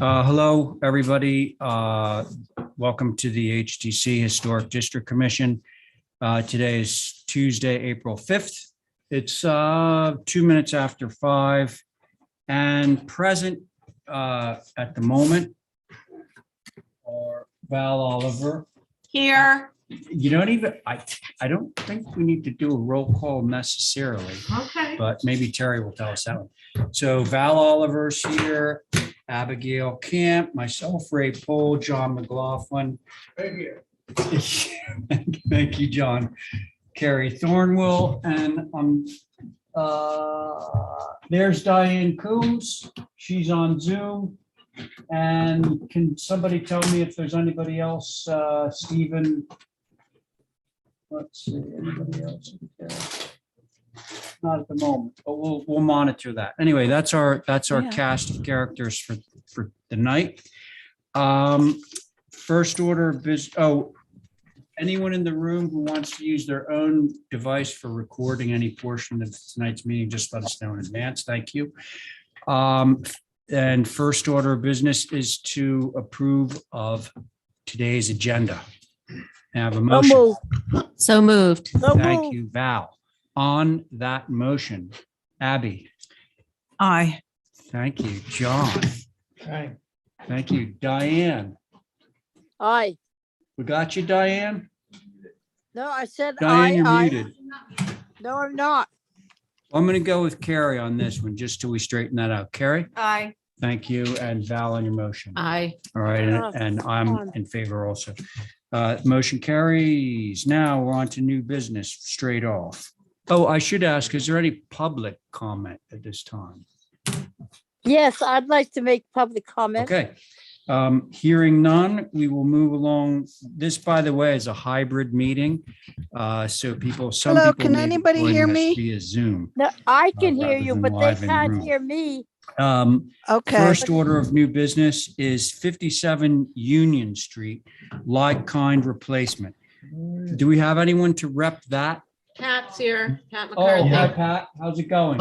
Hello, everybody. Welcome to the HTC Historic District Commission. Today is Tuesday, April 5th. It's 2 minutes after 5 and present at the moment are Val Oliver. Here. You don't even, I don't think we need to do a roll call necessarily, Okay. but maybe Terry will tell us that one. So Val Oliver's here, Abigail Camp, myself, Ray Pohl, John McLaughlin. Right here. Thank you, John. Carrie Thornwell, and there's Diane Coombs. She's on Zoom. And can somebody tell me if there's anybody else? Stephen. Let's see, anybody else? Not at the moment, but we'll monitor that. Anyway, that's our cast of characters for the night. First order of business. Oh, anyone in the room who wants to use their own device for recording any portion of tonight's meeting, just let us know in advance. Thank you. And first order of business is to approve of today's agenda. I have a motion. So moved. Thank you, Val. On that motion, Abby. Aye. Thank you, John. Aye. Thank you, Diane. Aye. We got you, Diane? No, I said Diane, you're aye. muted. No, I'm not. I'm going to go with Carrie on this one, just till we straighten that out. Carrie? Aye. Thank you, and Val on your motion. Aye. All right, and I'm in favor also. Motion carries. Now we're on to new business straight off. Oh, I should ask, is there any public comment at this time? Yes, I'd like to make public comment. Okay. Hearing none, we will move along. This, by the way, is a hybrid meeting. So people, some Hello, people can may be anybody joining hear us me? via Zoom. No, I can hear rather you, than but they live in can't room. hear me. Okay. First order of new business is 57 Union Street, like-kind replacement. Do we have anyone to rep that? Pat's here. Pat Oh, McCarthy. hi, Pat. How's it going?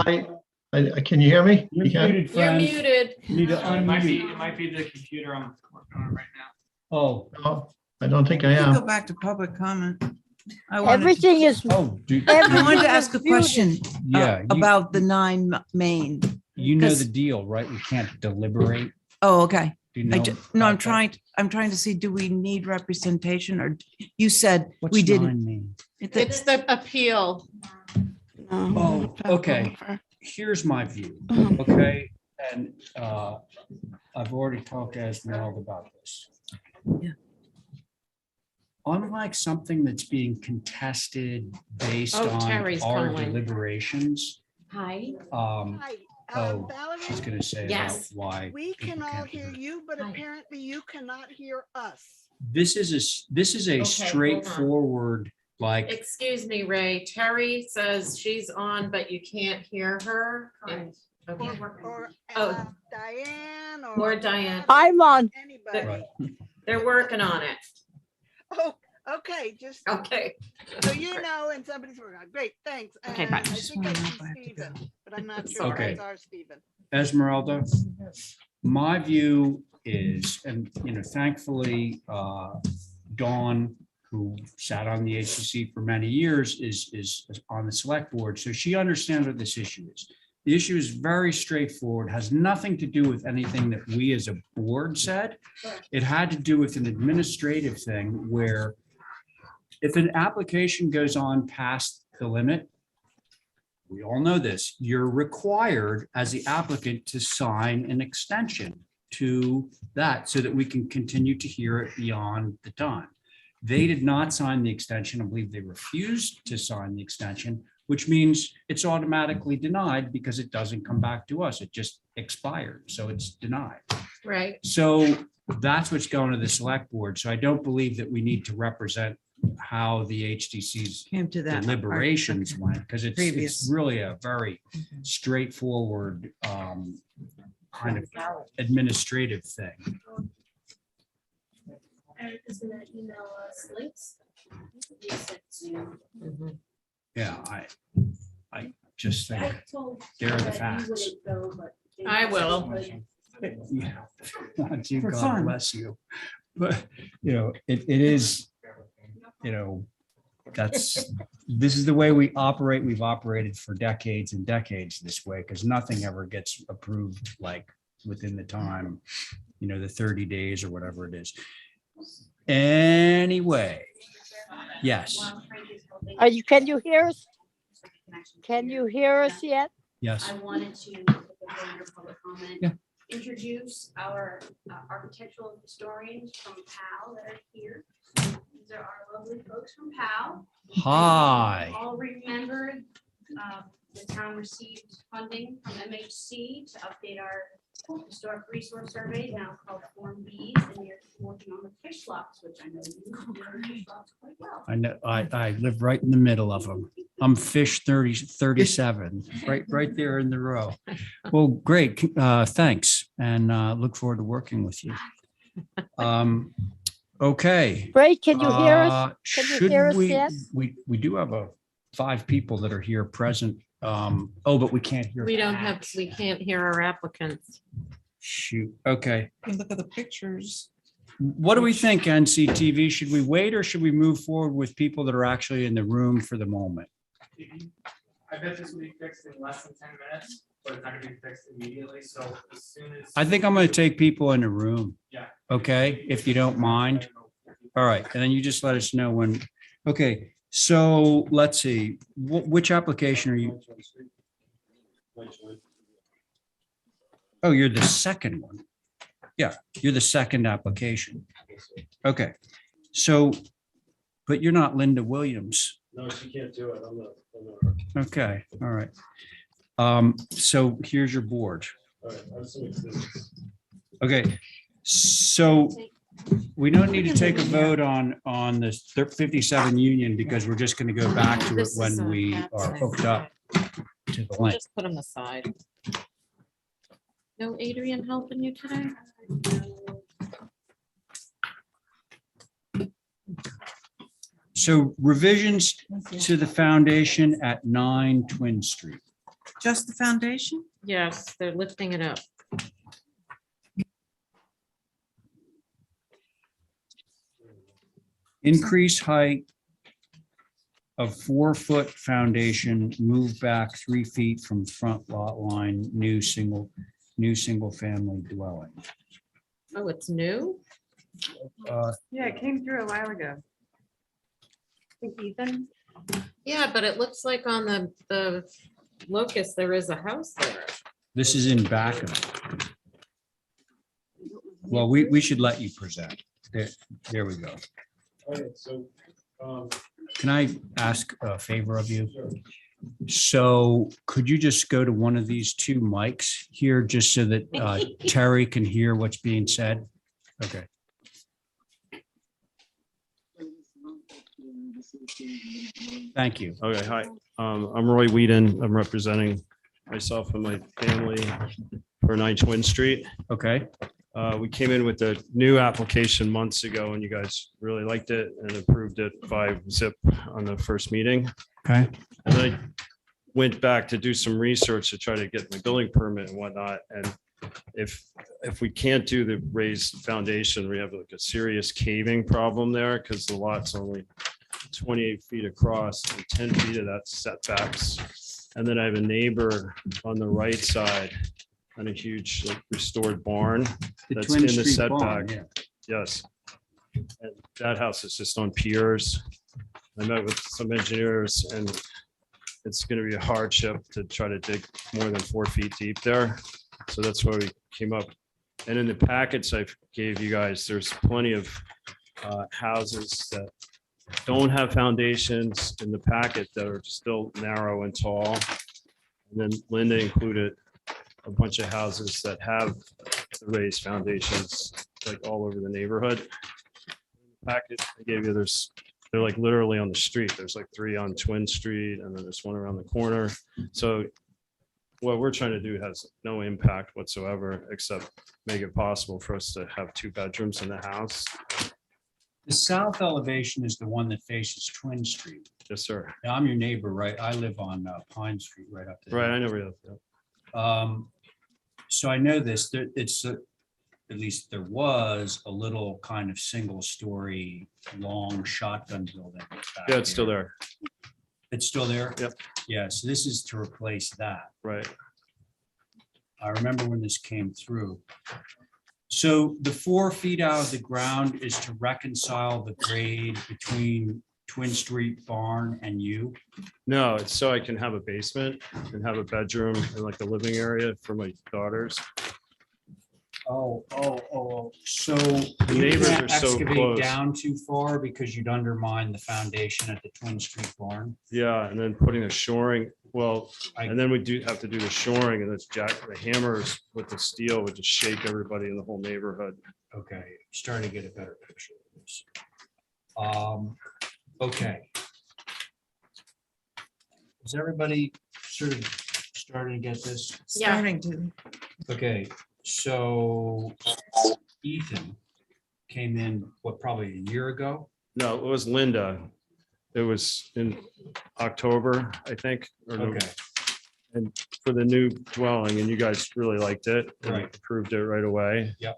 Can you hear me? You're You can? muted, You're friend. muted. You need to It might unmute. be the computer I'm working on right now. Oh, No, I don't think I Go am. back to public comment. I wanted Everything is, oh, I wanted to ask a Everything is question yeah. about the 9 Main. You know 'cause- the deal, right? We can't deliberate. Oh, okay. Do you know? No, about that? I'm trying to see, do we need representation or you said What's we didn't? 9 mean? It's the appeal. Oh, okay. Here's my view, okay? And I've already talked to Esmeralda about this. Yeah. Unlike something that's being contested based Oh, on Terry's our calling. deliberations, Hi. Hi, oh, Valerie, she's gonna say about Yes. why. we people can all can't hear hear. you, but Hi. apparently you cannot hear us. This is a hold on. straightforward, like, Excuse me, Ray. Terry says she's on, but you can't hear her. And- Okay. Or Oh. Diane Or Diane. I'm on. anybody. right. They're working on it. Oh, okay, just Okay. so you know, and somebody's working on it. Great, thanks. Okay, And bye. I think I see Stephen, but I'm not sure if Okay. it's our Stephen. Esmeralda, my view is, and thankfully, Dawn, who sat on the HCC for many years, is on the select board, so she understands what this issue is. The issue is very straightforward, has nothing to do with anything that we as a board said. It had to do with an administrative thing where if an application goes on past the limit, we all know this, you're required as the applicant to sign an extension to that so that we can continue to hear it beyond the time. They did not sign the extension. I believe they refused to sign the extension, which means it's automatically denied because it doesn't come back to us. It just expired, so it's denied. Right. So that's what's going to the select board. So I don't believe that we need to represent how the HTC's Came to that. part. deliberations Okay. went, because it's Previous. really a very straightforward kind of administrative thing. Eric is gonna email us links. We sent to- Mhm. Yeah, I just think I told they're the that you facts. wouldn't go, but they I will. said, Yeah. Not you, For God fun. bless you. But, it is, this is the way we operate. We've operated for decades and decades this way because nothing ever gets approved like within the time, the 30 days or whatever it is. Anyway, yes, Can you hear us? Can you hear us yet? yes. I wanted to, before your public comment, Yeah. introduce our architectural historians from PAL that are here. These are our lovely folks from PAL. Hi. All remember, the town received funding from MHC to update our historic resource survey, now called Form Bs, and you're working on the fish lots, which I know you know fish lots quite well. I know, I live right in the middle of them. I'm fish 37, right there in the row. Well, great, thanks, and look forward to working with you. Okay. Great, can you hear us? Can you Should hear us we, yet? we do have 5 people that are here present. But we can't hear. We back. can't hear our applicants. Shoot, okay. You look at the pictures. What do we think, NCTV? Should we wait or should we move forward with people that are actually in the room for the moment? I bet this will be fixed in less than 10 minutes, but it's not gonna be fixed immediately, so as soon as. I think I'm going to take people in the room. Yeah. Okay, if you don't mind. All right, and then you just let us know when. Okay, so let's see, which application are you? Oh, you're the second one. Yeah, you're the second application. Okay, so, but you're not Linda Williams. No, she can't do it. I'm not. Okay, all right. So here's your board. All right, I have some exhibits. Okay, so we don't need to take a vote on the 57 Union because we're just going to go back to it This is when we Pat's are thing. hooked up to the We'll link. just put them aside. No Adrian helping you today? So revisions to the foundation at 9 Twin Street. Just the foundation? Yes, they're lifting it up. Increase height of 4-foot foundation, move back 3 feet from front lot line, new single family dwelling. Oh, it's new? Yeah, it came through a while ago. Ethan? Yeah, but it looks like on the locus, there is a house there. This is in back of it. Well, we should let you present. There we go. All right, so, Can I ask a favor of you? sure. So could you just go to one of these 2 mics here, just so that Terry can hear what's being said? Okay. Thank you. Okay, hi. I'm Roy Whedon. I'm representing myself and my family for 9 Twin Street. Okay, We came in with a new application months ago and you guys really liked it and approved it 5-zip on the first meeting. okay, And I went back to do some research to try to get my building permit and whatnot. And if we can't do the raised foundation, we have like a serious caving problem there because the lot's only 28 feet across and 10 feet of that setbacks. And then I have a neighbor on the right side and a huge like, restored barn. The That's Twin in the Street barn, setback. Yes. And that house is just on piers. I met with some engineers and it's going to be a hardship to try to dig more than 4 feet deep there. So that's why we came up. And in the packets I gave you guys, there's plenty of houses that don't have foundations in the packet that are still narrow and tall. And then Linda included a bunch of houses that have raised foundations like all over the neighborhood. Packet I gave you, they're like literally on the street. There's like 3 on Twin Street and then there's one around the corner. So what we're trying to do has no impact whatsoever, except make it possible for us to have 2 bedrooms in the house. The south elevation is the one that faces Twin Street. Yes, sir. Now, I'm your neighbor, right? I live on Pine Street, right up there. Right, I know where you live. So I know this, at least there was a little kind of single story, long shotgun building. back Yeah, it's still there. It's still there? Yep. Yeah, so this is to replace that. Right. I remember when this came through. So the 4 feet out of the ground is to reconcile the grade between Twin Street Barn and you? No, it's so I can have a basement and have a bedroom and like a living area for my daughters. So The you neighbors can't are so excavate close. down too far because you'd undermine the foundation at the Twin Street Barn? Yeah, and then putting the shoring, well, I- and then we do have to do the shoring and it's the hammers with the steel would just shake everybody in the whole neighborhood. Okay, starting to get a better picture of this. Okay. Is everybody sort of starting to get this? Yeah. Starting to. Okay, so Ethan came in, what, probably a year ago? No, it was Linda. It was in October, I think. or no- Okay, For the new dwelling, and you guys really liked it. and Right. Approved it right away. Yep.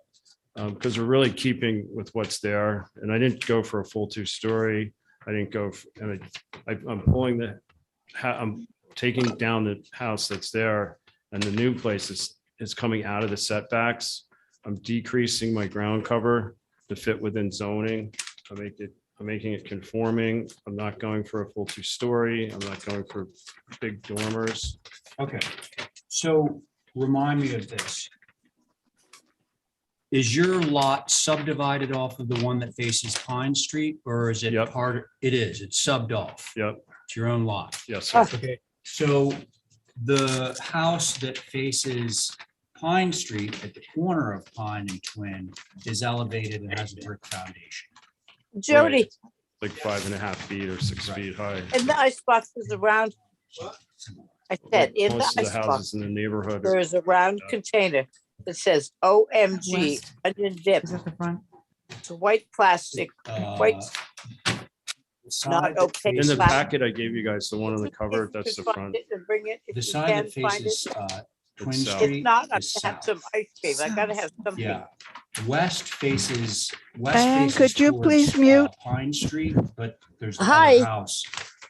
Because we're really keeping with what's there, and I didn't go for a full 2-story. I didn't go, and I'm pulling I'm taking down the house that's there, and the new place is coming out of the setbacks. I'm decreasing my ground cover to fit within zoning. I'm making it conforming. I'm not going for a full 2-story. I'm not going for big dormers. okay. So remind me of this. Is your lot subdivided off of the one that faces Pine Street, or is it Yep. part? It is, it's subbed off. Yep, It's your own lot. yes, sir. Okay, so the house that faces Pine Street at the corner of Pine and Twin is elevated and has a brick foundation. Jody, Like 5.5 feet or 6 Right. feet high. in the icebox is a round, I said, in the Most of the icebox, houses in the neighborhood. there is a round container that says OMG, West. onion dip. Is that the front? It's a white plastic, white, The side not that opaque. In the faces- packet I gave you guys, the one on the cover, If you that's the can front. find it and bring it, if The you side can that find faces it. Twin It's south. Street If not, I is have some south. ice cream. I gotta have something. Yeah, west faces. Diane, could you please towards, mute? Pine Street, but there's the Hi. other house.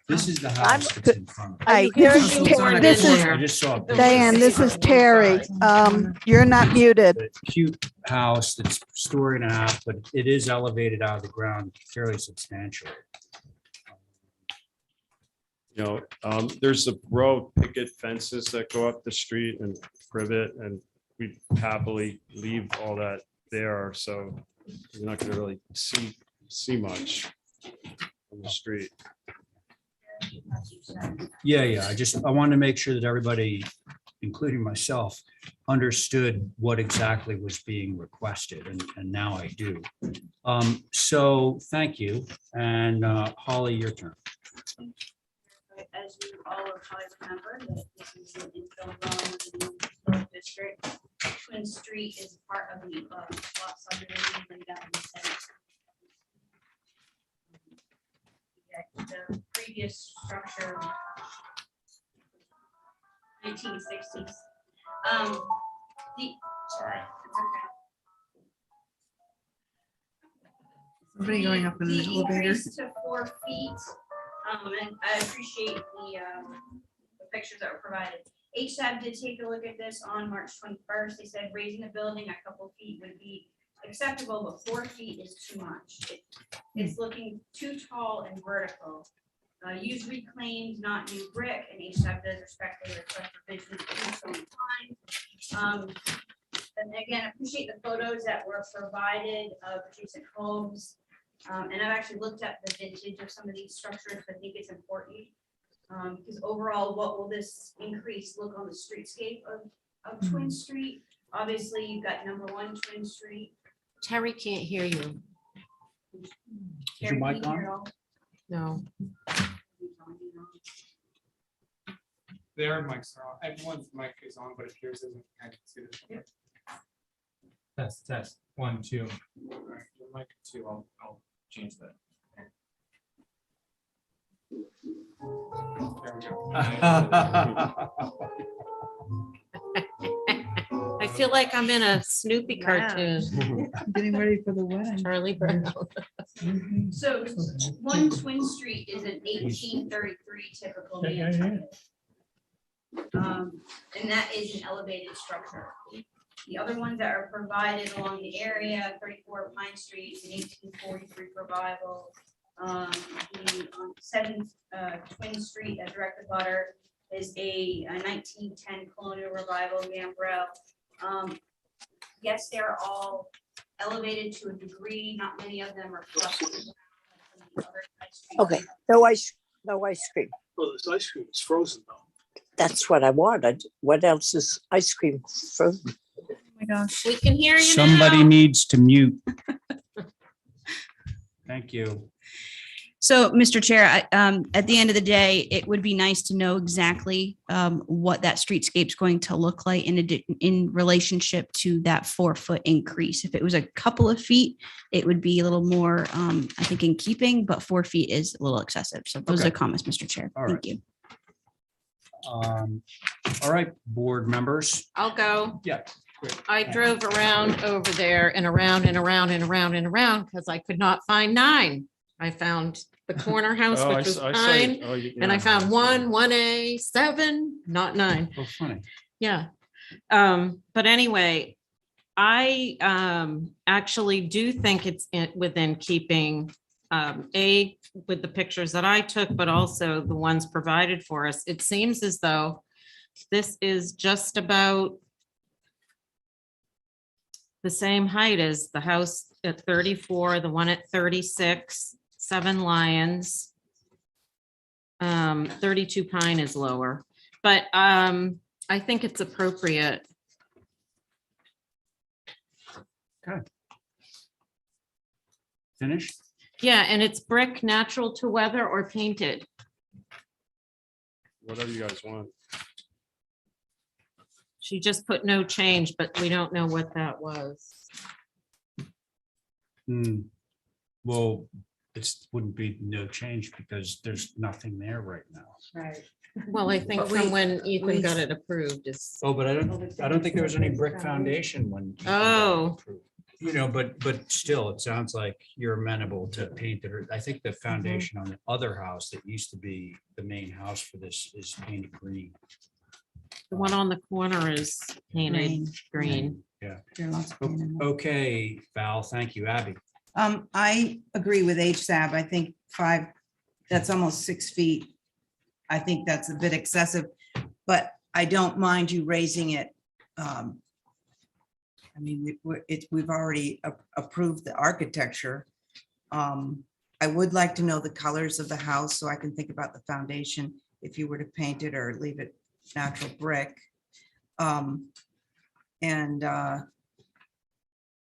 This is the house that's in front of it. Are you Hi, this hearing is me? Ter- this is I just saw. a picture. Diane, this is Terry. You're not muted. The cute house that's story and a half, but it is elevated out of the ground fairly substantially. You know, there's a row of picket fences that go up the street and privet, and we happily leave all that there, so you're not gonna really see much on the street. Yeah, I wanted to make sure that everybody, including myself, understood what exactly was being requested, and now I do. So thank you, and Holly, your turn. As you all will probably remember, that this is an infill zone within the historic district. Twin Street is part of the lot subdivision laid out in the Senate. The previous structure, 1960s. Sorry. It's okay. Somebody going up in the elevator. Increase to 4 feet, and I appreciate the pictures that were provided. HSAB did take a look at this on March 21st. They said raising the building a couple feet would be acceptable, but 4 feet is too much. It's looking too tall and vertical. Use reclaimed, not new brick, and HSAB does respectfully request revisions in time. And again, I appreciate the photos that were provided of adjacent homes. And I've actually looked at the vintage of some of these structures. I think it's important. Because overall, what will this increase look on the streetscape of Twin Street? Obviously, you've got number 1 Twin Street. Terry can't hear you. Is your mic on? No. Their mics are on. Everyone's mic is on, but if yours isn't, I can see this. Test. 1, 2. All right, your mic 2, I'll change that. There we go. I feel like I'm in a Snoopy cartoon. Getting ready for the wedding. Charlie Brown. So 1 Twin Street is an 1833 typical Nantucket. And that is an elevated structure. The other ones that are provided along the area, 34 Pine Street is an 1843 revival. The 7 Twin Street, a direct butter, is a 1910 colonial revival gambrel. Yes, they're all elevated to a degree. Not many of them are flush. Okay, no ice cream. Well, this ice cream is frozen though. That's what I wanted. What else is ice cream frozen? Oh my gosh. We can hear you Somebody now. needs to mute. Thank you. So, Mr. Chair, at the end of the day, it would be nice to know exactly what that streetscape's going to look like in relationship to that 4-foot increase. If it was a couple of feet, it would be a little more, I think, in keeping, but 4 feet is a little excessive. So those Okay. are comments, Mr. Chair. All Thank you. All right, board members. I'll go. Yeah. I drove around over there and around and around and around and around because I could not find 9. I found the corner house, Oh, which was saw pine, it. Oh, and I yeah. found 1A, 7, not 9. Oh, funny. Yeah. But anyway, I actually do think it's within keeping, with the pictures that I took, but also the ones provided for us. It seems as though this is just about the same height as the house at 34, the one at 36, 7 Lions. 32 Pine is lower, but I think it's appropriate. Finished? Yeah, and it's brick, natural to weather, or painted. Whatever you guys want. She just put no change, but we don't know what that was. Well, it's wouldn't be no change because there's nothing there right now. Right. Well, I think But from we- when Ethan we- got it approved is, Oh, but I don't think there was any brick foundation when. Oh. You know, but still, it sounds like you're amenable to painted, or I think the foundation on the other house that used to be the main house for this is painted green. the one on the corner is painted green. Yeah. There are lots of green in there. Okay, Val, thank you, Abby. I agree with HSAB. I think 5, that's almost 6 feet. I think that's a bit excessive, but I don't mind you raising it. I mean, we've already approved the architecture. I would like to know the colors of the house so I can think about the foundation, if you were to paint it or leave it natural brick.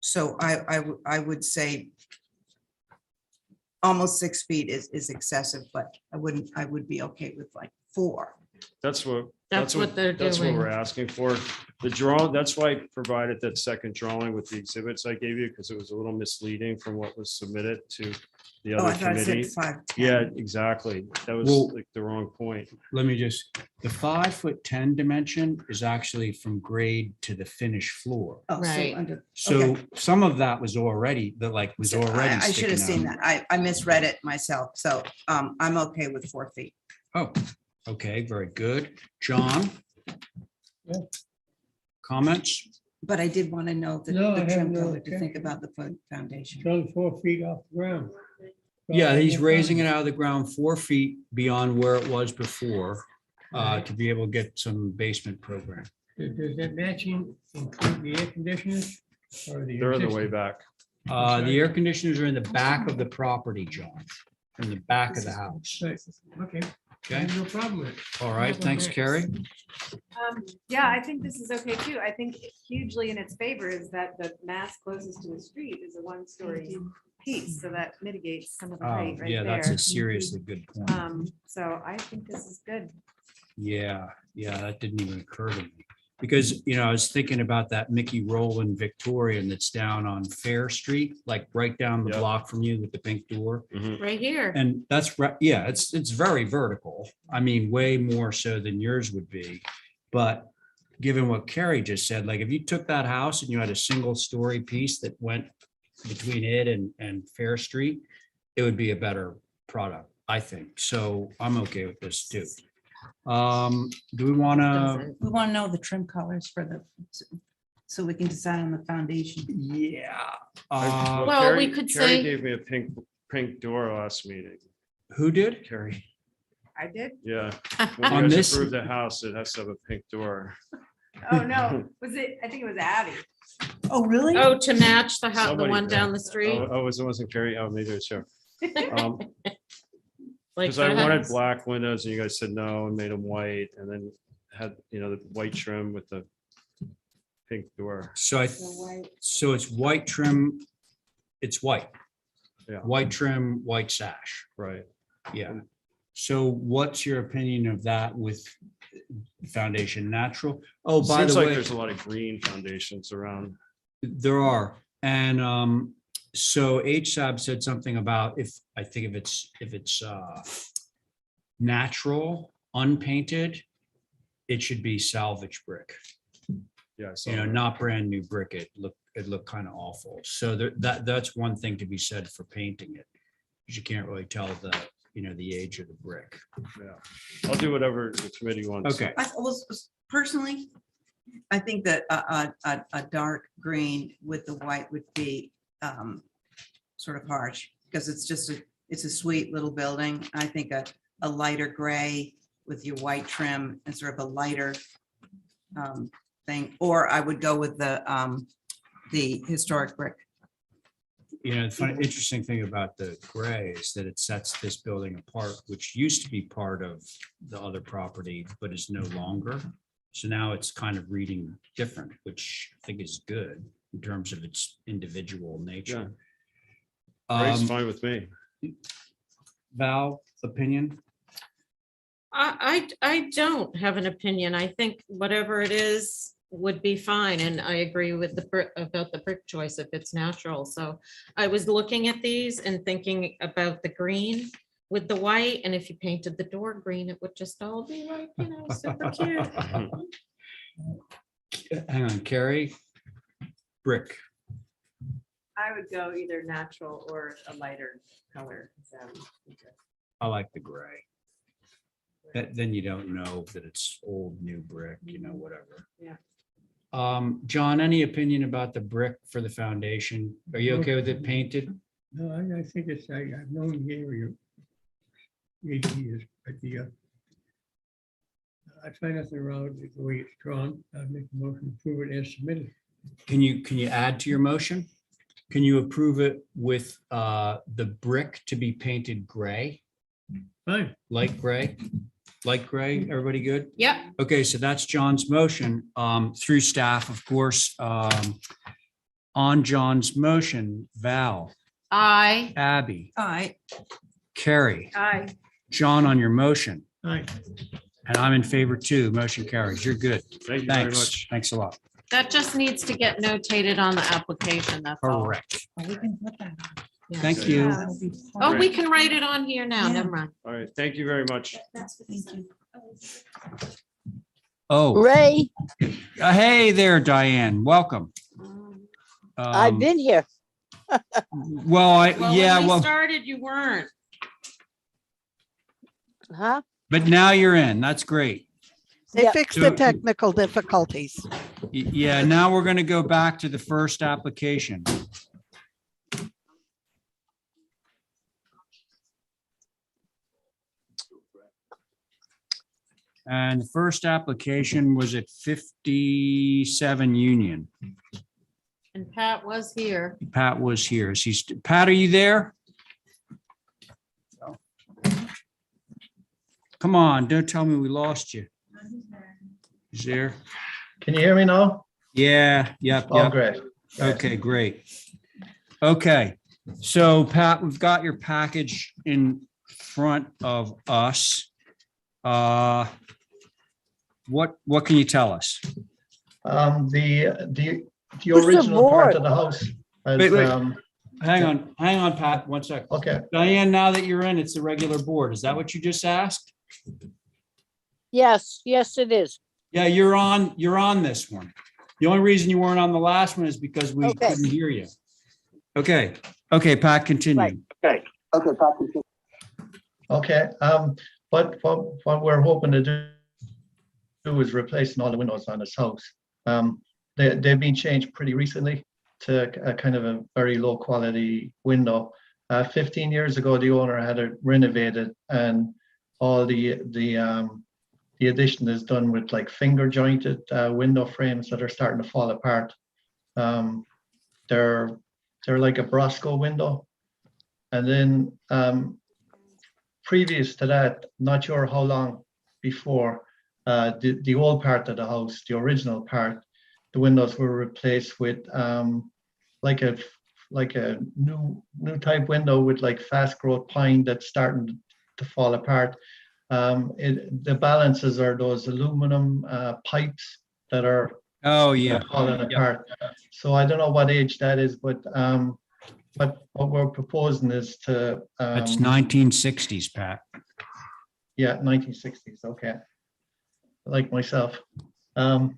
So I would say almost 6 feet is excessive, but I would be okay with like 4. That's what they're That's what doing. we're asking for. The draw, that's why I provided that second drawing with the exhibits I gave you, because it was a little misleading from what was submitted to the Oh, I other thought it committee. said 5. Yeah, exactly. That was Well- like the wrong point. Let me just, the 5'10" dimension is actually from grade to the finished floor. Oh, so Right. under. So Okay. some of that was already, was So already. I should have sticking seen out. that. I misread it myself. So I'm okay with 4 feet. Oh, okay, very good. John? Comments? But I did want to know the No, I the have trim no color to think objection. about the foundation. It's only 4 feet off the ground. Yeah, he's raising it out of the ground 4 feet beyond where it was before to be able to get some basement program. Does that matching include the air conditioners? Or the They're on the way existing? back. The air conditioners are in the back of the property, John, in the back of the house. Right, okay, I Okay, have no problem with it. all right, thanks, Carrie. Yeah, I think this is okay too. I think hugely in its favor is that the mass closest to the street is a 1-story piece, so that mitigates some of the Oh, height right yeah, that's a there. seriously good point. So I think this is good. Yeah, that didn't even occur to me. Because, I was thinking about that Mickey Rowland Victorian that's down on Fair Street, like right down the Yep. block from you with the pink door. Right here. And that's right, yeah, it's very vertical. I mean, way more so than yours would be. But given what Carrie just said, like if you took that house and you had a single story piece that went between it and Fair Street, it would be a better product, I think. So I'm okay with this too. Do we want to? We want to know the trim colors for the, so we can decide on the foundation. Yeah. Well, we could Carrie say- gave me a pink door last meeting. Who did? Carrie. I did. Yeah. When On you guys this- approve the house, it has to have a pink door. Oh, no, was it, I think it was Abby. Oh, really? Oh, to match the house, the Somebody one did. down the street. Oh, it wasn't Carrie. Oh, maybe it's her. Like Because I the wanted house. black windows and you guys said no and made them white and then had, the white trim with the pink door. So so it's white trim. It's white. Yeah. White trim, white sash. Right. Yeah. So what's your opinion of that with foundation natural? Oh, by Seems the like way, there's a lot of green foundations around. there are. And so HSAB said something about if it's natural, unpainted, it should be salvage brick. Yeah. I saw You know, that. not brand new brick. It looked kind of awful. So that's one thing to be said for painting it. 'Cause you can't really tell the age of the brick. Yeah. I'll do whatever the committee wants. Okay. Personally, I think that a dark green with the white would be sort of harsh because it's a sweet little building. I think a lighter gray with your white trim and sort of a lighter thing, or I would go with the historic brick. The funny, interesting thing about the gray is that it sets this building apart, which used to be part of the other property, but is no longer. So now it's kind of reading different, which I think is good in terms of its individual nature. Gray's fine with me. Val, opinion? I don't have an opinion. I think whatever it is would be fine. And I agree with the brick about the brick choice if it's natural. So I was looking at these and thinking about the green with the white. And if you painted the door green, it would just all be like, super cute. Hang on, Carrie? Brick. I would go either natural or a lighter color. I like the gray. Then you don't know that it's old, new brick, whatever. Yeah. John, any opinion about the brick for the foundation? Are you okay with it painted? No, I think I've known the area 80 years, but I find nothing wrong with the way it's drawn. I'd make a motion to approve it as submitted. Can you add to your motion? Can you approve it with the brick to be painted gray? Fine. Light gray? Light gray, everybody good? Yep. Okay, so that's John's motion through staff, of course. On John's motion, Val, I, Abby, All right. Carrie, Aye. John on your motion, Aye. and I'm in favor too. Motion carries. You're good. Thank you very Thanks. much. Thanks a lot. that just needs to get notated on the application. That's all. Correct. Oh, we can put that. Yeah. Thank you. That'll be fun. Oh, we can write it on here now. Yeah. Never mind. All right. Thank you very much. Thank you. Oh, Ray, hey there, Diane. Welcome. I've been here. Well, When we started, you weren't. Huh? but now you're in. That's great. They Yeah. fixed So- the technical difficulties. Yeah, now we're going to go back to the first application. And the first application was at 57 Union. And Pat was here. Pat was here. Pat, are you there? Come on, don't tell me we lost you. He's there? Can you hear me now? Yeah, yep, Oh, yep. great. Okay, great. Okay, so Pat, we've got your package in front of us. What can you tell us? The the original part of board? the house. Wait, wait. Hang on, Pat, one second. Okay, Diane, now that you're in, it's the regular board. Is that what you just asked? Yes, yes, it is. Yeah, you're on this one. The only reason you weren't on the last one is because we Okay. couldn't hear you. Okay, Pat, continue. Right. Okay, what we're hoping to do is replacing all the windows on this house. They've been changed pretty recently to a kind of a very low quality window. 15 years ago, the owner had it renovated, and all the addition is done with like finger jointed window frames that are starting to fall apart. They're like a Brosco window. And then previous to that, not sure how long before, the old part of the house, the original part, the windows were replaced with like a new type window with like fast growth pine that's starting to fall apart. The balances are those aluminum pipes that are falling apart. So I don't know what age that is, but what we're proposing is to That's 1960s, Pat. yeah, 1960s. Okay, like myself. So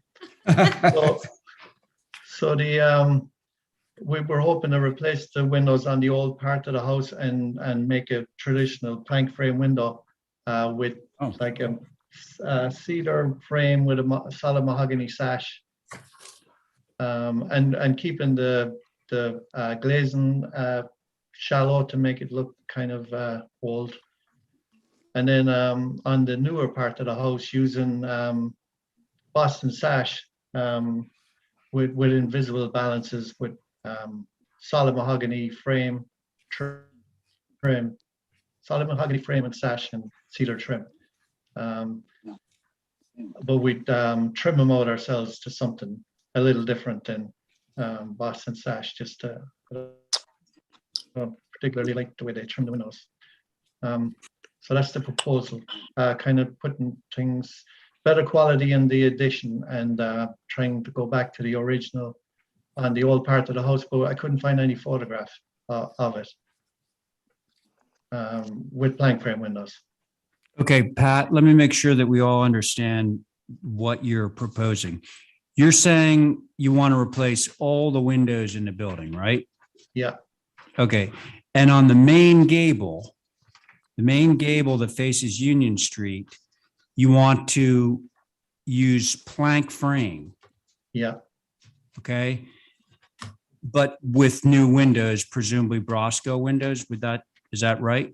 we're hoping to replace the windows on the old part of the house and make a traditional plank frame window with like a cedar frame with a solid mahogany sash, and keeping the glazing shallow to make it look kind of old. And then on the newer part of the house, using Boston sash with invisible balances with solid mahogany frame, trim, solid mahogany frame and sash and cedar trim. But we'd trim them out ourselves to something a little different than Boston sash, just to particularly like the way they trim the windows. So that's the proposal, kind of putting things, better quality in the addition and trying to go back to the original on the old part of the house, but I couldn't find any photograph of it with plank frame windows. Okay, Pat, let me make sure that we all understand what you're proposing. You're saying you want to replace all the windows in the building, right? Yeah. Okay, and on the main gable that faces Union Street, you want to use plank frame. Yeah. Okay. But with new windows, presumably Brosco windows, is that right?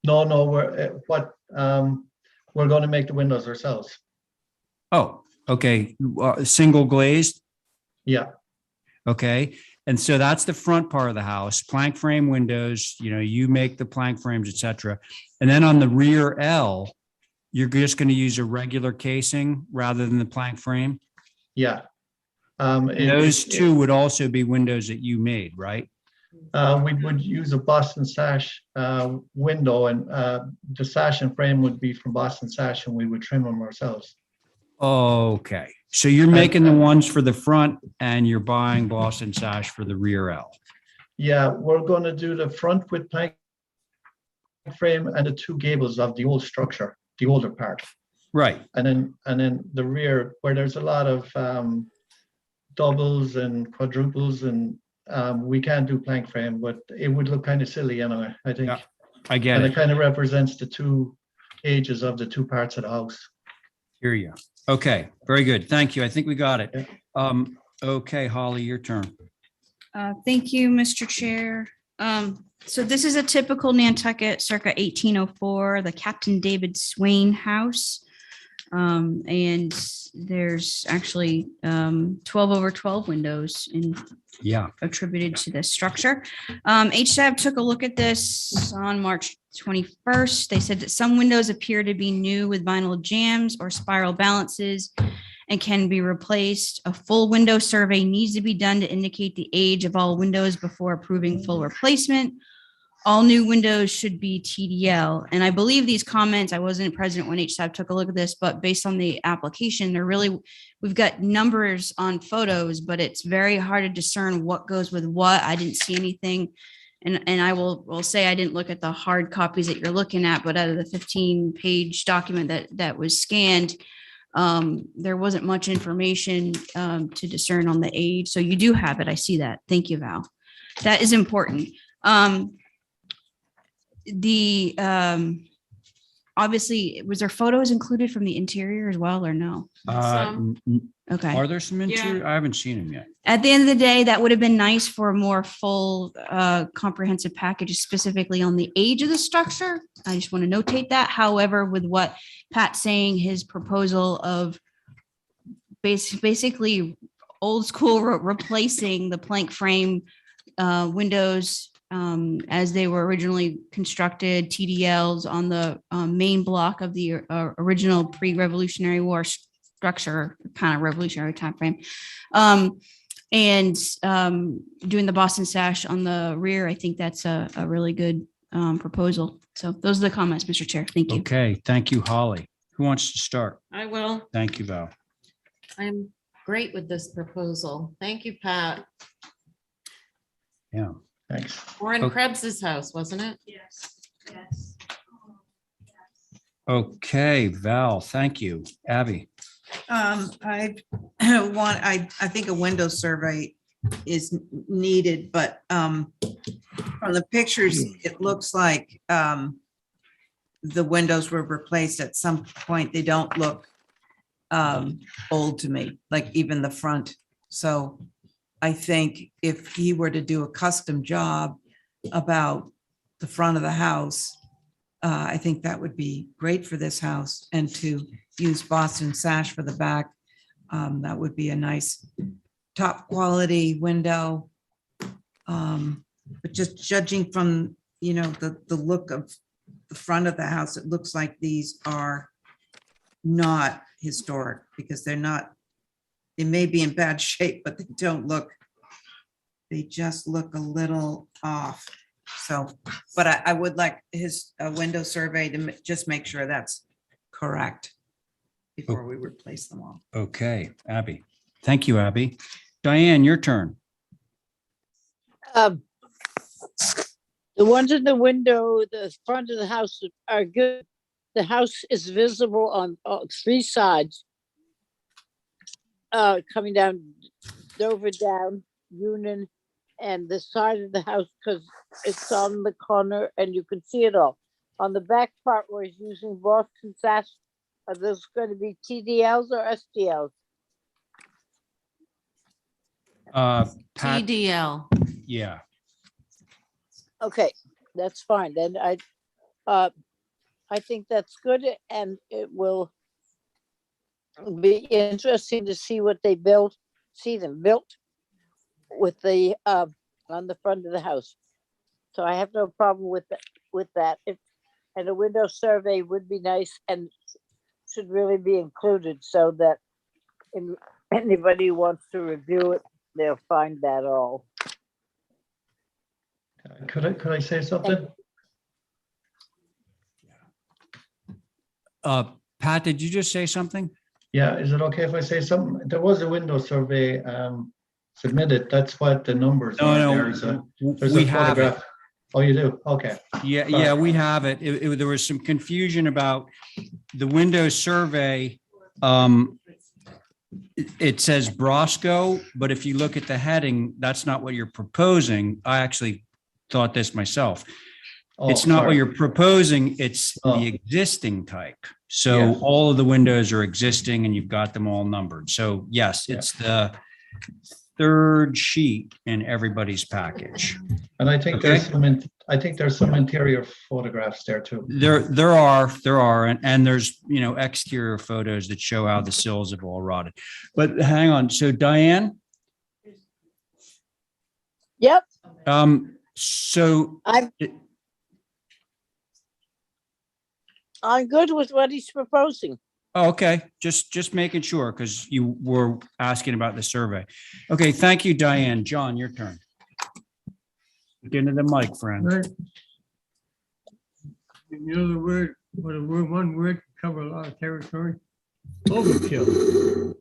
No, we're going to make the windows ourselves. Oh, okay. Single glazed? Yeah. Okay. And so that's the front part of the house, plank frame windows, you make the plank frames, et cetera. And then on the rear L, you're just going to use a regular casing rather than the plank frame? Yeah. And those two would also be windows that you made, right? We would use a Boston sash window, and the sash and frame would be from Boston sash, and we would trim them ourselves. Okay. So you're making the ones for the front and you're buying Boston sash for the rear L. Yeah, we're going to do the front with plank frame and the two gables of the old structure, the older part. Right. And then the rear, where there's a lot of doubles and quadruples, and we can't do plank frame, but it would look kind of silly anyway, I think. Yeah, I get and it. It kind of represents the two ages of the two parts of the house. Hear you. Okay, very good. Thank you. I think we got it. Okay, Holly, your turn. Thank you, Mr. Chair. So this is a typical Nantucket circa 1804, the Captain David Swain House. And there's actually 12/12 windows attributed to this structure. HSAB took a look at this on March 21st. They said that some windows appear to be new with vinyl jambs or spiral balances and can be replaced. A full window survey needs to be done to indicate the age of all windows before approving full replacement. All new windows should be TDL. And I believe these comments, I wasn't present when HSAB took a look at this, but based on the application, we've got numbers on photos, but it's very hard to discern what goes with what. I didn't see anything. And I will say I didn't look at the hard copies that you're looking at, but out of the 15-page document that was scanned, There wasn't much information to discern on the age. So you do have it. I see that. Thank you, Val. That is important. Obviously, was there photos included from the interior as well or no? Okay. Are there some interior? I haven't seen them yet. At the end of the day, that would have been nice for a more full, comprehensive package, specifically on the age of the structure. I just want to notate that. However, with what Pat's saying, his proposal of basically old school replacing the plank frame windows as they were originally constructed, TDLs on the main block of the original pre-Revolutionary War structure, kind of revolutionary timeframe. And doing the Boston sash on the rear, I think that's a really good proposal. So those are the comments, Mr. Chair. Thank you. Okay, thank you, Holly. Who wants to start? I will. Thank you, Val. I'm great with this proposal. Thank you, Pat. Yeah. Thanks. We're in Okay. Krebs's house, wasn't it? Yes, yes. Okay, Val, thank you. Abby? I I think a window survey is needed, but from the pictures, it looks like the windows were replaced at some point. They don't look old to me, like even the front. So I think if he were to do a custom job about the front of the house, I think that would be great for this house, and to use Boston sash for the back. That would be a nice top quality window. But just judging from, the look of the front of the house, it looks like these are not historic, because they may be in bad shape, but they just look a little off. So, but I would like his window survey to just make sure that's correct before we replace them all. Okay, Abby. Thank you, Abby. Diane, your turn. The ones in the window, the front of the house are good. The house is visible on three sides. Coming down Dover down, Union, and the side of the house, because it's on the corner and you can see it all. On the back part where he's using Boston sash, are those going to be TDLs or STLs? Pat, TDL. yeah. Okay, that's fine. Then I think that's good, and it will be interesting to see what they built, see them built with the on the front of the house. So I have no problem with that. And a window survey would be nice and should really be included, so that anybody who wants to review it, they'll find that all. Could I say something? Pat, did you just say something? Yeah, is it okay if I say something? There was a window survey submitted. That's what the numbers are. There's we a have it. photograph. Oh, you do? Okay. Yeah, we have it. There was some confusion about the window survey. It says Brosco, but if you look at the heading, that's not what you're proposing. I actually thought this myself. Oh, It's not what sorry. you're proposing, it's Oh. the existing type. So Yeah. all of the windows are existing and you've got them all numbered. So yes, it's the third sheet in everybody's package. And I think Okay. there's some interior photographs there too. There are, and there's, exterior photos that show how the sills have all rotted. But hang on, so Diane, Yep, so I'm good with what he's proposing. oh, okay, just making sure, because you were asking about the survey. Okay, thank you, Diane. John, your turn. Get into the mic, friend. Right. You know the word, one word can cover a lot of territory. Overkill.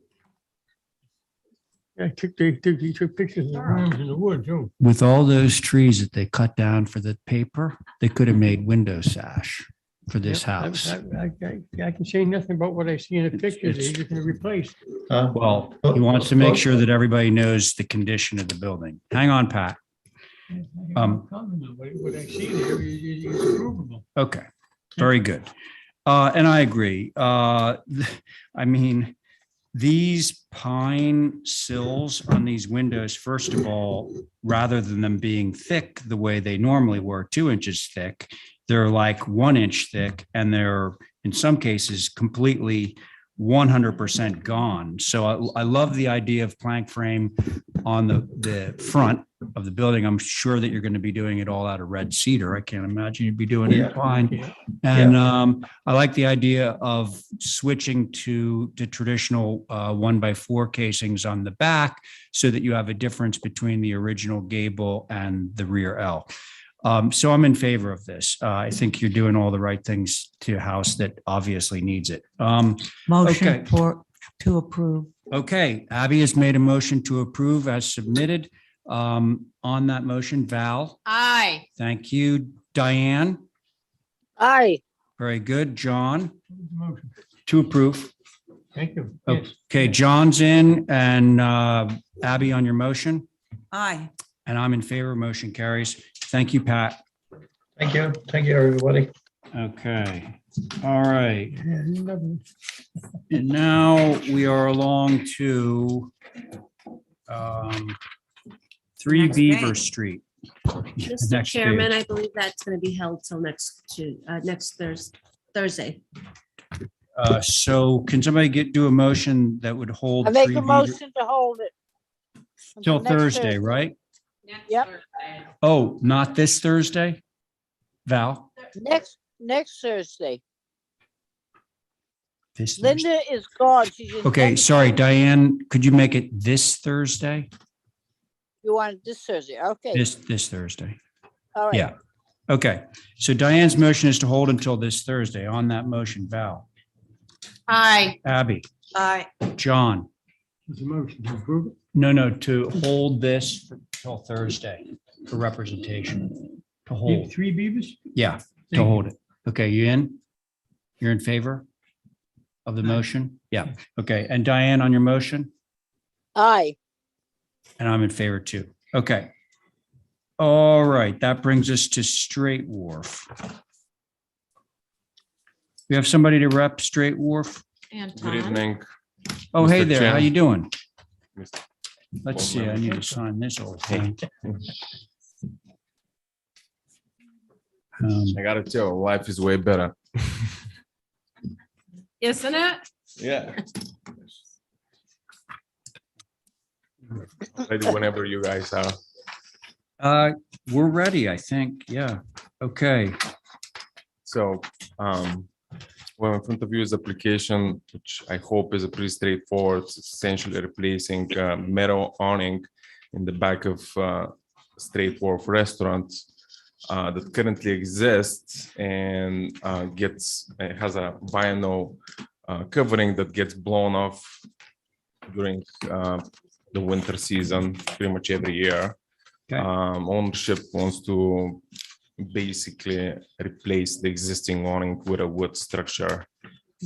I took pictures of the rooms in the wood too. With all those trees that they cut down for the paper, they could have made window sash. for this Yep, house. I can say nothing about what I see in the pictures. They're just gonna replace. Well, he wants to make sure that everybody knows the condition of the building. Hang on, Pat. What I see there is approvable. Okay, very good. And I agree. I mean, these pine sills on these windows, first of all, rather than them being thick the way they normally were, 2 inches thick, they're like 1 inch thick, and they're in some cases completely 100% gone. So I love the idea of plank frame on the front of the building. I'm sure that you're going to be doing it all out of red cedar. I can't imagine you'd be doing it in pine. Yeah. And I like the idea of switching to the traditional 1x4 casings on the back so that you have a difference between the original gable and the rear L. So I'm in favor of this. I think you're doing all the right things to a house that obviously needs it. Okay. Motion to approve. Okay, Abby has made a motion to approve as submitted. On that motion, Val, Aye. thank you. Diane, Aye. very good. John, Motion. to approve. Thank you. Yes. Okay, John's in, and Abby on your motion, Aye. and I'm in favor. Motion carries. Thank you, Pat. Thank you. Thank you, everybody. Okay, all right. Yeah, nothing. And now we are along to 3 Next Beaver page. Street. Mr. Next Chairman, page. I believe that's going to be held till next Thursday. So can somebody do a motion that would hold I make 3 a Beaver motion to hold it. till until next Thursday, right? Yep. Oh, not this Thursday? Val? Next Thursday. This Thursday? Linda is gone. She's in Okay, Denver. sorry, Diane, could you make it this Thursday? You want it this Thursday? Okay. This Thursday? All right. Yeah. Okay, so Diane's motion is to hold until this Thursday. On that motion, Val, Aye. Abby, Aye. John, There's a motion to approve it. no, to hold this till Thursday for representation, to hold. 3 beavers? Yeah, to Thank you. hold it. Okay, you in? You're in favor of the motion? Yeah, okay. And Diane on your motion? Aye. And I'm in favor too. Okay. All right, that brings us to Straight Wharf. We have somebody to rep Straight Wharf? Anton. Good evening. Oh, hey Mr. there, how Chair. you doing? Mr. Let's see, I need to sign this old thing. I gotta tell, you, life is way better. Isn't it? Yeah. Ready whenever you guys are. We're ready, I think. Yeah. Okay. So, well, in front of you is application, which I hope is a pretty straightforward. It's essentially replacing metal awning in the back of Straight Wharf restaurant that currently exists and has a vinyl covering that gets blown off during the winter season pretty much every year. Okay. Ownership wants to basically replace the existing awning with a wood structure.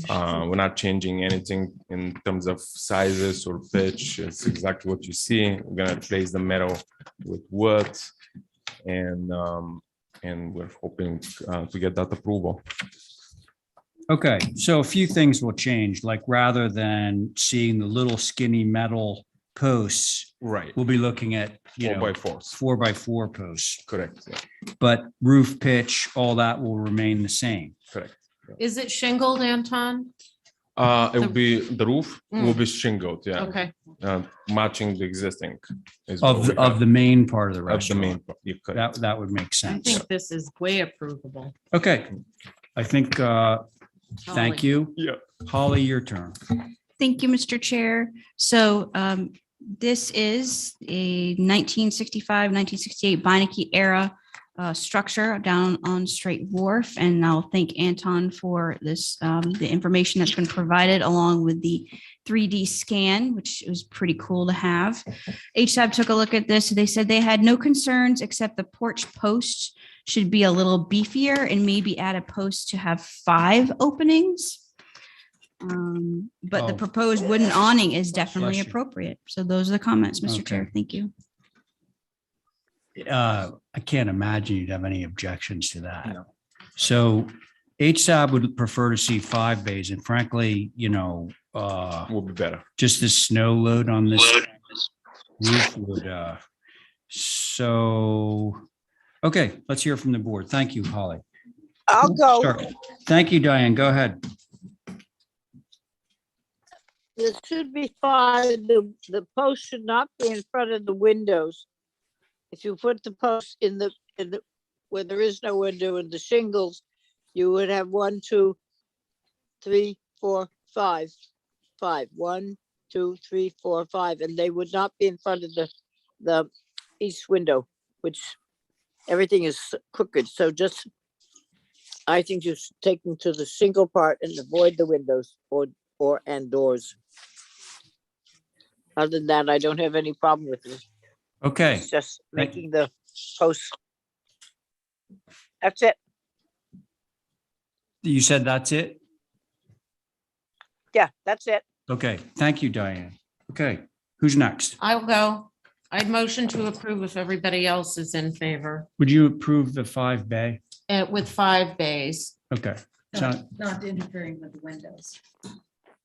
We're not changing anything in terms of sizes or pitch. It's exactly what you see. We're gonna replace the metal with wood, and we're hoping to get that approval. Okay, so a few things will change, like rather than seeing the little skinny metal posts, Right. we'll be looking at, 4x4s. 4x4 posts, Correct. Yeah. but roof pitch, all that will remain the same. Correct. Is it shingled, Anton? It will be the roof will be shingled. Yeah. Okay. Matching the existing is what Of, we of have. the main part of the Of the restaurant. main. Yeah, correct. That would make I sense. think this is way approvable. Okay, I think, thank Holly. you. Yeah. Holly, your turn. Thank you, Mr. Chair. So this is a 1965, 1968 Beinecke era structure down on Straight Wharf. And I'll thank Anton for this, the information that's been provided along with the 3D scan, which was pretty cool to have. HSAB took a look at this. They said they had no concerns except the porch post should be a little beefier and maybe add a post to have 5 openings. But the Oh. proposed wooden awning is definitely Bless you. appropriate. So those are the comments, Mr. Chair. Okay. Thank you. I can't imagine you'd have any objections to that. So HSAB would prefer to see 5 bays, and frankly, Will be better. just the snow load on this roof would, okay, let's hear from the board. Thank you, Holly. I'll go. Sure. Thank you, Diane. Go ahead. There should be 5. The post should not be in front of the windows. If you put the post in the where there is no window in the shingles, you would have 1, 2, 3, 4, 5. 1, 2, 3, 4, 5, and they would not be in front of the east window, which everything is crooked. So just, I think you should take them to the shingle part and avoid the windows and doors. Other than that, I don't have any problem with it. Okay. It's just making the posts. That's it. You said that's it? Yeah, that's it. Okay. Thank you, Diane. Okay. Who's next? I'll go. I'd motion to approve if everybody else is in favor, Would you approve the 5 bay? with 5 bays. Okay. So Not interfering with the windows.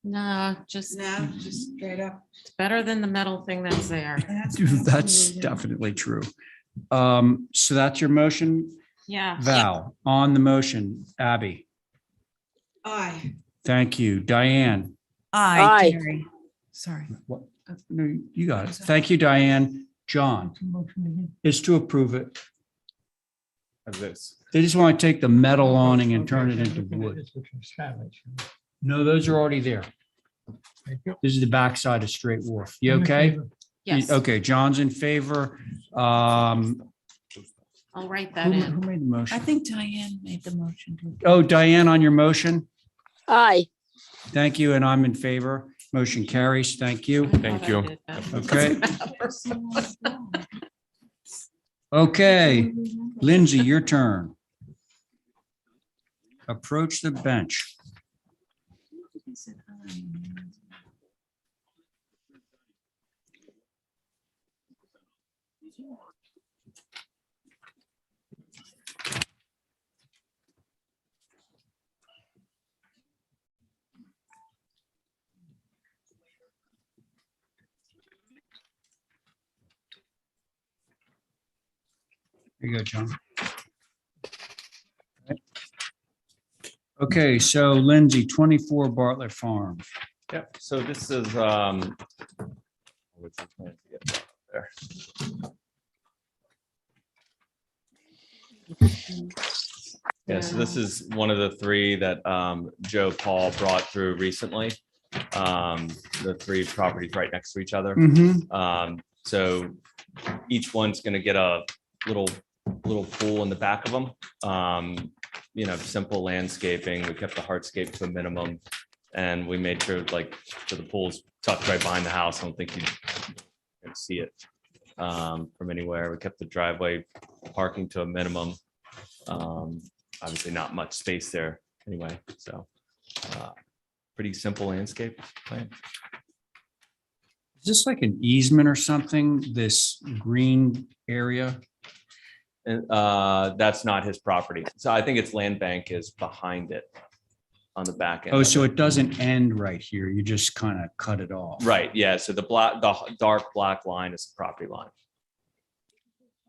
Nah, just No, just straight up. it's better than the metal thing that's there. that's definitely true. So that's your motion, Yeah. Val. On the motion, Abby. Aye. Thank you, Diane. Aye. Carrie. Sorry. What? No, you got it. Thank you, Diane. John is to approve it. As this. They just want to take the metal awning and turn it into wood. No, those are already there. This is the backside of Straight Wharf. You okay? Yes, Okay, John's in favor. I'll write that Who in. made the motion? I think Diane made the motion. to- Oh, Diane, on your motion? Aye. Thank you, and I'm in favor. Motion carries. Thank you. Thank you. Okay. Okay, Lindsay, your turn. Approach the bench. Here you go, John. Okay, so Lindsay, 24 Bartlett Farms. Yep, so this is, what's the plan to get there? Yeah, so this is one of the 3 that Joe Paul brought through recently. The 3 properties right next to each other. So each one's gonna get a little pool in the back of them. Simple landscaping. We kept the hardscape to a minimum, and we made sure so the pool's tucked right behind the house. I don't think you can see it from anywhere. We kept the driveway parking to a minimum. Obviously not much space there anyway, so pretty simple landscape plan. Is this like an easement or something, this green area? And that's not his property. So I think its land bank is behind it on the back end. Oh, of so it. it doesn't end right here. You just kind of cut it off. Right, yeah. So the dark black line is the property line.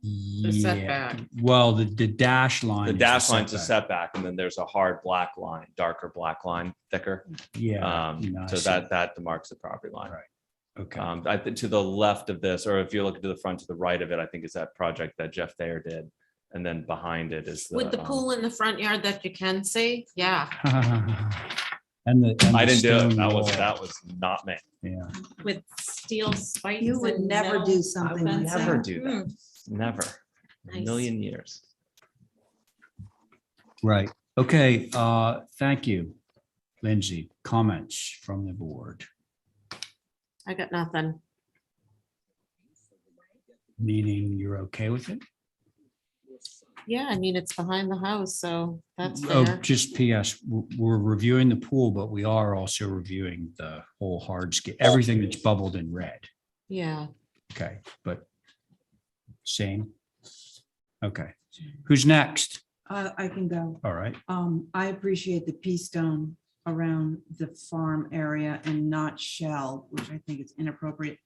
The Yeah. setback. Well, the dash line. The is dash line's a setback. setback, and then there's a hard black line, darker black line, thicker. Yeah. I So see. that demarks the property line. Right. Okay. I think to the left of this, or if you look to the front to the right of it, I think is that project that Jeff Thayer did. And then behind it is With the pool in the front yard that you can see, yeah, And the. and I the didn't do it. stone That wall. was not me. Yeah. with steel spikes. You would and never metal do something like fencing. Never do that. Hmm, Never. A Nice. million years. Right. Okay, thank you. Lindsay, comments from the board, I got nothing. meaning you're okay with it? Yeah, I mean, it's behind the house, so that's Oh, fair. just PS, we're reviewing the pool, but we are also reviewing the whole hardscape, everything that's bubbled in red. Yeah. Okay, but same. Okay, who's next? I can go. All right. I appreciate the pea stone around the farm area and not shell, which I think is inappropriate.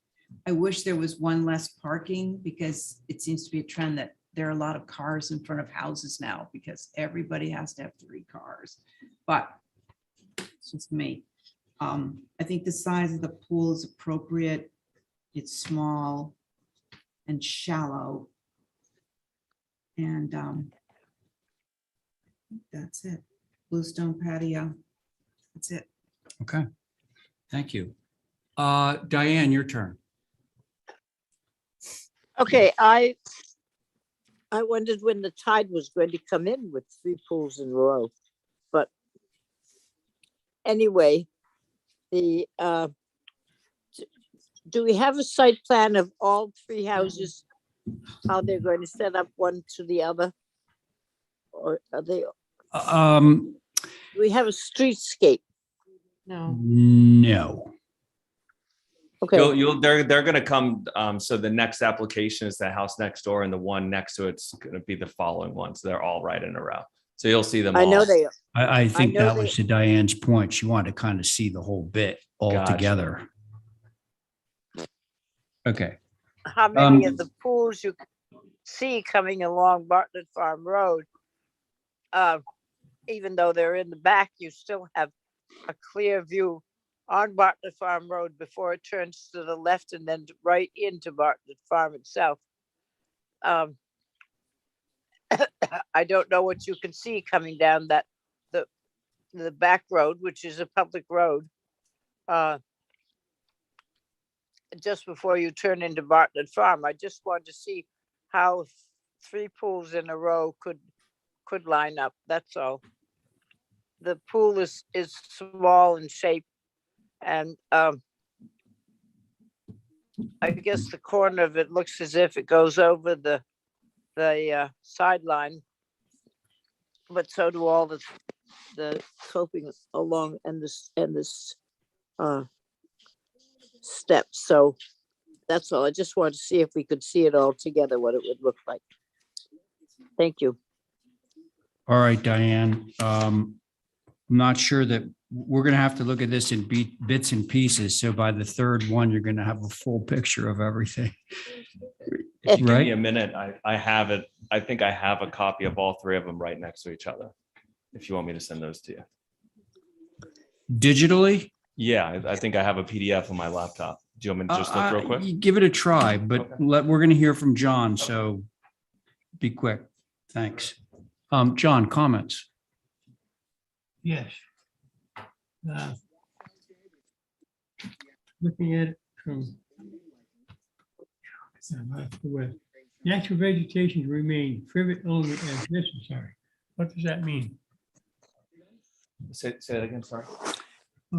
I wish there was one less parking because it seems to be a trend that there are a lot of cars in front of houses now because everybody has to have 3 cars. But it's just me. I think the size of the pool is appropriate. It's small and shallow. And that's it. Bluestone patio. That's it. Okay, thank you. Diane, your turn. Okay, I wondered when the tide was going to come in with 3 pools in a row, but anyway, the do we have a site plan of all 3 houses? How they're going to set up one to the other? Or are they, do we have a streetscape? No. No. Okay. They're gonna come, so the next application is the house next door and the one next to it's gonna be the following one. So they're all right in a row. So you'll see them all. I know they are. I think know that was to Diane's point. She wanted to kind of see the whole bit all Gotcha. together. Okay. How many of the pools you see coming along Bartlett Farm Road, even though they're in the back, you still have a clear view on Bartlett Farm Road before it turns to the left and then right into Bartlett Farm itself. I don't know what you can see coming down that the back road, which is a public road, just before you turn into Bartlett Farm. I just wanted to see how 3 pools in a row could line up. That's all. The pool is small in shape, and I guess the corner of it looks as if it goes over the sideline, but so do all the coping along and this steps. So that's all. I just wanted to see if we could see it all together, what it would look like. Thank you. All right, Diane. I'm not sure that we're going to have to look at this in bits and pieces. So by the third one, you're going to have a full picture of everything. If you give me Right? a minute, I have it. I think I have a copy of all 3 of them right next to each other. If you want me to send those to you. Digitally? Yeah, I think I have a PDF on my laptop. Do you want me to just look real quick? You give it a try, but Okay. we're going to hear from John. So be quick. Thanks. John, comments? Yes. Looking at it from natural vegetation remain privet only as necessary. What does that mean? Say that again, sorry.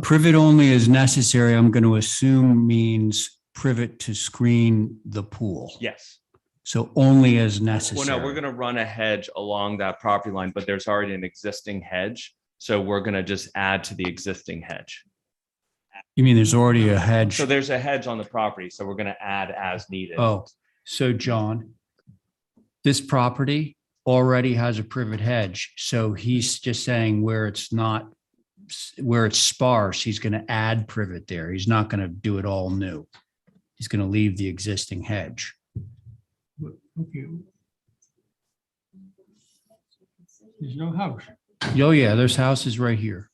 Privet only is necessary, I'm going to assume means privet to screen the pool. Yes. So only as Well, necessary. no, we're gonna run a hedge along that property line, but there's already an existing hedge. So we're gonna just add to the existing hedge. You mean there's already a hedge? So there's a hedge on the property, so we're gonna add as needed. Oh, so John, this property already has a privet hedge. So he's just saying where it's sparse, he's going to add privet there. He's not going to do it all new. He's going to leave the existing hedge. Okay. There's no house. Oh, yeah, there's houses right here.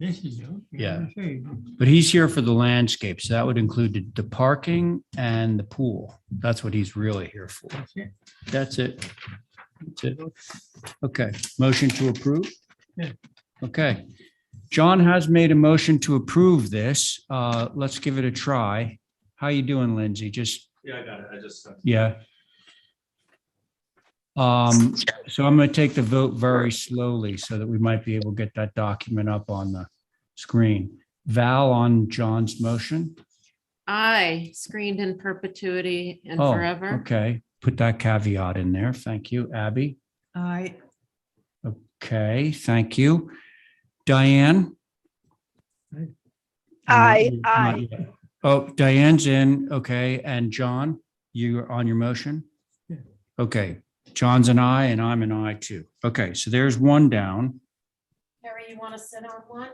This is, okay, Yeah. okay. But he's here for the landscape. So that would include the parking and the pool. That's what he's really here for. That's it. That's it. That's it. Okay, motion to approve? Yeah. Okay. John has made a motion to approve this. Let's give it a try. How you doing, Lindsay? Just, Yeah, I got it. I just. yeah. So I'm going to take the vote very slowly so that we might be able to get that document up on the screen. Val on John's motion. I screened in perpetuity and Oh, forever. okay. Put that caveat in there. Thank you, Abby. I, Okay, thank you. Diane? Aye, Not aye. yet. Oh, Diane's in. Okay. And John, you're on your motion? Yeah. Okay. John's an aye and I'm an aye too. Okay, so there's one down. Harry, you want to sit on one?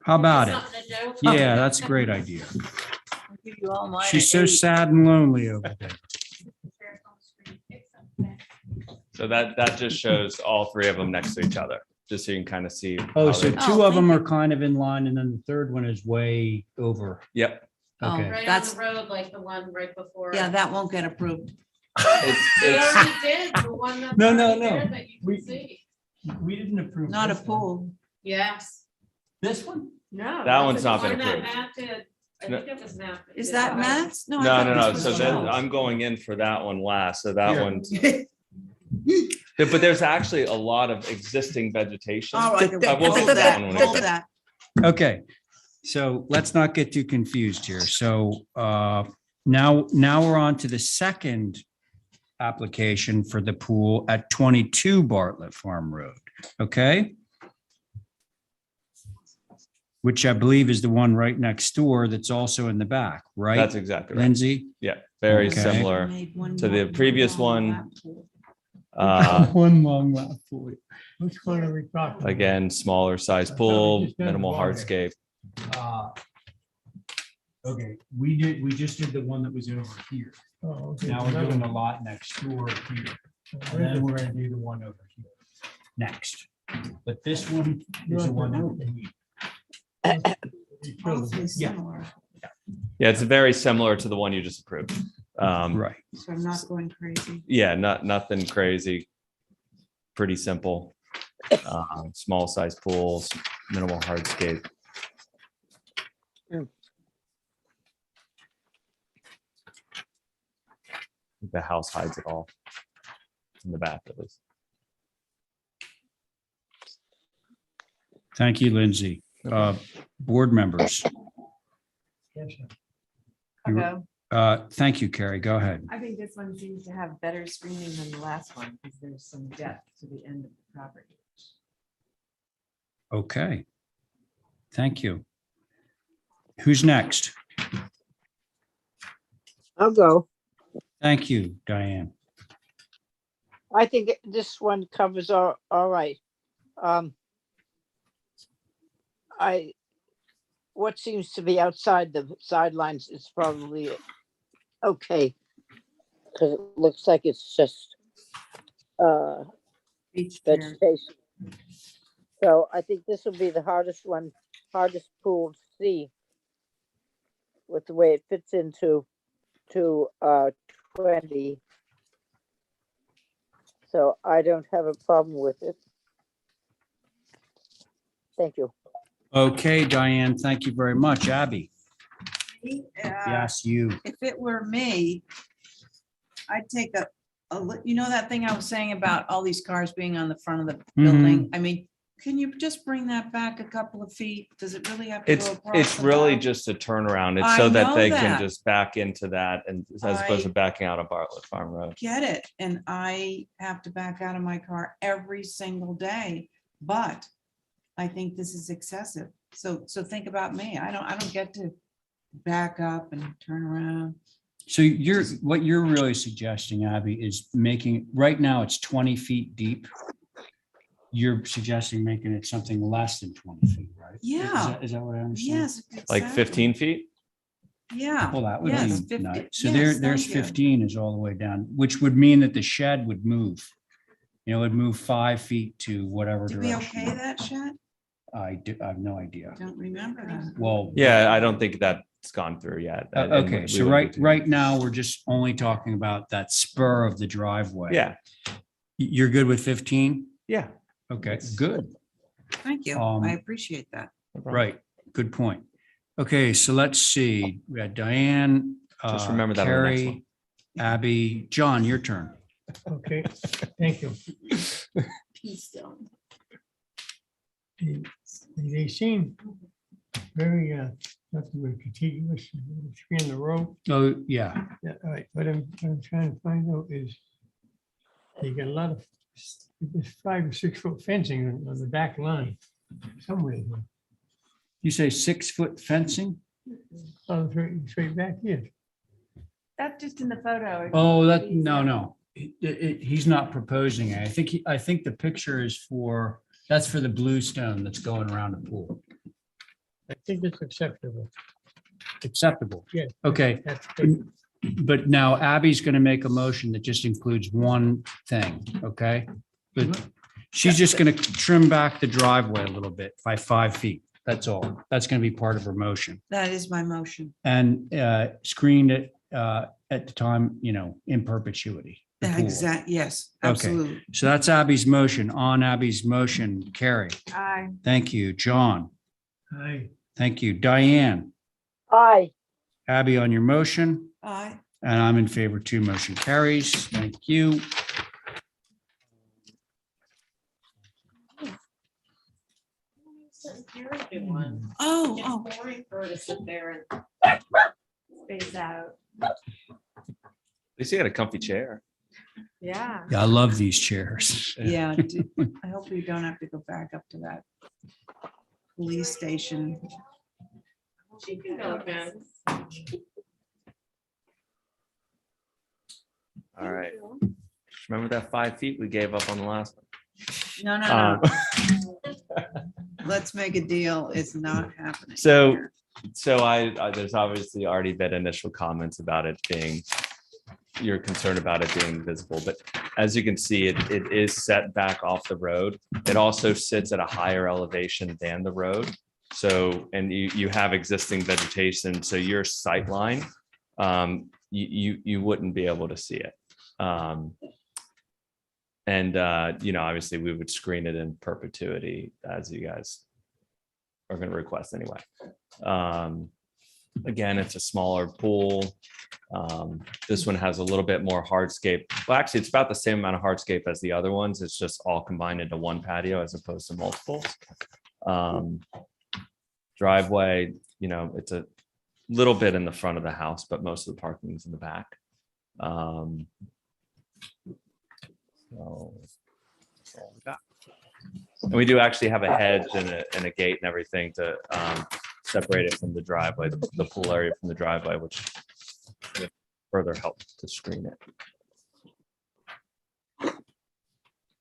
How about it? Something to do? Yeah, that's a great idea. I'll give you all mine She's at so 8. sad and lonely over there. So that just shows all three of them next to each other, just so you can kind of see. Oh, how so they- two of them are kind of in line and then the third one is way over. Yep. Okay. Right on That's- the road, like the one right before. yeah, that won't get approved. They already did, the one that's No, no, already no. there that you We- can see. We didn't approve. Not a this one. pool. Yes. This one? No. That one's the not been one that approved. Matt did. I No. think it was Matt. Is did that Matt's? I No, thought no, no. this So was then Joe's. I'm going in for that one last. So that Here. one. But there's actually a lot of existing vegetation. All right, I will hold do that, one when hold it's- that. Okay, so let's not get too confused here. So now we're on to the second application for the pool at 22 Bartlett Farm Road, okay? Which I believe is the one right next door that's also in the back, right? That's exactly right. Lindsay? Yeah, very Okay. similar Made one to the more previous long one. lap pool. One long lap for you. Which one are we talking about? Again, smaller size I thought we pool, just done minimal water. hardscape. Okay, we just did the one that was over here. Oh, okay. Now we're Another doing the one. lot next door here. And Where's then the- we're gonna do the one over here next. But this one is the one that we. Awfully Yeah. similar. Yeah, it's very similar to the one you just approved. Right. So I'm not going crazy. Yeah, nothing crazy. Pretty simple. Small size pools, minimal hardscape. The house hides it all. In the back at least. Thank you, Lindsay. Board members. Yes, sir. You were- I'll go. Thank you, Carrie. Go ahead. I think this one seems to have better screening than the last one because there's some depth to the end of the property. Okay. Thank you. Who's next? I'll go. Thank you, Diane. I think this one covers all right. What seems to be outside the sidelines is probably okay. Cause it looks like it's just, Beach chair. vegetation. So I think this will be the hardest pool to see with the way it fits into 20. So I don't have a problem with it. Thank you. Okay, Diane, thank you very much. Abby? Yeah. Yes, you. If it were me, I'd take you know that thing I was saying about all these cars being on the front of the building? I mean, can you just bring that back a couple of feet? Does it really have to go across? It's the really back? just a turnaround. It's I so that know they can that. just back into that and as opposed to I- backing out of Bartlett Farm Road. Get it, and I have to back out of my car every single day, but I think this is excessive. So think about me. I don't get to back up and turn around. So what you're really suggesting, Abby, is making, right now it's 20 feet deep. You're suggesting making it something less than 20 feet, right? Yeah. Is that what I understand? Yes. Like exactly. 15 feet? Yeah. Well, that would Yes, be 50 nice. So yes, there's thank you. 15 is all the way down, which would mean that the shed would move. You know, it'd move 5 feet to whatever Did we direction. okay that shed? I have no idea. Don't remember that. Well. Yeah, I don't think that's gone through yet. And Okay, we so wouldn't be- right now, we're just only talking about that spur of the driveway. Yeah, You're good with 15? yeah. Okay, good. Thank you. Um, I appreciate that. no problem. Right, good point. Okay, so let's see. We got Diane. Just remember that on the next Carrie, Abby, John, your turn. Okay, thank you. They seem very, nothing very contiguous, tree in the row. Oh, yeah. Yeah, all right, what I'm trying to find out is they got a lot of, there's 5 or 6 foot fencing on the back line somewhere. here. You say 6-foot fencing? Oh, straight back here. That's just in the photo. Oh, no. He's not proposing it. I think the picture is that's for the bluestone that's going around the pool. I think it's acceptable. Acceptable. Yeah. Okay. That's good. But now Abby's going to make a motion that just includes one thing, okay? But she's just going to trim back the driveway a little bit by 5 feet. That's all. That's going to be part of her motion. That is my motion. And screen it at the time, in perpetuity. the pool. Exact, yes, Okay. absolutely. So that's Abby's motion. On Abby's motion, Carrie. Aye. Thank you. John. Aye. Thank you. Diane. Aye. Abby on your motion. Aye. And I'm in favor too. Motion carries. Thank you. Oh, Boring for her to sit there and Space out. At least you got a comfy chair. Yeah. Yeah, I love these chairs. yeah. I hope we don't have to go back up to that police station. she can go again. All right. Remember that 5 feet we gave up on the last one? No, no, Um, no. Let's make a deal. It's not happening. So I there's obviously already been initial comments about it being, you're concerned about it being visible, but as you can see, it is set back off the road. It also sits at a higher elevation than the road. So, and you have existing vegetation, so your sight line, you wouldn't be able to see it. Obviously we would screen it in perpetuity as you guys are going to request anyway. Again, it's a smaller pool. This one has a little bit more hardscape. Well, actually, it's about the same amount of hardscape as the other ones. It's just all combined into one patio as opposed to multiple. Driveway, it's a little bit in the front of the house, but most of the parking is in the back. And we do actually have a hedge and a gate and everything to separate it from the driveway, the pool area from the driveway, which further helps to screen it. Is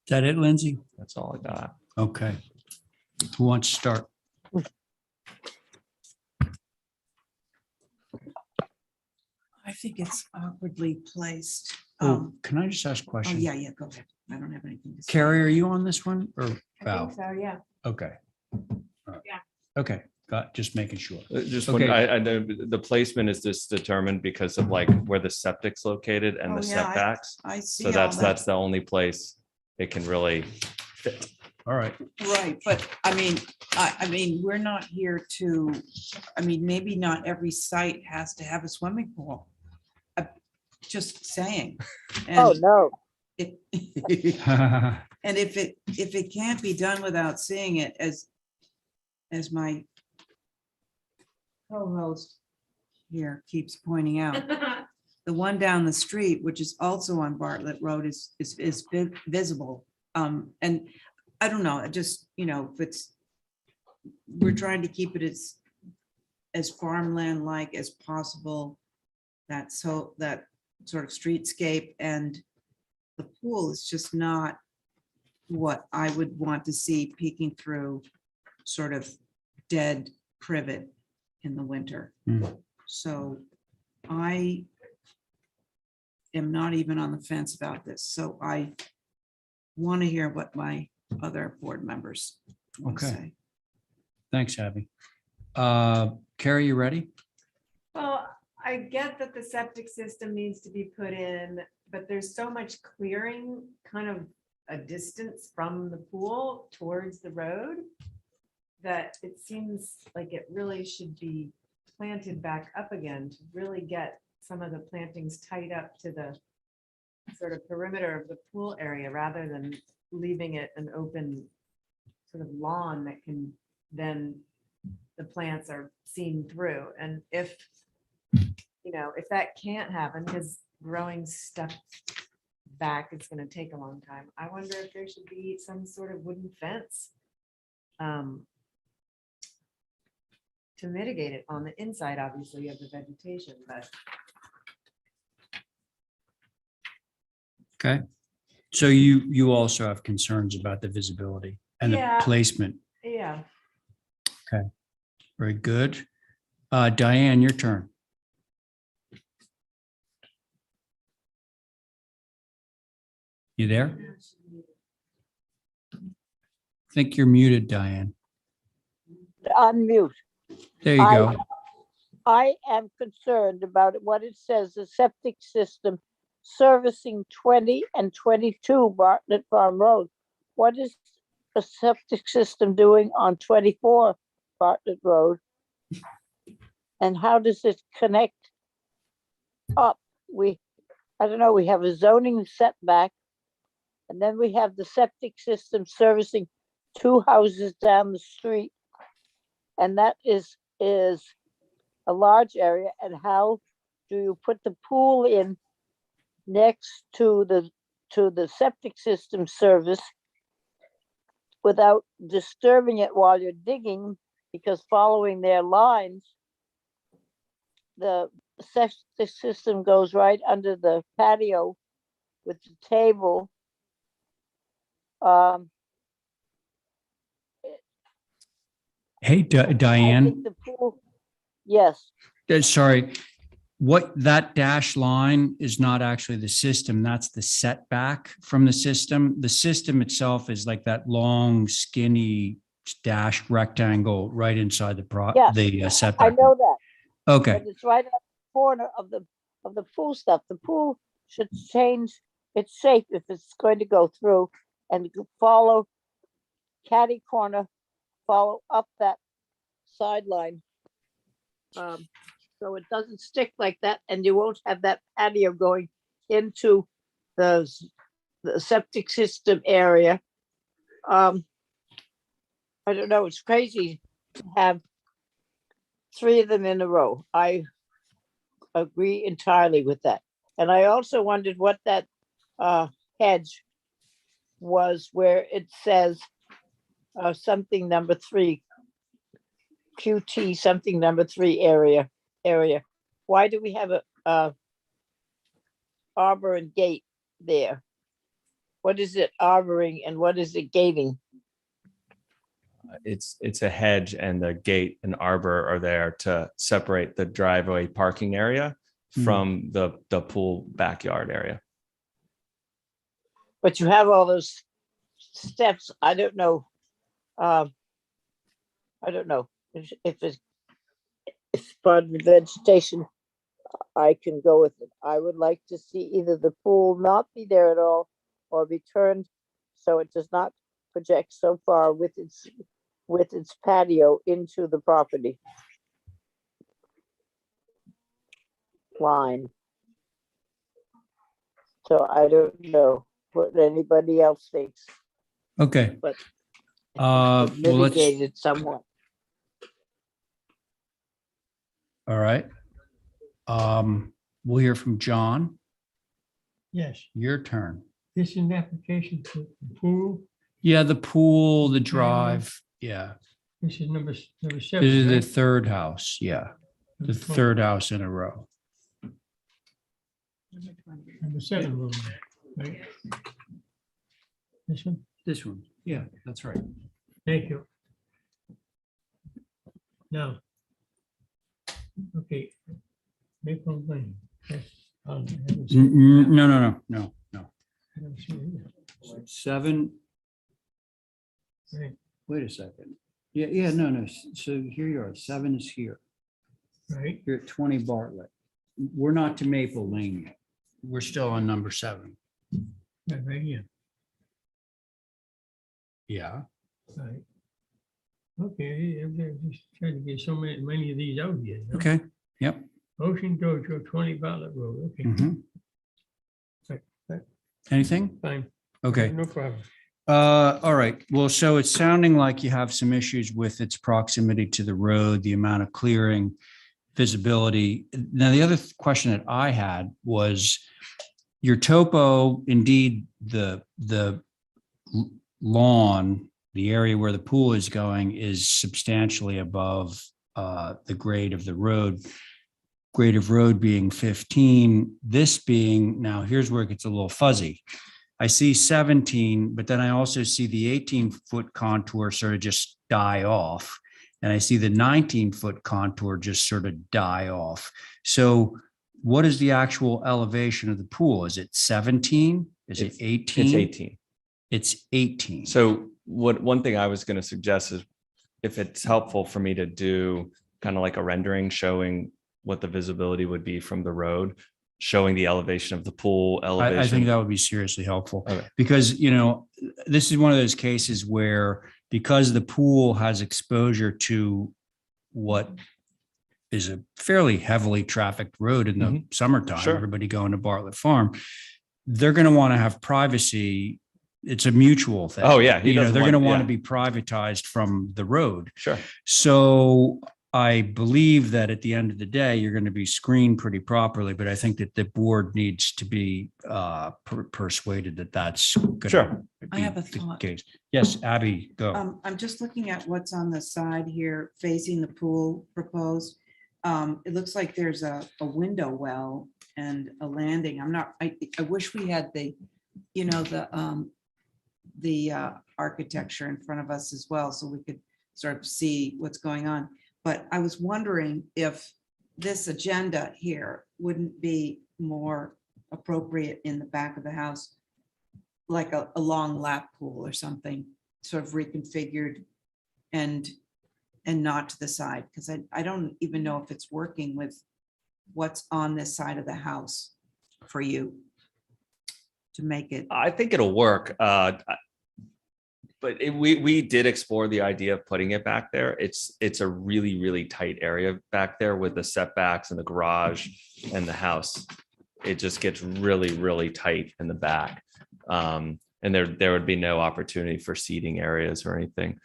that it, Lindsay? That's all I got. Okay. Who wants to start? I think it's awkwardly placed. Oh, can I just ask a Oh, question? yeah, go ahead. I don't have anything to say. Carrie, are you on this one or I Val? think so, yeah. Okay. All right. Yeah. Okay, just making sure. Just Okay. when I know the placement is just determined because of like where the septic's located and Oh, the yeah, setbacks. I see So all that's that. the only place it can really fit. All right. Right, but I mean, we're not here to, maybe not every site has to have a swimming pool. I'm just saying. Oh, And no. And if it can't be done without seeing it, as my co-host here keeps pointing out, the one down the street, which is also on Bartlett Road, is visible. And I don't know, if we're trying to keep it as farmland-like as possible. That sort of streetscape, and the pool is just not what I would want to see peeking through sort of dead privet in the winter. So I am not even on the fence about this. So I want to hear what my other board members want to Okay. say. Thanks, Abby. Carrie, you ready? Well, I get that the septic system needs to be put in, but there's so much clearing kind of a distance from the pool towards the road that it seems like it really should be planted back up again to really get some of the plantings tied up to the sort of perimeter of the pool area rather than leaving it an open sort of lawn that can then the plants are seen through. And if, if that can't happen, because growing stuff back is going to take a long time, I wonder if there should be some sort of wooden fence to mitigate it on the inside, obviously, of the vegetation, but Okay. So you also have concerns about the visibility and the Yeah. placement. yeah. Okay. Very good. Diane, your turn. You there? I think you're muted, Diane. Unmute. There you go. I am concerned about what it says, the septic system servicing 20 and 22 Bartlett Farm Road. What is the septic system doing on 24 Bartlett Road? And how does it connect up? I don't know, we have a zoning setback, and then we have the septic system servicing 2 houses down the street. And that is a large area. And how do you put the pool in next to the septic system service without disturbing it while you're digging? Because following their lines, the septic system goes right under the patio with the table. Hey, I Diane, think the pool, yes, sorry. What that dash line is not actually the system. That's the setback from the system. The system itself is like that long, skinny dash rectangle right inside Yeah, the I setback. know that. Okay. But it's right at the corner of the pool stuff. The pool should change its shape if it's going to go through and follow catty corner, follow up that sideline. So it doesn't stick like that, and you won't have that patio going into the septic system area. I don't know, it's crazy to have 3 of them in a row. I agree entirely with that. And I also wondered what that hedge was where it says something number 3, QT something number 3 area. Why do we have a arbor and gate there? What is it arboring and what is it gating? It's a hedge, and the gate and arbor are there to separate the driveway parking area from the pool backyard area. But you have all those steps. I don't know. I don't know if it's part of the vegetation. I can go with it. I would like to see either the pool not be there at all or be turned so it does not project so far with its patio into the property line. So I don't know what anybody else thinks, Okay. but Well, let's, mitigated somewhat. all right. We'll hear from John. Yes, Your turn. this is an application for the pool. Yeah, the pool, the drive. Yeah. This is number 7. This is the right? third house. Yeah. The third house in a row. Number 7 room, right? This one, This one. Yeah, that's right. thank you. Now. Okay. Maple Lane. That's on- I haven't seen- No. I haven't seen it. 7. Right, Wait a second. Yeah, no. So here you are. 7 is here. right, You're at 20 Bartlett. We're not to Maple Lane yet. We're still on number 7. right here, Yeah. right. Okay, I'm just trying to get so many of these out here. you know? Okay. Yep. Ocean Dojo, 20 Bartlett Road, okay. Mhm. Right. Anything? Fine. Okay. No problem. All right. Well, so it's sounding like you have some issues with its proximity to the road, the amount of clearing, visibility. Now, the other question that I had was your topo, indeed, the lawn, the area where the pool is going is substantially above the grade of the road. Grade of road being 15, this being, now here's where it gets a little fuzzy. I see 17, but then I also see the 18-foot contour sort of just die off. And I see the 19-foot contour just sort of die off. So what is the actual elevation of the pool? Is it 17? Is it 18? It's 18. It's 18. So one thing I was going to suggest is if it's helpful for me to do kind of like a rendering showing what the visibility would be from the road, showing the elevation of the pool elevation. I think that would be seriously helpful Okay. because, this is one of those cases where because the pool has exposure to what is a fairly heavily trafficked road in the summertime, Sure. everybody going to Bartlett Farm, they're going to want to have privacy. It's a mutual thing. Oh, yeah. They're going to want to be privatized from the road. Sure. So I believe that at the end of the day, you're going to be screened pretty properly, but I think that the board needs to be persuaded that that's going Sure. I have a thought. case. Yes, Abby, go. I'm just looking at what's on the side here facing the pool proposed. It looks like there's a window well and a landing. I wish we had the architecture in front of us as well, so we could sort of see what's going on. But I was wondering if this agenda here wouldn't be more appropriate in the back of the house, like a long lap pool or something, sort of reconfigured and not to the side, because I don't even know if it's working with what's on this side of the house for you to make it. I think it'll work. But we did explore the idea of putting it back there. It's a really, really tight area back there with the setbacks and the garage and the house. It just gets really, really tight in the back. And there would be no opportunity for seating areas or anything.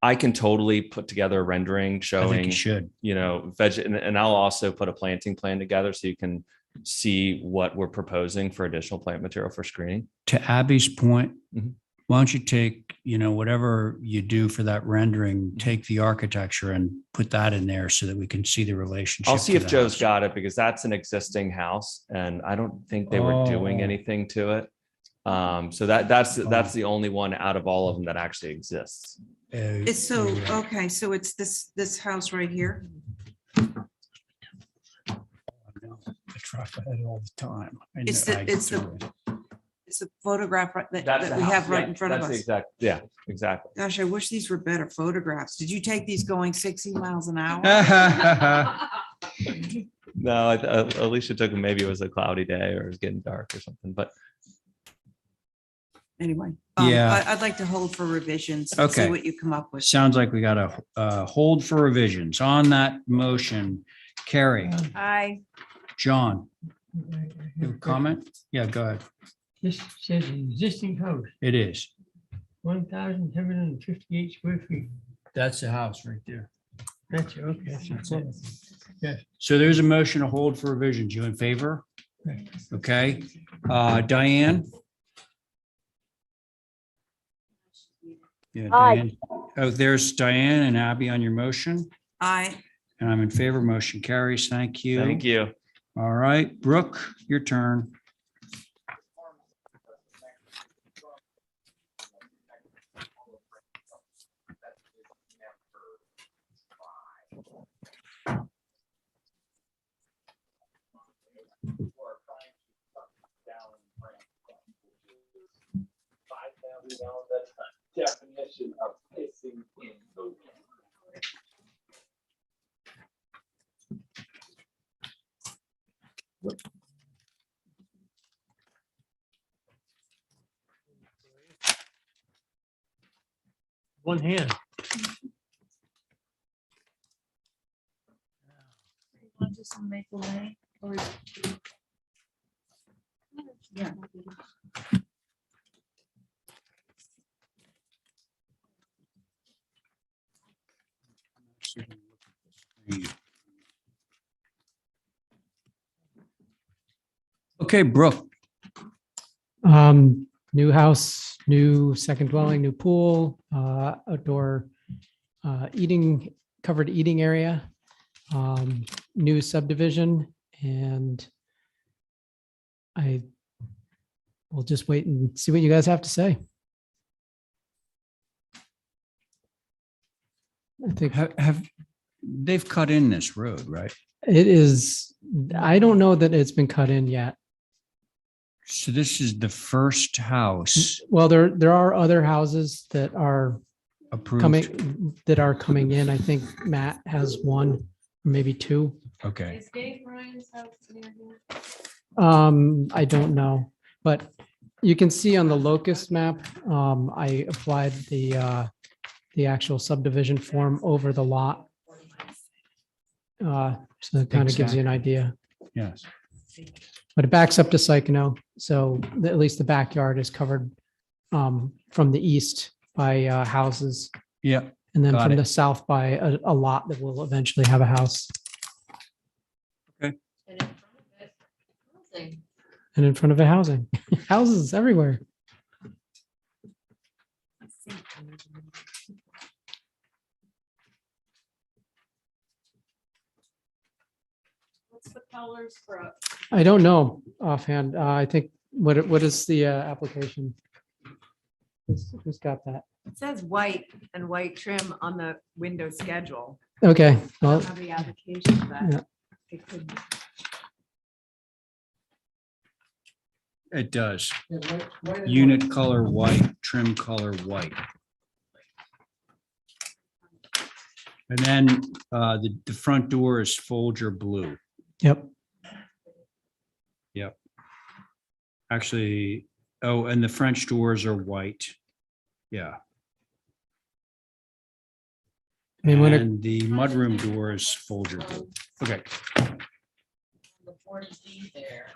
I can totally put together a rendering showing, you should. veg, and I'll also put a planting plan together so you can see what we're proposing for additional plant material for screening. To Abby's point, Mhm. why don't you take, whatever you do for that rendering, take the architecture and put that in there so that we can see the relationship. I'll see to if the Joe's house. got it because that's an existing house and I don't think they were doing Oh. anything to it. So that's the only one out of all of them that actually exists. It's so, okay, so it's this house right here. I try for that all the time. It's the photograph that we have right in front of us. Yeah, exactly. Gosh, I wish these were better photographs. Did you take these going 60 miles an hour? No, Alicia took him. Maybe it was a cloudy day or it was getting dark or something, but Anyway, Yeah. I'd like to hold for revisions. and Okay. See what you come up with. Sounds like we got a hold for revisions on that motion. Carrie, Aye. John, you have a comment? Yeah, go ahead. This says existing house, It is. 1,758 square feet. That's the house right there. That's okay. That's it. Yes. So there's a motion to hold for revisions. You in favor? Right. Okay. Diane? Yeah, Aye. Diane. Oh, there's Diane and Abby on your motion, Aye. and I'm in favor. Motion carries. Thank you. thank you. All right, Brooke, your turn. Definition of pissing in the wind. One hand. Want to do some Maple Lane or? Yeah. Okay, Brooke. New house, new second dwelling, new pool, outdoor eating, covered eating area, new subdivision, and I will just wait and see what you guys have to say. I think They've cut in this road, right? it is, I don't know that it's been cut in yet. So this is the first house Well, there are other houses that are approved. coming in. I think Matt has one, or maybe two. Okay. Is Dave Ryan's house near here? I don't know, but you can see on the locust map, I applied the actual subdivision form over the lot. So it kind of gives you an idea, Yes. but it backs up to Sycamore. So at least the backyard is covered from the east by houses. Yeah. And then got from it. the south by a lot that will eventually have a house. And in front of it, housing. And in front of it, housing, houses everywhere. What's the colors for? I don't know offhand. I think, what is the application? Who's got that? It says white and white trim on the window schedule. Okay, I well, don't have the application for yeah. that. It could. It does. Unit color white, trim color white. And then the front door is Folger blue. Yep. Yep. Actually, oh, and the French doors are white. Yeah. I mean, when it, And the mudroom door is Folger blue. Okay. The 40B there.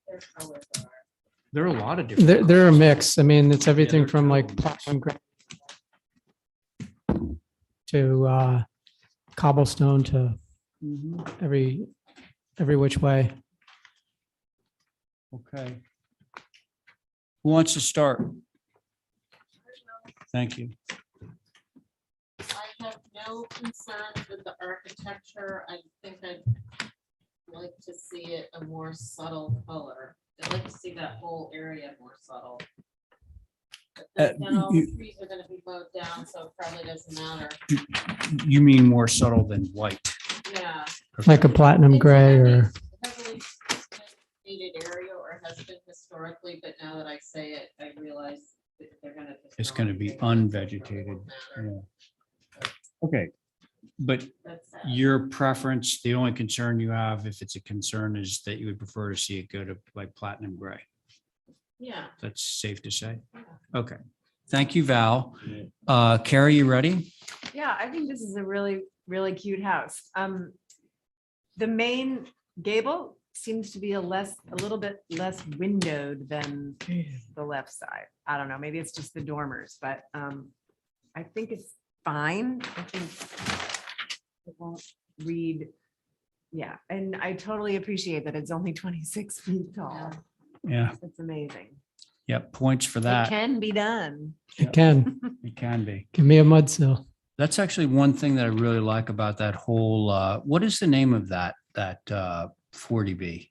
Their colors are. There are a lot of different. they're a mix. I mean, it's everything from like platinum gray to cobblestone to every which way. Okay. Who wants to start? Thank you. I have no concerns with the architecture. I think I'd like to see it a more subtle color. I'd like to see that whole area more subtle. But then all the trees are gonna be mowed down, so it probably doesn't matter. You mean more subtle than white? Yeah. Like a platinum gray or, Heavily vegetated area, or has been historically, but now that I say it, I realize that they're gonna. It's going to be unvegetated. Yeah. Okay. But your preference, the only concern you have, if it's a concern, is that you would prefer to see it go to like platinum gray. Yeah. That's safe to say. Okay. Thank you, Val. Carrie, you ready? Yeah, I think this is a really, really cute house. The main gable seems to be a little bit less windowed than the left side. I don't know, maybe it's just the dormers, but I think it's fine. I think it won't read. Yeah, and I totally appreciate that it's only 26 feet tall. Yeah. It's amazing. Yep. Points for It that. can be done. it can, It can be. give me a mud sill. That's actually one thing that I really like about that whole, what is the name of that 40B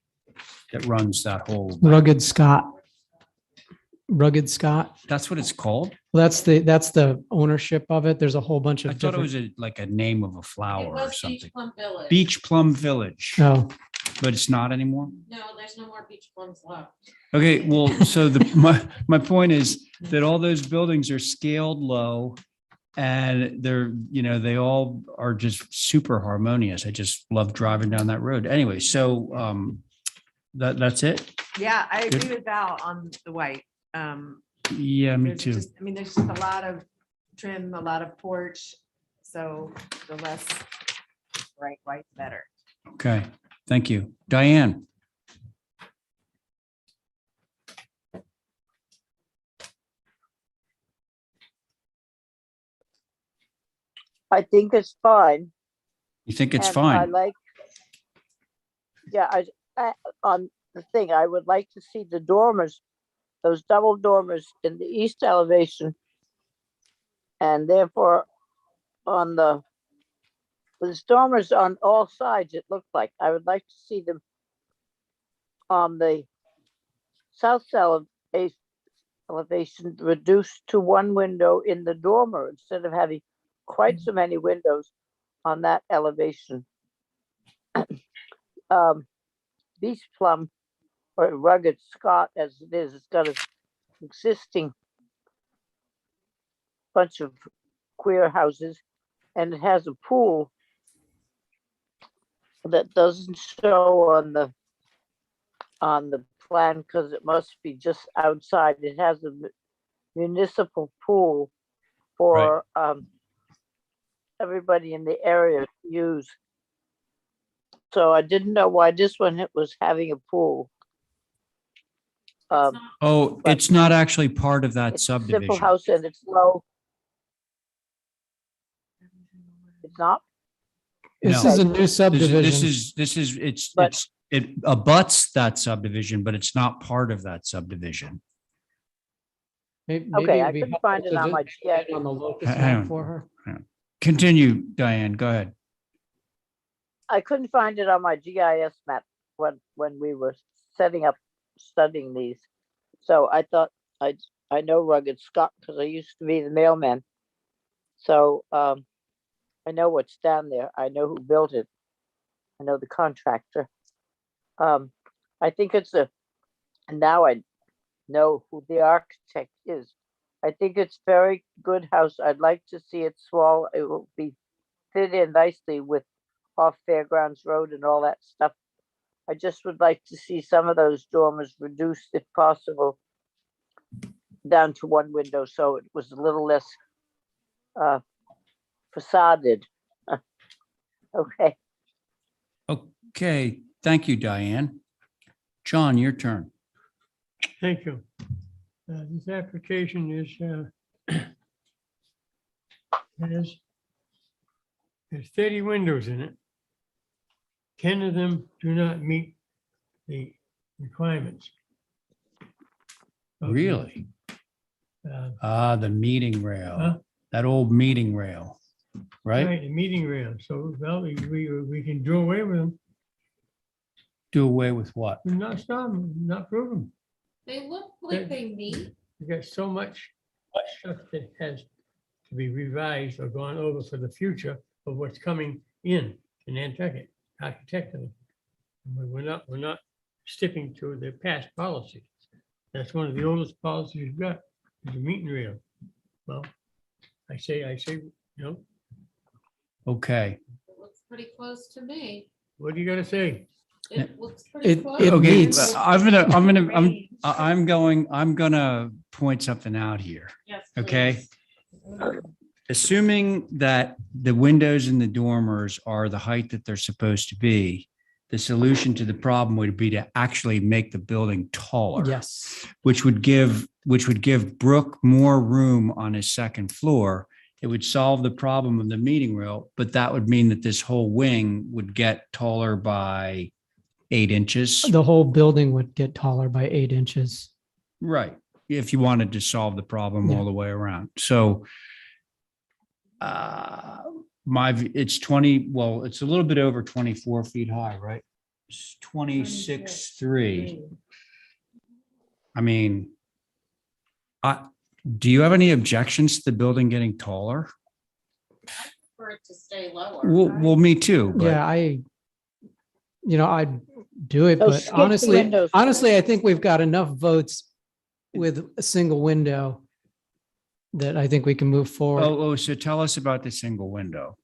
that runs that whole? Rugged Scott. Rugged Scott. That's what it's called? Well, that's the ownership of it. There's a whole bunch I of thought it different. was like a name of a It flower or was something. Beach Plum Village. Beach Plum Village, Oh, but it's not anymore? No, there's no more beach plums left. Okay, well, so my point is that all those buildings are scaled low and they're, they all are just super harmonious. I just love driving down that road. Anyway, so that's it? Yeah, I Good. agree with Val on the white. Yeah, me There's too. just- I mean, there's just a lot of trim, a lot of porch, so the less bright white, better. Okay, thank you. Diane? I think it's fine. You think it's And I fine? like, yeah, on the thing, I would like to see the dormers, those double dormers in the east elevation. And therefore, on there's dormers on all sides, it looked like. I would like to see them on the south elevation reduced to one window in the dormer instead of having quite so many windows on that elevation. Beach plum or rugged Scott as it is, it's got an existing bunch of queer houses and it has a pool that doesn't show on the plan because it must be just outside. It has a municipal pool for everybody in the area to use. So I didn't know why this one was having a pool. Oh, but it's not actually part of that it's a simple subdivision. house and it's low. It's not? This No. is a new subdivision. It abuts that subdivision, but it's not part of that subdivision. Maybe Okay, it'd I be couldn't helpful find it to on my just GIS. on the locus Hang map on. for her. Continue, Diane, go ahead. I couldn't find it on my GIS map when we were setting up, studying these. So I thought I know Rugged Scott because I used to be the mailman. So I know what's down there. I know who built it. I know the contractor. I think and now I know who the architect is. I think it's very good house. I'd like to see it small. It will be fit in nicely with off Fairgrounds Road and all that stuff. I just would like to see some of those dormers reduced if possible down to one window so it was a little less facaded. Okay. Okay, thank you, Diane. John, your turn. Thank you. This application has 30 windows in it. 10 of them do not meet the requirements. Really? The meeting rail, Huh? that old meeting rail, right? The meeting rail. So, well, we can do away with them. Do away with what? Not stop them, not prove them. They look like they meet. You got so much stuff that has to be revised or gone over for the future of what's coming in Nantucket architecturally. We're not sticking to the past policies. That's one of the oldest policies we've got, is the meeting rail. Well, I say, Okay. It looks pretty close to me. what do you gotta say? It looks pretty close. Okay, meets- I'm gonna point something out here. Yes, Okay. please. Assuming that the windows in the dormers are the height that they're supposed to be, the solution to the problem would be to actually make the building taller. Yes. Which would give Brooke more room on his second floor. It would solve the problem of the meeting rail, but that would mean that this whole wing would get taller by 8 inches. The whole building would get taller by 8 inches. Right. If you wanted to solve the problem all the way around. So it's 20, well, it's a little bit over 24 feet high, right? It's 26.3. I mean, do you have any objections to the building getting taller? For it to stay lower. Well, me too. But Yeah, I'd do it, Oh, but skip the honestly, windows. I think we've got enough votes with a single window that I think we can move forward. So tell us about the single window.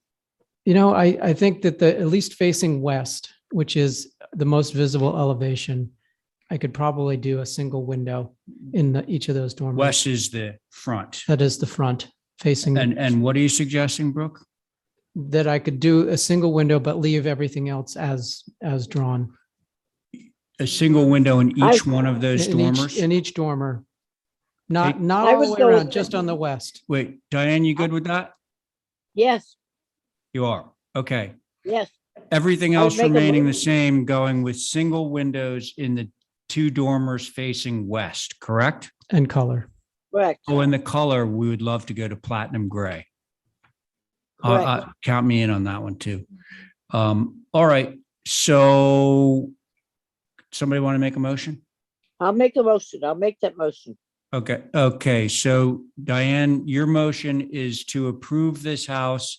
I think that at least facing west, which is the most visible elevation, I could probably do a single window in each of those dormers. West is the front. That is the front facing. And what are you suggesting, Brooke? That I could do a single window, but leave everything else as drawn. A single window in each one of those In dormers? in each dormer. Not I all would the way go with around, just on the west. Wait, Diane, you good with that? Yes, You are. Okay. Yes, Everything I would else make a remaining mo- the same, going with single windows in the two dormers facing west, correct? And color. correct. Oh, and the color, we would love to go to platinum gray. Correct. Count me in on that one too. All right, so somebody want to make a motion? I'll make a motion. I'll make that motion. Okay, so Diane, your motion is to approve this house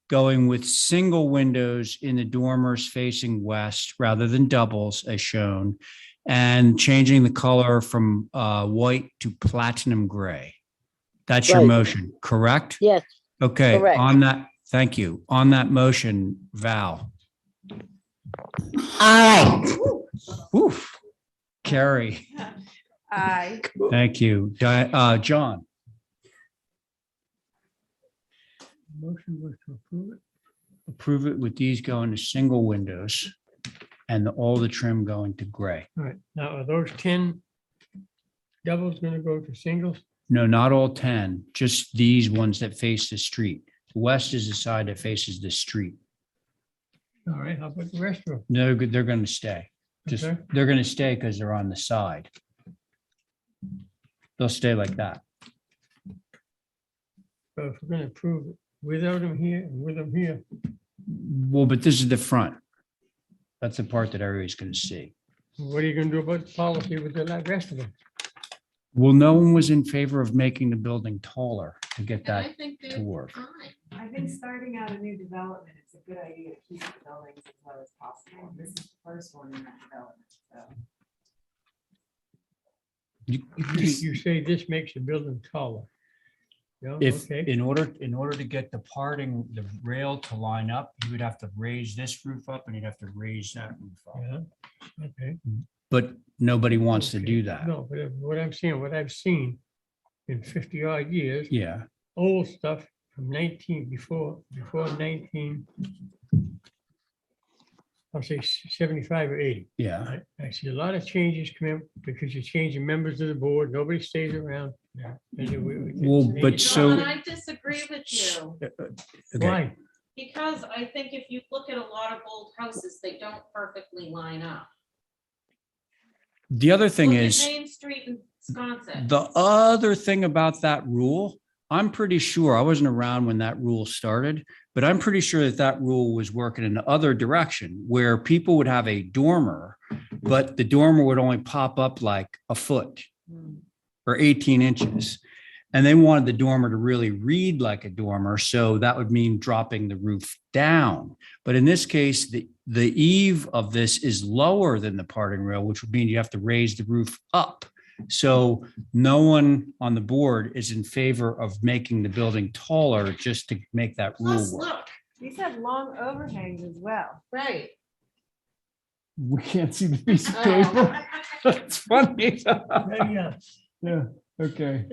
going with single windows in the dormers facing west rather than doubles as shown, and changing the color from white to platinum gray. That's your Right. motion, correct? Yes, Okay, correct. on that, thank you. On that motion, Val. Aye. Oof. Carrie, Aye. thank you. John, Motion was to approve it. approve it with these going to single windows and all the trim going to gray. All right, now are those 10 doubles gonna go to singles? No, not all 10, just these ones that face the street. West is the side that faces the street. All right, how about the rest of them? No, they're going to stay. Just, Okay. they're going to stay because they're on the side. They'll stay like that. So if we're gonna approve it without them here and with them here, Well, but this is the front. That's the part that everybody's going to see. what are you gonna do about the policy with the rest of them? Well, no one was in favor of making the building taller to get And I that think to they're work. fine. I think starting out a new development, it's a good idea to keep the buildings as low as possible. This is the first one in that development, so. You say this makes the building taller. Yeah, If, okay. in order to get the parting, the rail to line up, you would have to raise this roof up and you'd have to raise that roof up. Yeah, okay. But nobody wants to Okay. do that. No, but what I'm saying, what I've seen in 50 odd years, Yeah, old stuff from 19, before 19, I'll say 75 or 80. yeah. I see a lot of changes come in because you're changing members of the board, nobody stays around. Well, but so- John, I disagree with you, Okay. Why? because I think if you look at a lot of old houses, they don't perfectly line up. The other thing Look at is, Main Street in Wisconsin. the other thing about that rule, I'm pretty sure, I wasn't around when that rule started, but I'm pretty sure that that rule was working in the other direction where people would have a dormer, but the dormer would only pop up like a foot or 18 inches. And they wanted the dormer to really read like a dormer. So that would mean dropping the roof down. But in this case, the eave of this is lower than the parting rail, which would mean you have to raise the roof up. So no one on the board is in favor of making the building taller just to make that Plus, rule work. look, These have long overhangs as well. right. We can't see the piece of Oh. paper. That's funny. Yeah, Yeah, okay.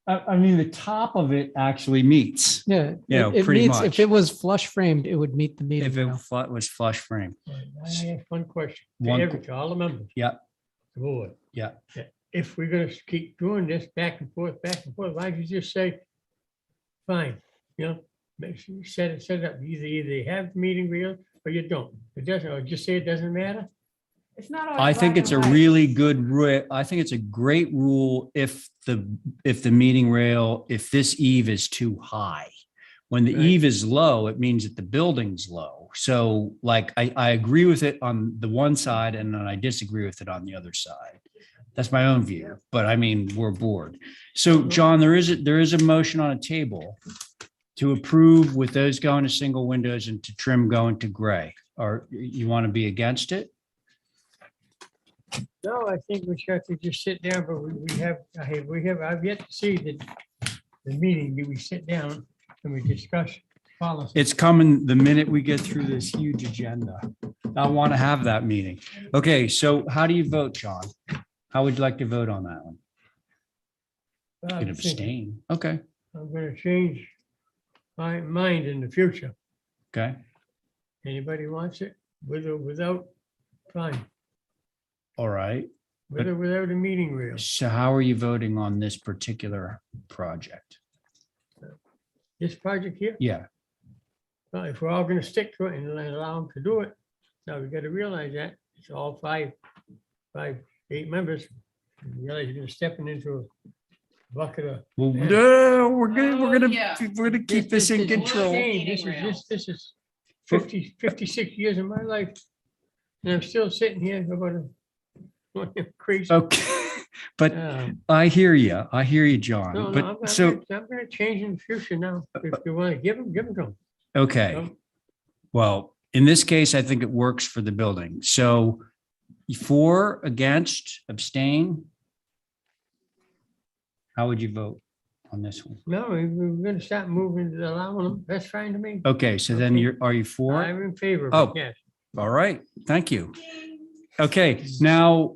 I mean, the top of it actually meets. Yeah. Yeah, it pretty meets- much. If it was flush framed, it would meet the meeting. If it rail. was flush frame. I have one question One- to all the members. Yeah. The board. Yeah. If we're gonna keep doing this back and forth, why don't you just say, fine, you know, make sure you set it up, either you have the meeting real or you don't. It doesn't, or just say it doesn't matter. It's not always I think black it's a and white. really good, I think it's a great rule if the meeting rail, if this eave is too high. When the Right. eave is low, it means that the building's low. So like, I agree with it on the one side and then I disagree with it on the other side. That's my own view, but I mean, we're bored. So John, there is a motion on a table to approve with those going to single windows and to trim going to gray. Or you want to be against it? No, I think we have to just sit down, but I've yet to see the meeting, do we sit down and we discuss policy? It's coming the minute we get through this huge agenda. I want to have that meeting. Okay, so how do you vote, John? How would you like to vote on that one? You can abstain. Okay, I'm gonna change my mind in the future. okay, Anybody wants it, with or without, fine, all right. with or without a meeting reel. So how are you voting on this particular project? This project here, Yeah, Well, if we're all gonna stick to it and allow them to do it, now we gotta realize that it's all 8 members. You realize you're gonna stepping into a bucket of. Well, Man. no, we're gonna keep this in is control. insane. This is 56 years of my life. And I'm still sitting here going, crazy. Okay, but Yeah. I hear you. I hear you, John. No, But I'm so, gonna change in the future now. If you wanna give them to them. okay. Well, in this case, I think it works for the building. So for, against, abstain? How would you vote on this one? No, we're gonna start moving, allowing them. That's fine to me. Okay, so then are you for? it? I'm in favor of Oh. it, yes. All right, thank you. Okay, now,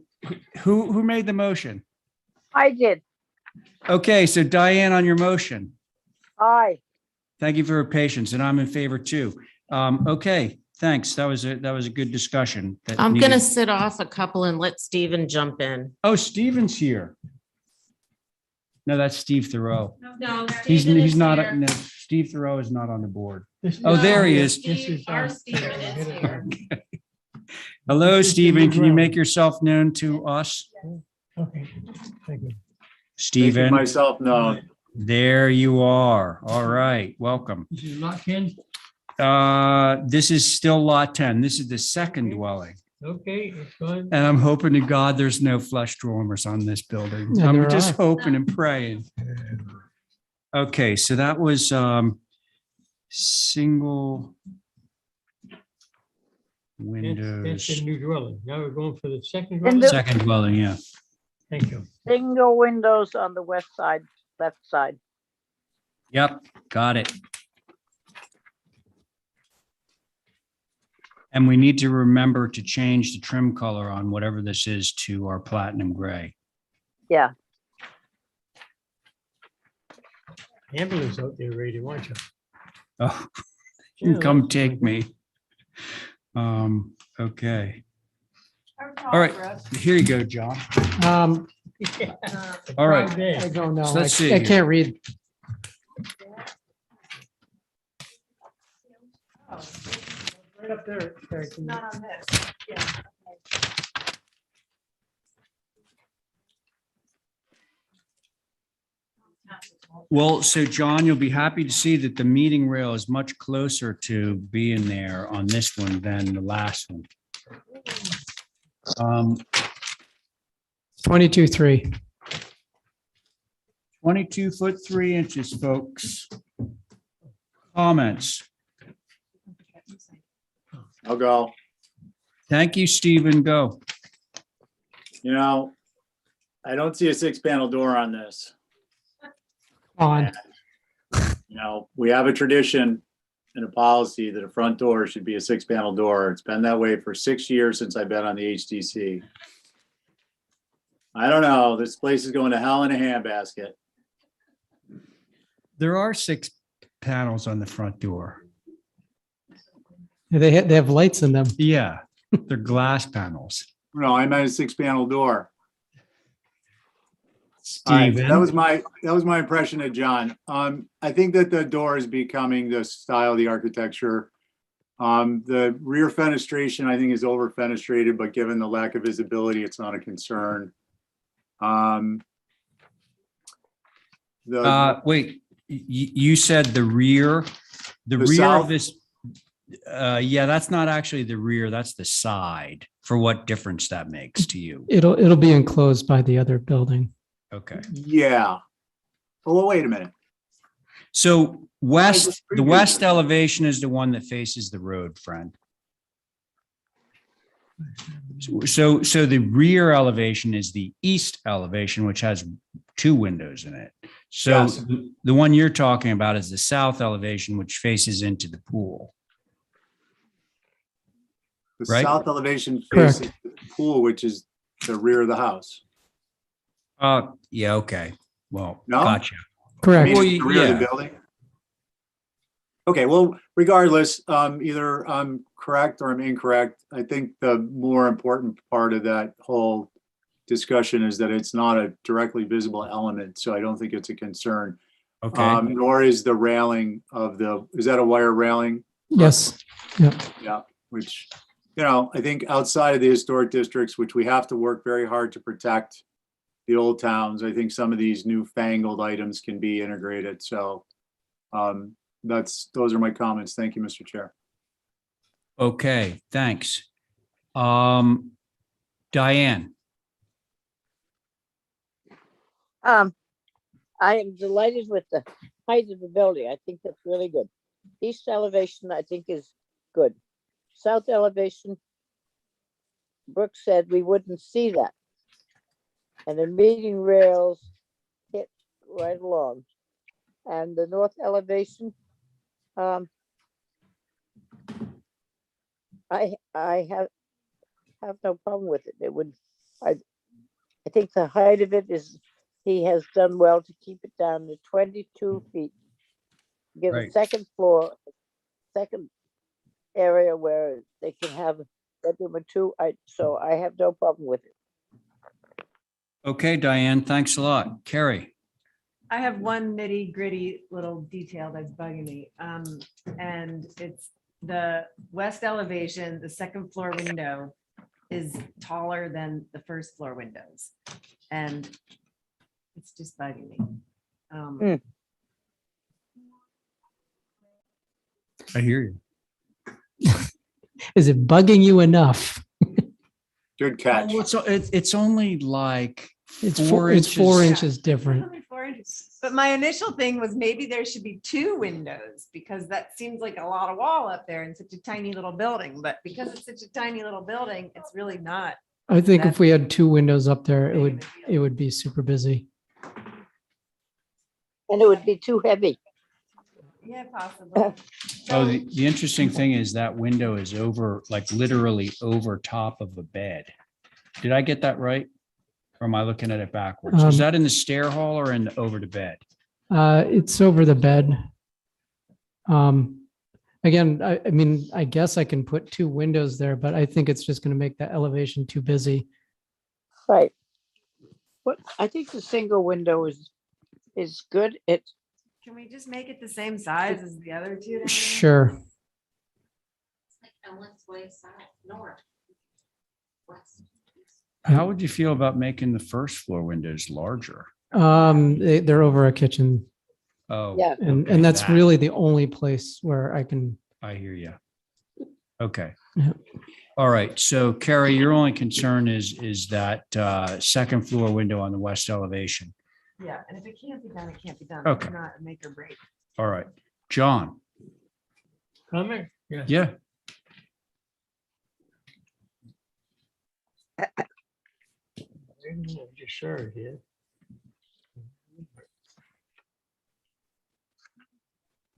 who made the motion? I did. Okay, so Diane on your motion. Aye. Thank you for your patience, and I'm in favor too. Okay, thanks. That was a good discussion. that I'm gonna needed- sit off a couple and let Steven jump in. Oh, Steven's here. No, that's Steve Thoreau. No, He's not, no, Steve Thoreau is not on the board. This- Oh, there he is. This is, Our Steven is here. Hello, This is Steven. Can you Thoreau. make yourself known to us? Okay, thank you. Steven, Myself known. there you are. All right, welcome. This is lot 10. This is still lot 10. This is the second dwelling. Okay, it's fine. And I'm hoping to God there's no flush dormers on this building. Yeah, there I'm just are. hoping and praying. Okay, so that was single That's windows, the new dwelling. Now we're going for the second And dwelling. the- second dwelling, yeah. Thank you. Single windows on the west side, left side. Yep, got it. And we need to remember to change the trim color on whatever this is to our platinum gray. Yeah. Ambulance out there ready, want you? Oh, Yeah, come that's take me. Okay. All right, here you go, John. Yeah. All right. Proud day. I don't know. So let's see I here. can't read. Right up there. Not on this, yeah. Well, so John, you'll be happy to see that the meeting rail is much closer to being there on this one than the last one. 22.3. 22 foot 3 inches, folks. Comments? I'll go. Thank you, Stephen. Go. You know, I don't see a 6-panel door on this. On. You know, we have a tradition and a policy that a front door should be a 6-panel door. It's been that way for 6 years since I've been on the HDC. I don't know, this place is going to hell in a handbasket. There are 6 panels on the front door. They have lights in them. Yeah, they're glass panels. No, I meant a 6-panel door. All right, Stephen, that was my impression of John. I think that the door is becoming the style of the architecture. The rear fenestration, I think, is over fenestrated, but given the lack of visibility, it's not a concern. wait, you said the rear The of south? this. Yeah, that's not actually the rear, that's the side. For what difference that makes to you? It'll be enclosed by the other building. Okay. Yeah. Oh, well, wait a minute. So west, the preview. west elevation is the one that faces the road, friend. So the rear elevation is the east elevation, which has 2 windows in it. So Yes. the one you're talking about is the south elevation, which faces into the pool. The Right. south elevation Correct. faces the pool, which is the rear of the house. Yeah, okay. Well, No? gotcha. I Correct. mean, Well, it's the rear of the yeah. building. Okay, regardless, either I'm correct or I'm incorrect. I think the more important part of that whole discussion is that it's not a directly visible element, so I don't think it's a concern. Okay. Nor is the railing is that a wire railing? Yes. Yeah. Yeah, which, I think outside of the historic districts, which we have to work very hard to protect the old towns, I think some of these newfangled items can be integrated. So those are my comments. Thank you, Mr. Chair. Okay, thanks. Diane, I am delighted with the height of the building. I think that's really good. East elevation, I think, is good. South elevation, Brooke said we wouldn't see that. And the meeting rails hit right along. And the north elevation, I have no problem with it. It would, I think the height of it is, he has done well to keep it down to 22 feet. Give a Right. second floor, second area where they can have a bedroom or two. So I have no problem with it. okay, Diane, thanks a lot. Carrie, I have one nitty gritty little detail that's bugging me. And it's the west elevation, the second floor window is taller than the first floor windows. And it's just bugging me. I hear you. Is it bugging you enough? Good catch. Oh, it's only like It's 4 it's 4 inches. inches different. Only 4 inches. But my initial thing was maybe there should be 2 windows because that seems like a lot of wall up there in such a tiny little building. But because it's such a tiny little building, it's really not. I think that if we had 2 windows up there, big of a deal. it would be super busy. And it would be too heavy. Yeah, possibly. Oh, the interesting thing is that window is over, like literally over top of a bed. Did I get that right? Or am I looking at it backwards? Is that in the stair hall or in the over the bed? It's over the bed. Again, I mean, I guess I can put 2 windows there, but I think it's just going to make that elevation too busy. Right. What I think the single window is good. Can we just make it the same size as the other two? down there? Sure. How would you feel about making the first floor windows larger? They're over a kitchen, Oh. Yeah. okay, and that's that. really the only place where I can. I hear you. Okay. Yeah. All right. So Carrie, your only concern is that second floor window on the west elevation. Yeah, and if it can't be done, it can't be done. Okay. It's not a make or break. All right. John. Comment? Yes. Yeah. I'm just sure here.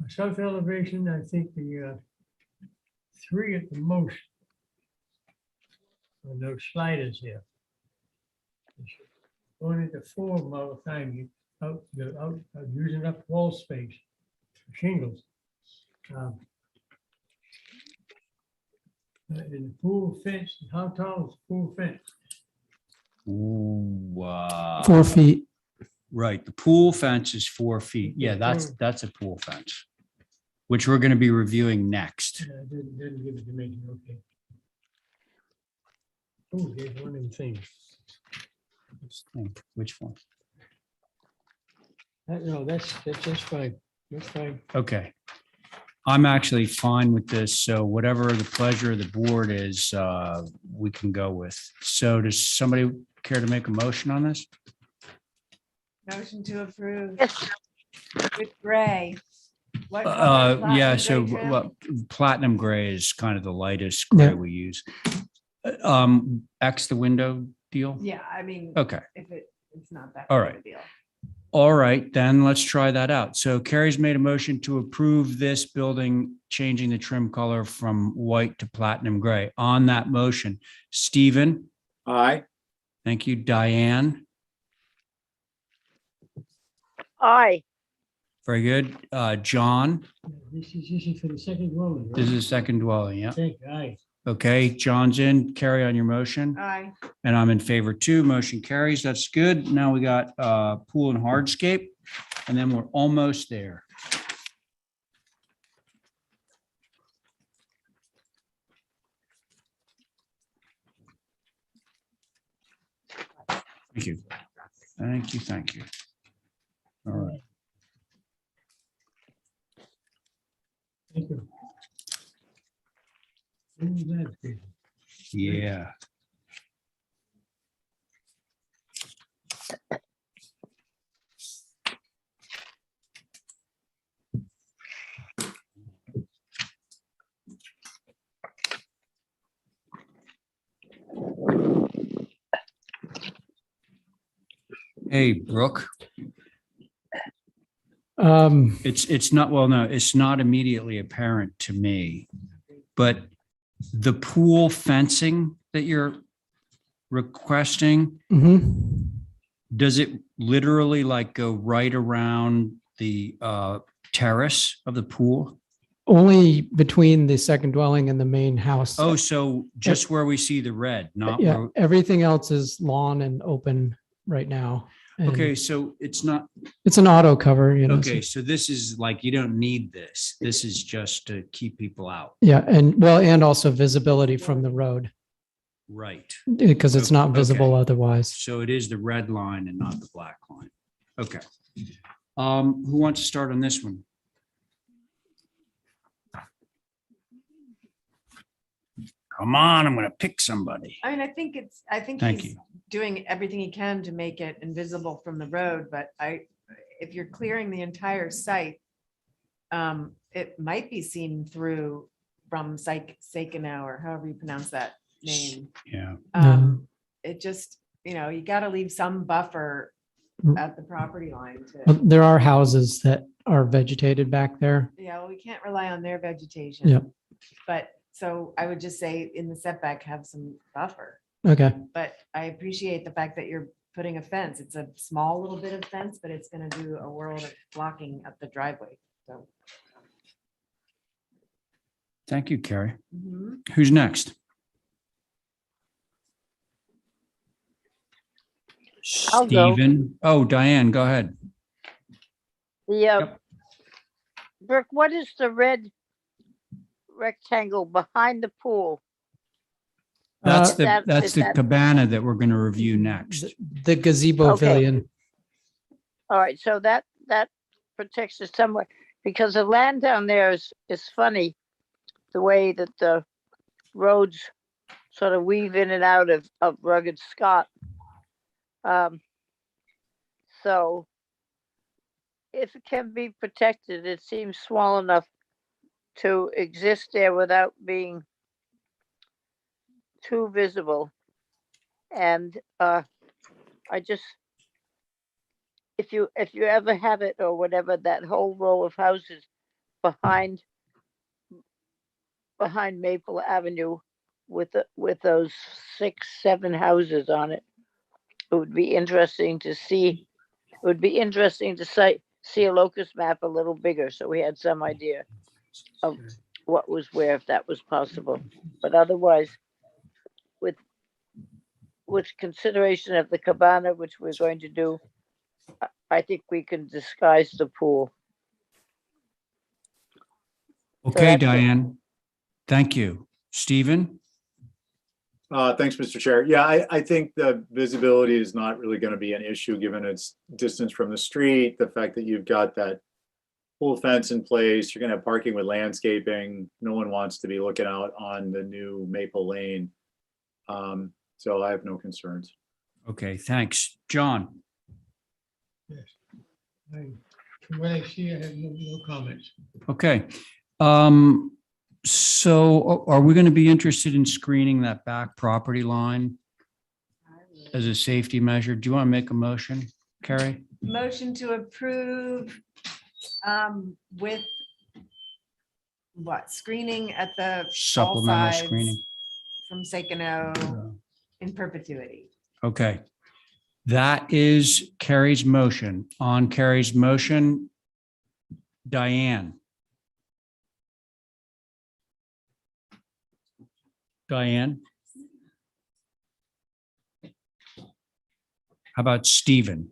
South elevation, I think the 3 at the most on those sliders here. Going into 4 of them all the time, you're out using up wall space, shingles. And the pool fence, how tall is the pool fence? Ooh, 4 feet. right. The pool fence is 4 feet. Yeah, that's a pool fence, which we're going to be reviewing next. Didn't give a dimension, okay. Oh, there's one of the things. Let's think, which one? No, that's fine. That's fine. Okay. I'm actually fine with this. So whatever the pleasure of the board is, we can go with. So does somebody care to make a motion on this? Motion to approve with gray. What color is Yeah, platinum so gray trim? what platinum gray is kind of the lightest gray Yeah. we use. X the window deal? Yeah, I mean. Okay. If it's not that. All big of a right. deal. All right, then let's try that out. So Carrie's made a motion to approve this building, changing the trim color from white to platinum gray. On that motion, Stephen? Aye. Thank you. Diane? Aye. Very good. John? This is for the second dwelling, right? This is a second dwelling, yeah. Thank you. Aye. Okay, John's in. Carry on your motion. Aye. And I'm in favor too. Motion carries. That's good. Now we got pool and hardscape, and then we're almost there. Thank you. Thank you, thank you. All right. Thank you. Who's that, Steve? Yeah. Hey, Brooke. It's not, well, no, it's not immediately apparent to me, but the pool fencing that you're requesting, does it literally like go right around the terrace of the pool? Only between the second dwelling and the main house. Oh, so just where we see the red, not Yeah, where, everything else is lawn and open right now. And okay, so it's not, it's an auto cover, you know. okay, so- so this is like, you don't need this. This is just to keep people out. Yeah, and well, and also visibility from the road Right. because it's not visible Okay. otherwise. So it is the red line and not the black line. Okay. Who wants to start on this one? Come on, I'm gonna pick somebody. I mean, I think Thank he's you. doing everything he can to make it invisible from the road, but if you're clearing the entire site, it might be seen through from Sakenau, or however you pronounce that name. Yeah. It just, you gotta leave some buffer Mm. at the property line Well, to, there are houses that are vegetated back there. yeah, well, we can't rely on their vegetation. Yep. But, so I would just say in the setback, have some buffer. Okay. But I appreciate the fact that you're putting a fence. It's a small little bit of fence, but it's gonna do a world of blocking up the driveway, so. Thank you, Carrie. Mhm. Who's next? I'll go. Stephen. Oh, Diane, go ahead. The, Brooke, what is the red rectangle behind the pool? That's That- that's is the that- cabana that we're gonna review next. The gazebo Okay. pavilion. All right, so that protects it somewhat, because the land down there is funny, the way that the roads sort of weave in and out of rugged Scott. So if it can be protected, it seems small enough to exist there without being too visible. And I just, if you ever have it or whatever, that whole row of houses behind Maple Avenue with those 6, 7 houses on it, it would be interesting to see. It would be interesting to see a locust map a little bigger, so we had some idea of what was where, if that was possible. But otherwise, with consideration of the cabana, which we're going to do, I think we can disguise the pool. Okay, that's it. Diane. Thank you. Stephen? Thanks, Mr. Chair. Yeah, I think the visibility is not really going to be an issue, given its distance from the street, the fact that you've got that pool fence in place, you're going to have parking with landscaping. No one wants to be looking out on the new Maple Lane. So I have no concerns. Okay, thanks. John? From what I see, I have no comments. Okay. So are we going to be interested in screening that back property line as a safety measure? Do you want to make a motion, Carrie? Motion to approve with what, screening at the all Supplemental sides screening. from Sakenau in perpetuity. Okay. That is Carrie's motion. On Carrie's motion, Diane. Diane? How about Stephen?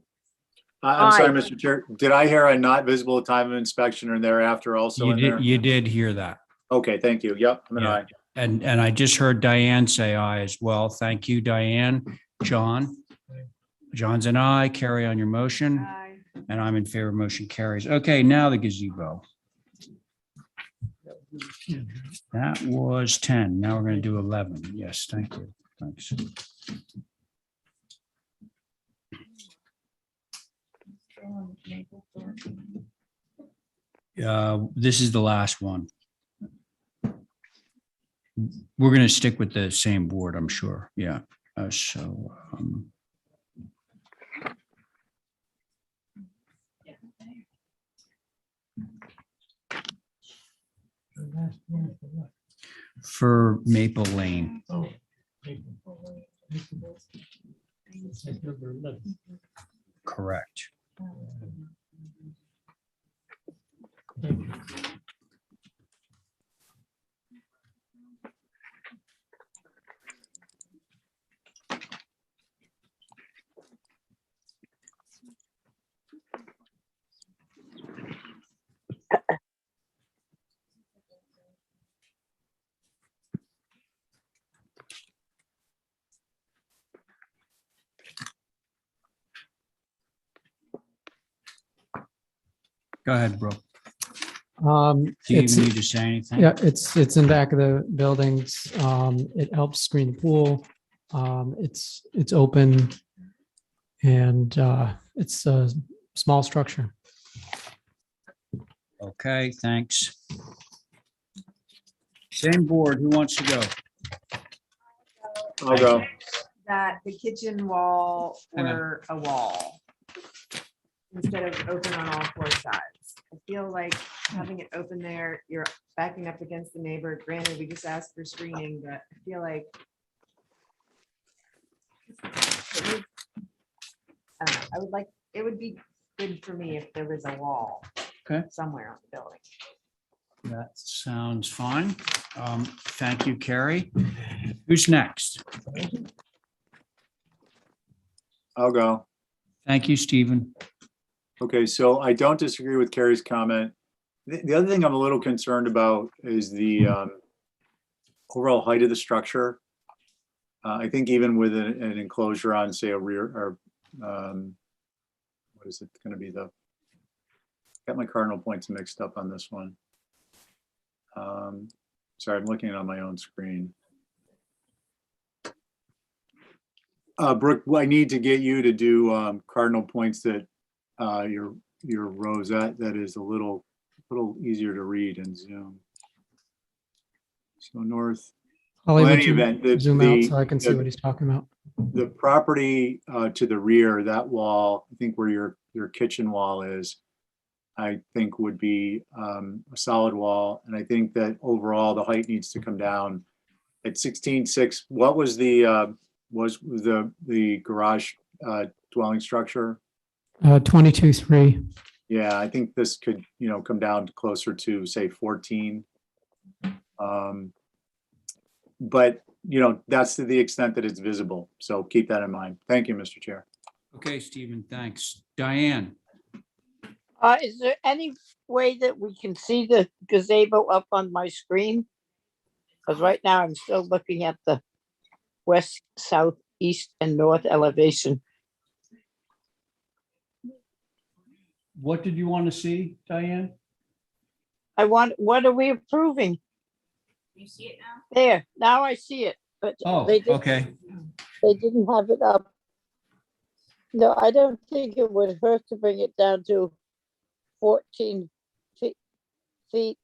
I'm sorry, Aye. Mr. Chair. Did I hear a not visible at time of inspection or thereafter also You in there? did hear that. Okay, thank you. Yep, I'm an Yeah. aye. And I just heard Diane say aye as well. Thank you, Diane. John? John's an aye. Carrie on your motion. Aye. And I'm in favor. Motion carries. Okay, now the gazebo. That was 10. Now we're going to do 11. Yes, thank you. Thanks. This is the last one. We're going to stick with the same board, I'm sure. Yeah. For Maple Lane. Oh. That's number 11. Correct. Thank you. Go ahead, Brooke. Do Do you need to say anything? Yeah, it's in back of the buildings. It helps screen the pool. It's open and it's a small structure. Okay, thanks. Same board. Who wants to go? I'll go. That the kitchen wall Hang on. were a wall instead of open on all four sides. I feel like having it open there, you're backing up against the neighbor. Granted, we just asked for screening, but I feel like I would like, it would be good for me if there was a wall Okay. somewhere on the building. That sounds fine. Thank you, Carrie. Who's next? I'll go. Thank you, Stephen. Okay, so I don't disagree with Carrie's comment. The other thing I'm a little concerned about is the overall height of the structure. I think even with an enclosure on, say, a rear, or what is it going to be, got my cardinal points mixed up on this one. Sorry, I'm looking on my own screen. Brooke, I need to get you to do cardinal points that your rosette that is a little easier to read in Zoom. So north. Holly, Well, would any you event, zoom out so I can see what he's talking about? The property to the rear, that wall, I think where your kitchen wall is, I think would be a solid wall. And I think that overall the height needs to come down at 16.6. What was the garage dwelling structure? 22.3. Yeah, I think this could, come down to closer to, say, 14. But, that's to the extent that it's visible. So keep that in mind. Thank you, Mr. Chair. Okay, Stephen, thanks. Diane, Is there any way that we can see the gazebo up on my screen? Because right now I'm still looking at the west, south, east, and north elevation. what did you want to see, Diane? What are we approving? You see it now? There, now I see it, but Oh, they okay. didn't have it up. No, I don't think it would hurt to bring it down to 14 feet.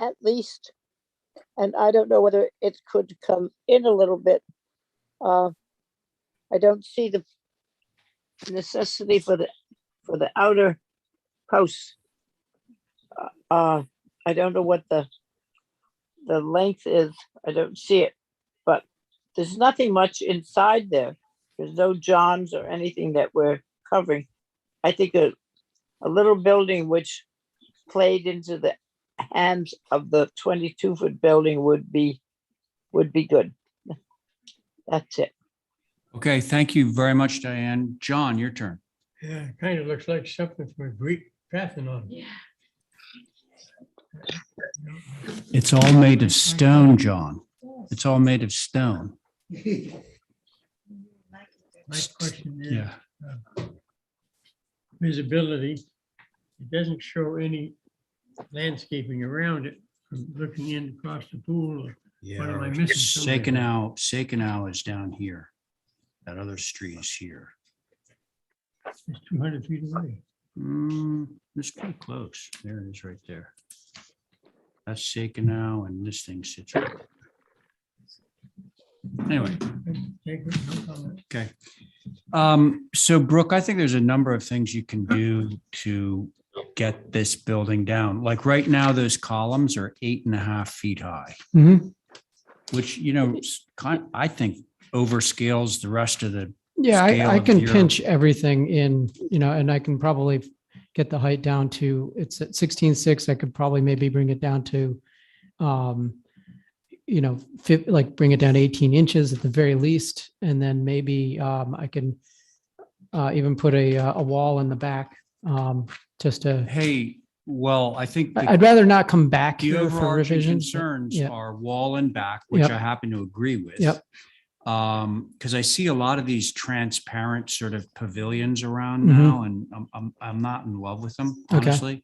At least, and I don't know whether it could come in a little bit. I don't see the necessity for the outer posts. I don't know what the length is. I don't see it, but there's nothing much inside there. There's no johns or anything that we're covering. I think a little building which played into the hands of the 22-foot building would be good. That's it. Okay, thank you very much, Diane. John, your turn. Yeah, it kind of looks like something from a Greek Parthenon. Yeah. It's all made of stone, John. It's all made of stone. My question is, Yeah. visibility, it doesn't show any landscaping around it from looking in across the pool. Or what am I missing? somewhere? Sakenau is down here. That other street is here. It's 200 feet away. It's pretty close. There it is right there. That's Sakenau and this thing sits right there. Anyway. Take it, no comment. Okay. So Brooke, I think there's a number of things you can do to get this building down. Like right now, those columns are 8.5 feet high, Mhm. which, you know, I think overscales the rest of the. Yeah, scale I of can your- pinch everything in, you know, and I can probably get the height down to, it's at 16.6. I could probably maybe bring it down to, you know, like bring it down to 18 inches at the very least. And then maybe I can even put a wall in the back just to. Hey, well, I think. I'd rather not come back The here for overarching revisions. but- concerns yeah. are wall and back, which Yep. I happen to agree with. Yep. Because I see a lot of these transparent sort of pavilions around Mhm. now, and I'm not in love with them, Okay. honestly.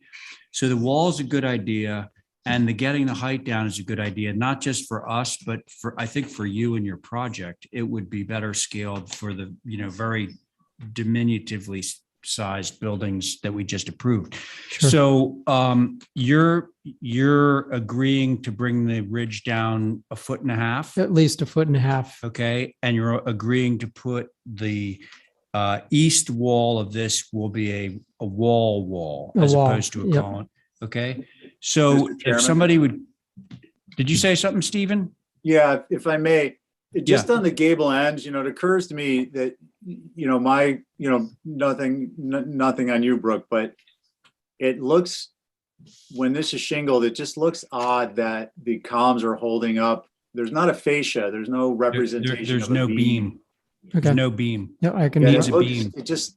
So the wall is a good idea, and the getting the height down is a good idea, not just for us, but I think for you and your project, it would be better scaled for the, you know, very diminutively sized buildings that we just approved. Sure. So you're agreeing to bring the ridge down 1.5 feet? At least 1.5 feet. Okay, and you're agreeing to put the east wall of this will be a wall A as wall, opposed to a yep. column. Okay, so Mr. if Chairman? somebody would, did you say something, Stephen? Yeah, if I may, just on the gable ends, you know, it occurs to me that, you know, nothing on you, Brooke, but it looks, when this is shingled, it just looks odd that the columns are holding up. There's not a fascia, there's no representation There's of a no beam. beam. Okay. There's no beam. No, I can. Yeah, Needs it a looks, beam.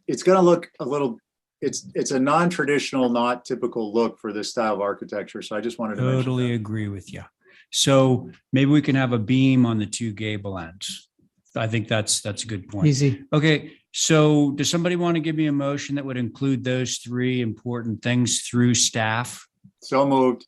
it's gonna look a little, it's a non-traditional, not typical look for this style of architecture. So I just wanted to mention Totally that. agree with you. So maybe we can have a beam on the two gable ends. I think that's a good point. Easy. Okay, so does somebody want to give me a motion that would include those three important things through staff? So moved.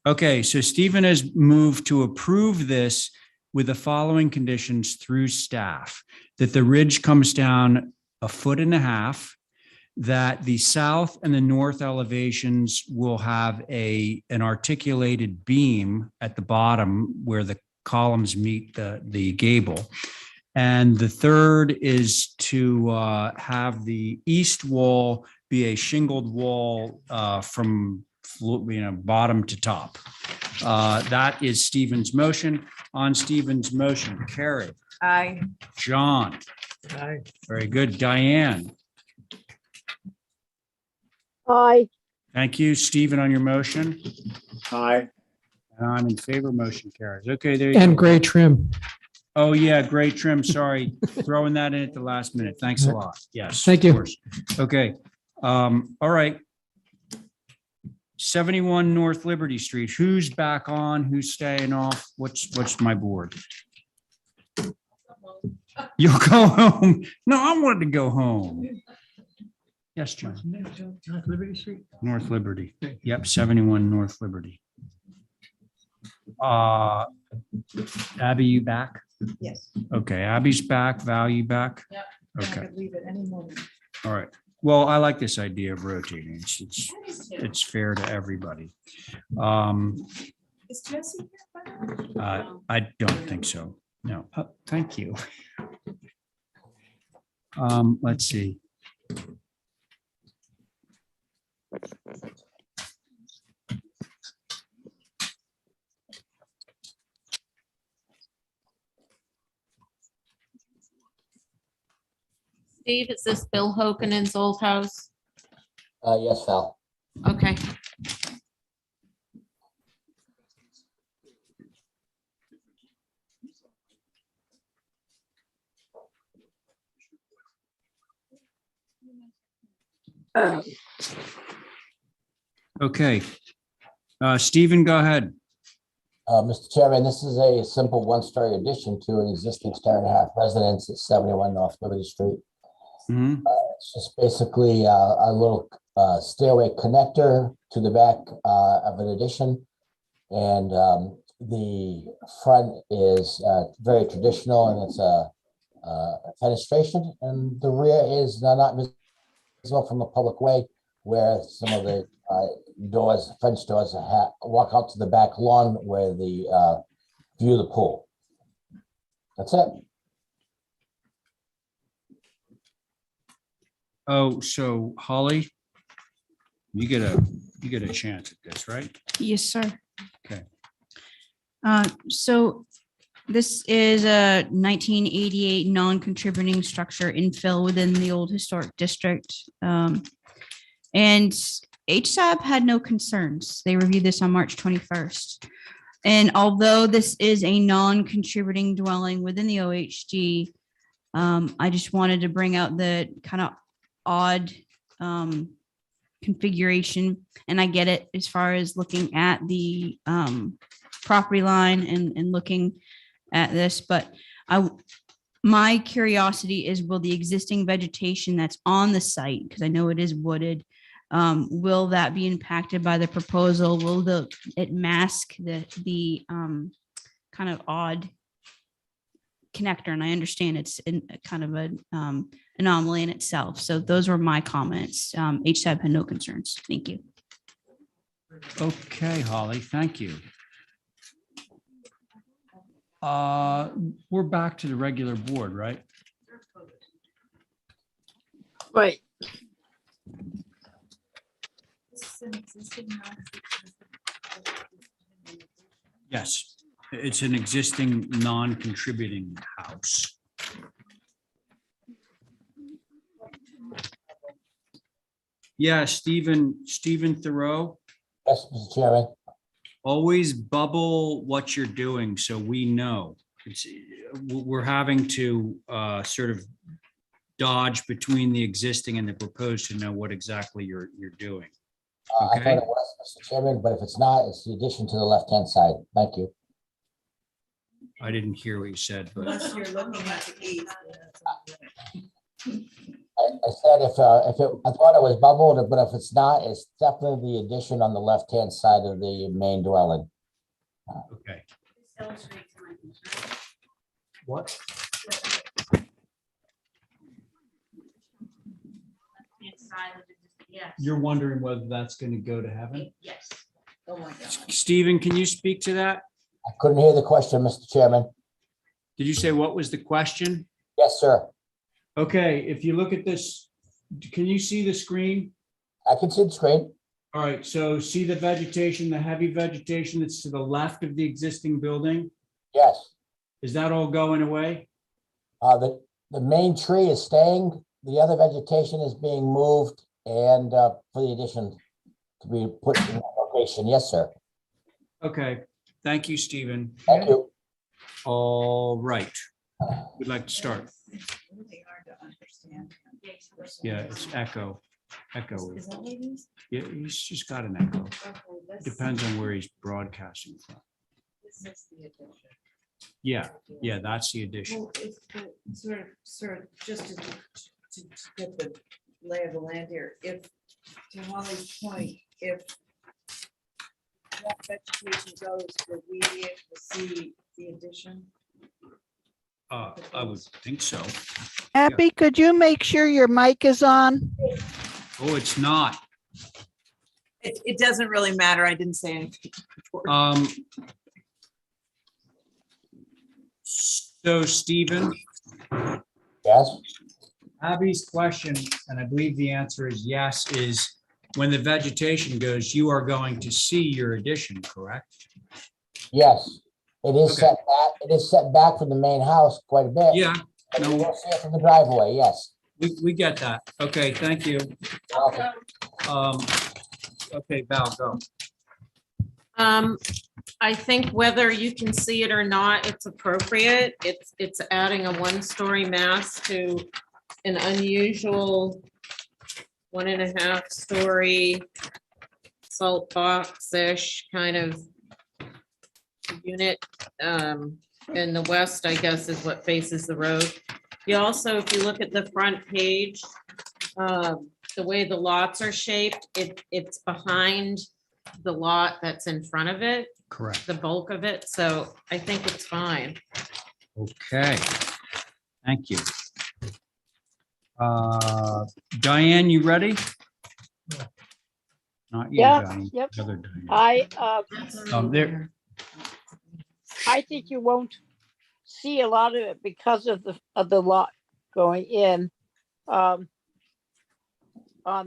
Okay, so Stephen has moved to approve this with the following conditions through staff: that the ridge comes down 1.5 feet, that the south and the north elevations will have an articulated beam at the bottom where the columns meet the gable. And the third is to have the east wall be a shingled wall from bottom to top. That is Stephen's motion. On Stephen's motion, Carrie, Aye. John, Aye. very good. Diane, Aye. thank you. Stephen, on your motion. Aye. And I'm in favor, motion carries. Okay, there you And go. gray trim. Oh, yeah, great trim. Sorry, throwing that in at the last minute. Thanks a lot. Yes. Thank of you. course. Okay. All right. 71 North Liberty Street. Who's back on? Who's staying off? What's my board? You'll go home. No, I wanted to go home. Yes, John. North Liberty Street. North Liberty. Yep, 71 North Liberty. Abby, you back? Yes. Okay, Abby's back. Val, you back? Yep. Okay, Leave it any moment. all right. Well, I like this idea of rotating. It's fair to everybody. Is Jesse here? I don't think so. No. Thank you. Let's see. Steve, is this Bill Hoken's old house? Yes, Val. Okay. Okay. Stephen, go ahead. Mr. Chairman, this is a simple one-story addition to an existing story and a half residence at 71 North Liberty Street. It's just basically a little stairway connector to the back of an addition. And the front is very traditional, and it's a fenestration, and the rear is not visible from a public way, where some of the doors, French doors, walk out to the back lawn where the view of the pool. That's it. Oh, so Holly, you get a chance at this, right? Yes, sir. Okay. So this is a 1988 non-contributing structure infill within the old historic district. And HSAB had no concerns. They reviewed this on March 21st. And although this is a non-contributing dwelling within the OHG, I just wanted to bring out the kind of odd configuration. And I get it as far as looking at the property line and looking at this, but my curiosity is, will the existing vegetation that's on the site, because I know it is wooded, will that be impacted by the proposal? Will it mask the kind of odd connector? And I understand it's kind of an anomaly in itself. So those were my comments. HSAB had no concerns. Thank you. Okay, Holly, thank you. We're back to the regular board, right? Right. Yes, it's an existing non-contributing house. Yeah, Stephen Thoreau. Yes, Mr. Chairman. Always bubble what you're doing so we know. We're having to sort of dodge between the existing and the proposed to know what exactly you're doing. I thought it was, Mr. Chairman, but if it's not, it's the addition to the left-hand side. Thank you. I didn't hear what you said, but Unless you're looking at the east. I said I thought it was bubbled, but if it's not, it's definitely the addition on the left-hand side of the main dwelling. okay. Illustrates my concern. What? Inside of it, yes. You're wondering whether that's going to go to heaven? Yes. Oh my God. Stephen, can you speak to that? I couldn't hear the question, Mr. Chairman. Did you say what was the question? Yes, sir. Okay, if you look at this, can you see the screen? I can see the screen. All right, so see the vegetation, the heavy vegetation that's to the left of the existing building? Yes. Is that all going away? The main tree is staying. The other vegetation is being moved, and for the addition to be put in that location. Yes, sir. Okay, thank you, Stephen. Thank you. All right, we'd like to start. Really hard to understand. Yeah, it's echo. Echo. Is that what it is? Yeah, he's just got an echo. Okay, that's- Depends on where he's broadcasting from. This is the addition. Yeah, yeah, that's the addition. Well, it's sort of, just to get the lay of the land here, if, to Holly's point, if that vegetation goes, will we be able to see the addition? I would think so. Abby, could you make sure your mic is on? Oh, it's not. It doesn't really matter. I didn't say anything before. So Stephen? Yes. Abby's question, and I believe the answer is yes, is when the vegetation goes, you are going to see your addition, correct? Yes. It is Okay. set back. It is set back from the main house quite a bit. Yeah, But you will see it from the driveway. Yes. we get that. Okay, thank you. Okay, Val, go. I think whether you can see it or not, it's appropriate. It's adding a one-story mass to an unusual 1.5 story salt box-ish kind of unit in the west, I guess, is what faces the road. You also, if you look at the front page, the way the lots are shaped, it's behind the lot that's in front of it, Correct. the bulk of it. So I think it's fine. Okay. Thank you. Diane, you ready? Not you, Yeah, Diane. yep. the other Diane. I I think you won't see a lot of it because of the lot going in. On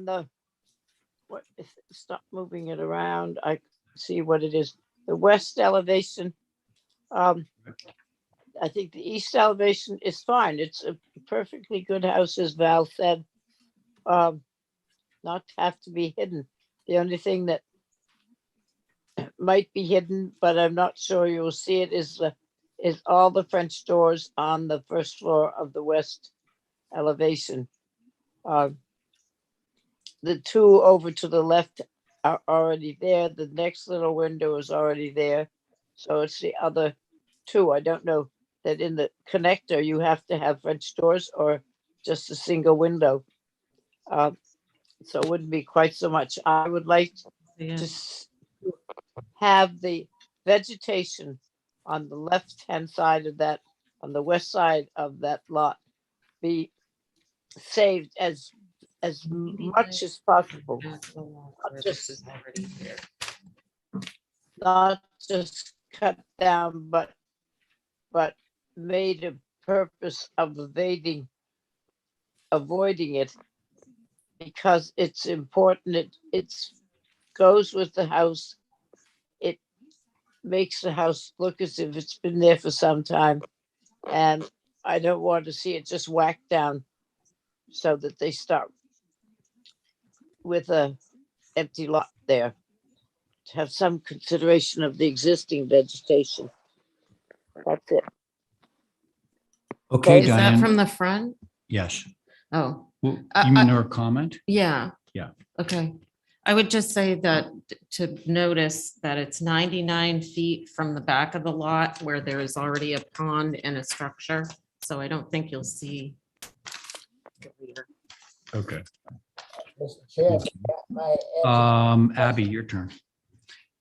the, stop moving it around. I see what it is. The west elevation. I think the east elevation is fine. It's a perfectly good house, as Val said. Not to have to be hidden. The only thing that might be hidden, but I'm not sure you'll see it, is all the French doors on the first floor of the west elevation. The two over to the left are already there. The next little window is already there. So it's the other two. I don't know that in the connector you have to have French doors or just a single window. So it wouldn't be quite so much. I would like to have the vegetation on the left-hand side of that, on the west side of that lot, be saved as much as possible. Not just cut down, but made a purpose of avoiding it, because it's important. It's goes with the house. It makes the house look as if it's been there for some time, and I don't want to see it just whacked down so that they start with a empty lot there. To have some consideration of the existing vegetation. That's it. Okay, Is that Diane. from the front? Yes. Oh. Well, you mean her comment? Yeah. Yeah. Okay. I would just say that to notice that it's 99 feet from the back of the lot where there is already a pond and a structure. So I don't think you'll see. Okay. Mr. Chair, Abby, your turn.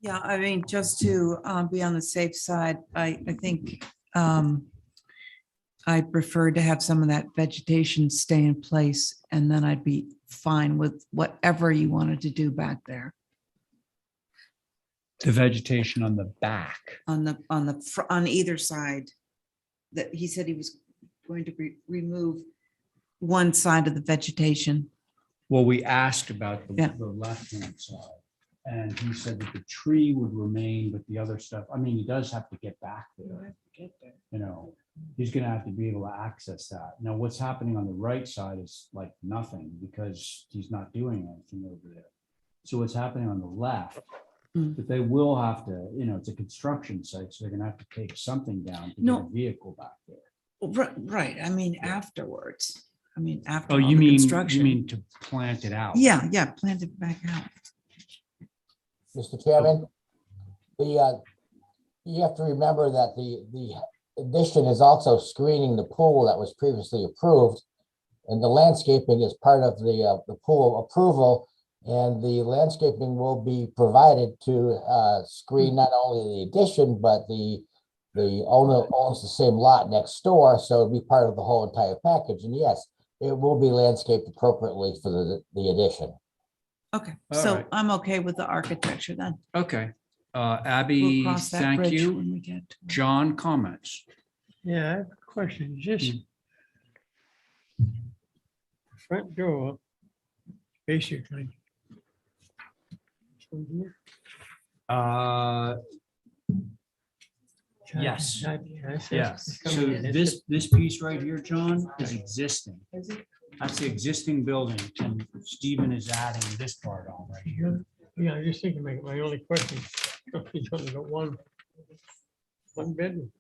Yeah, I mean, just to be on the safe side, I think I prefer to have some of that vegetation stay in place, and then I'd be fine with whatever you wanted to do back there. The vegetation on the back. On either side. That he said he was going to remove one side of the vegetation. Well, we asked about Yeah. the left-hand side, and he said that the tree would remain, but the other stuff, I mean, he does have to get back there. You know, he's gonna have to be able to access that. Now, what's happening on the right side is like nothing, because he's not doing anything over there. So what's happening on the left, but they will have to, you know, it's a construction site, so they're gonna have to take something down to get No. a vehicle back there. Right, I mean, afterwards. I mean, after Oh, all you the mean, construction. to plant it out? Yeah, plant it back out. Mr. Chairman, you have to remember that the addition is also screening the pool that was previously approved. And the landscaping is part of the pool approval, and the landscaping will be provided to screen not only the addition, but the owner owns the same lot next door, so it'll be part of the whole entire package. And yes, it will be landscaped appropriately for the addition. Okay, All so right. I'm okay with the architecture then. Okay, We'll Abby, cross that thank bridge you. when we get to it. John, comments? Yeah, I have a question. Just front door, basically. From here. Yes. That's Yes. coming So in. this piece right here, John, is existing. That's the existing building, and Stephen is adding this part on right here. Yeah, I just thinking, my only question, he's only got one bedroom.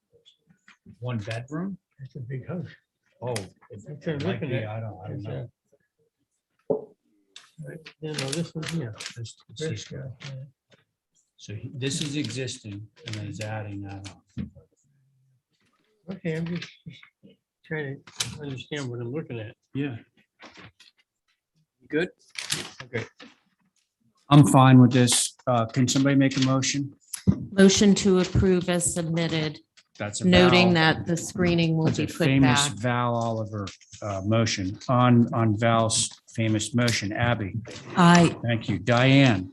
One bedroom? That's a big house. Oh, That's it what I'm might looking be, at. I don't It's, know. Right, yeah, no, this one here. It's This this guy, guy. yeah. So this is existing and then he's adding that on. Okay, I'm just trying to understand what I'm looking at. Yeah. Good? Okay. I'm fine with this. Can somebody make a motion? Motion to approve as submitted, That's a noting Val. that the screening will That's be a put famous back. Val Oliver motion. On Val's famous motion. Abby? Aye. Thank you. Diane?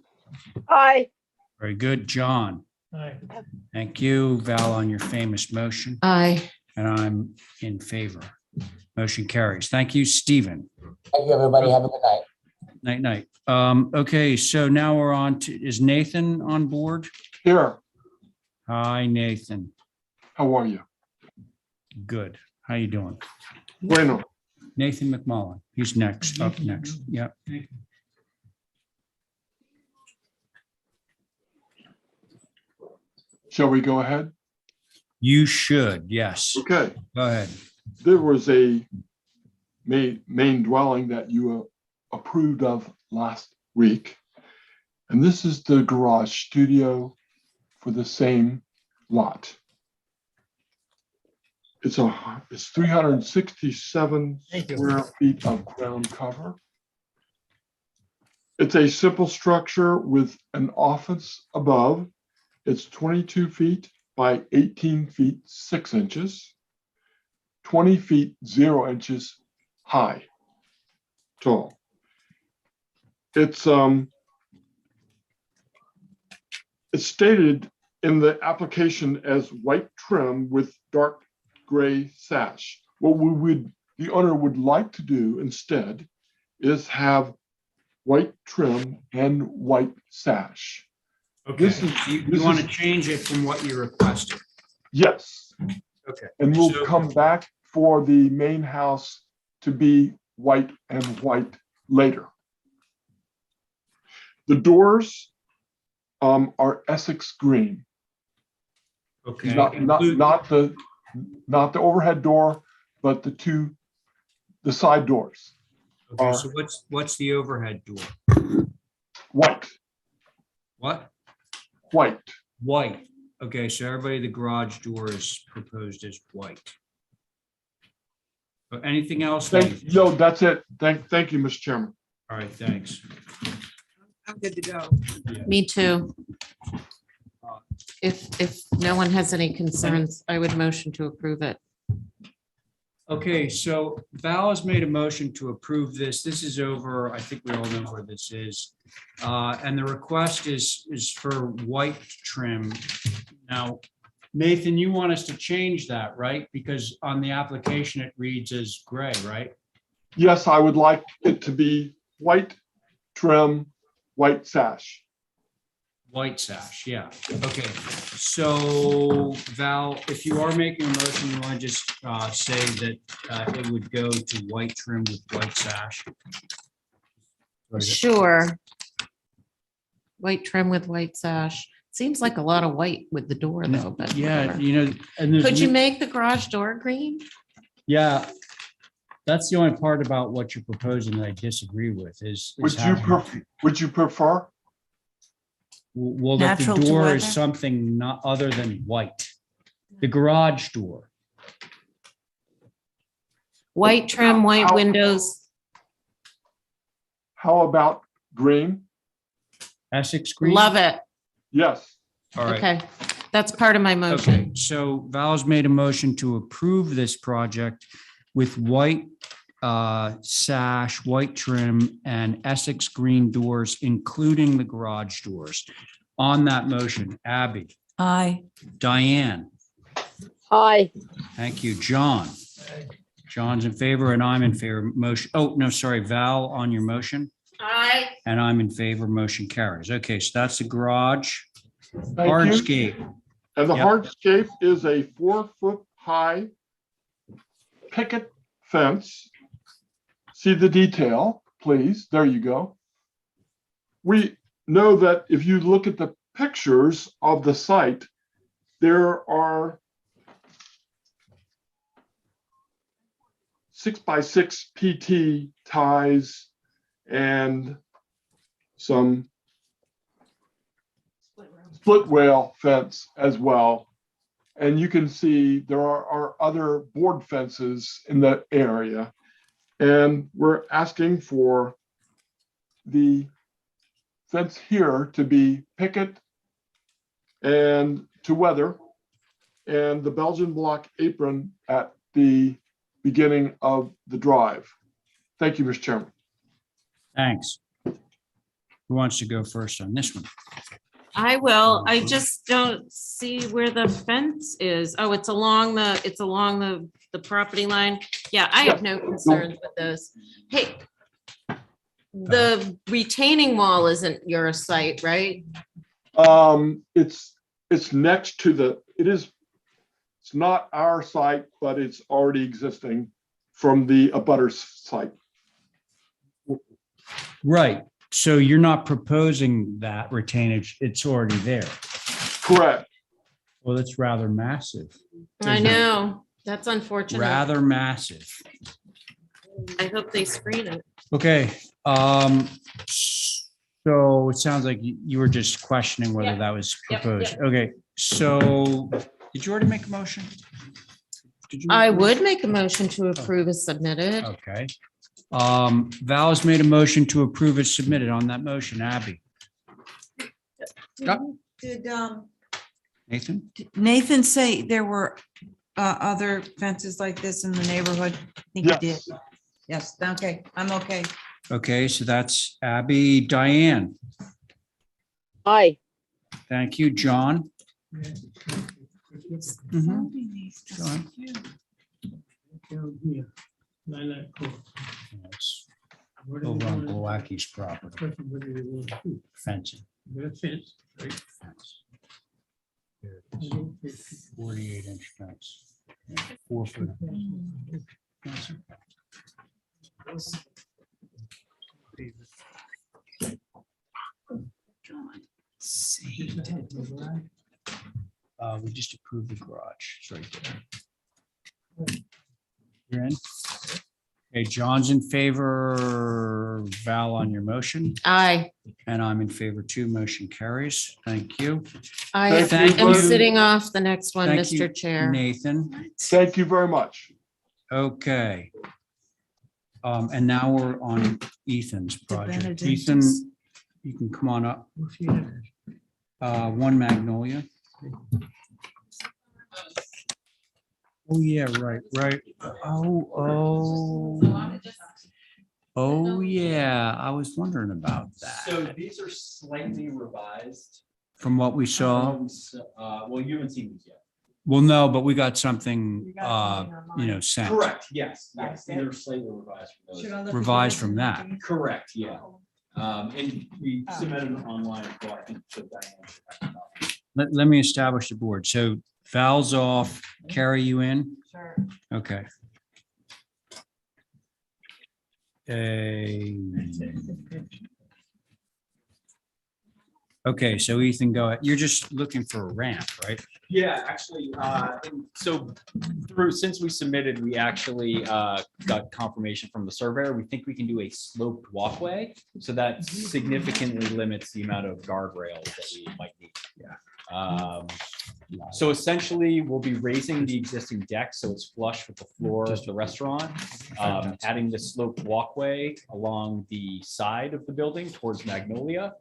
Aye. Very good. John? Aye. Thank you. Val, on your famous motion. Aye. And I'm in favor. Motion carries. Thank you, Stephen. Thank you, everybody. Have a good night. Night, night. Okay, so now we're on to, is Nathan on board? Here, Hi, Nathan. how are you? Good. How you doing? Bueno, Nathan McMullen. He's next, up next. Yep. shall we go ahead? You should, yes. Okay, Go ahead. there was a main dwelling that you approved of last week. And this is the garage studio for the same lot. It's 367 Thank you. square feet of ground cover. It's a simple structure with an office above. It's 22 feet by 18 feet 6 inches, 20 feet 0 inches high, tall. It's stated in the application as white trim with dark gray sash. What the owner would like to do instead is have white trim and white sash. Okay, This is- you this want is- to change it from what you requested? Yes, Okay. and we'll So- come back for the main house to be white and white later. The doors are Essex green. Okay. Not Include- the overhead door, but the side doors. Okay, so what's the overhead door? White, What? white. White. Okay, so everybody, the garage door is proposed as white. But anything else? Nathan? No, that's it. Thank you, Mr. Chairman. All right, thanks. I'm good to go. Me too. If no one has any concerns, I would motion to approve it. Okay, so Val has made a motion to approve this. This is over, I think we all know where this is. And the request is for white trim. Now, Nathan, you want us to change that, right? Because on the application, it reads as gray, right? Yes, I would like it to be white trim, white sash. White sash, yeah. Okay, so Val, if you are making a motion, you want to just say that it would go to white trim with white sash? Sure. White trim with white sash. Seems like a lot of white with the door though, but Yeah, whatever. you know, and there's. Could you make the garage door green? Yeah, that's the only part about what you're proposing that I disagree with is. Would you prefer? Well, that the Natural to door weather? is something not other than white. The garage door. White trim, white How- windows. How about green? Essex green? Love it. Yes. All right. Okay, that's part of my motion. Okay, so Val's made a motion to approve this project with white sash, white trim, and Essex green doors, including the garage doors. On that motion, Abby, Aye. Diane, Aye. thank you, John. John's in favor and I'm in favor. Motion, oh, no, sorry, Val on your motion, Aye. and I'm in favor. Motion carries. Okay, so that's the garage. Thank you. Hardscape. And the Yep. hardscape is a 4-foot high picket fence. See the detail, please. There you go. We know that if you look at the pictures of the site, there are 6x6 PT ties and some split rail fence as well. And you can see there are other board fences in that area. And we're asking for the fence here to be picket and to weather, and the Belgian block apron at the beginning of the drive. Thank you, Mr. Chairman. Thanks. Who wants to go first on this one? I will. I just don't see where the fence is. Oh, it's along the property line. Yeah, I have no concerns with those. Hey, the retaining wall isn't your site, right? It's next to the, it's not our site, but it's already existing from the abutters site. Right. So you're not proposing that retainage. It's already there. Correct. Well, it's rather massive. I know. That's unfortunate. Rather massive. I hope they screen it. Okay. So it sounds like you were just questioning whether that was proposed. Okay. So did you already make a motion? Did you? I would make a motion to approve as submitted. Okay. Val's made a motion to approve as submitted. On that motion, Abby. Yep. Did Nathan? Nathan say there were other fences like this in the neighborhood? I think he did. Yes, okay, I'm okay. Okay, so that's Abby. Diane? Aye. Thank you. John? Yes. Go on. Down here, Lilac Court. It's What do over they on want? Blacky's property. What do they want to do? Fencing. With a fence, right? Fence. There it is. 48-inch fence. 4 foot. We just approved the garage. It's right there. You're in? Okay, John's in favor. Val on your motion. Aye. And I'm in favor too. Motion carries. Thank you. I Thank am you. sitting off the next one, Thank you, Mr. Chair. Nathan. Thank you very much. Okay. And now we're on Ethan's project. Benedictus. Ethan, you can come on up. 1 Magnolia. Oh, yeah, right. Oh, yeah, I was wondering about that. So these are slightly revised. From what we saw. Well, you haven't seen these yet. Well, no, but we got something, sent. Correct, yes, these are slightly revised from those. Revised from that. Correct, yeah. And we submitted them online, so I think so Diane. Let me establish the board. So Val's off, Carrie, you in? Sure. Okay. Okay, so Ethan, go ahead. You're just looking for a ramp, right? Yeah, actually, and so since we submitted, we actually got confirmation from the surveyor. We think we can do a sloped walkway. So that significantly limits the amount of guardrails that we might need. So essentially, we'll be raising the existing deck so it's flush with the floor of the restaurant, adding the sloped walkway along the side of the building towards Magnolia.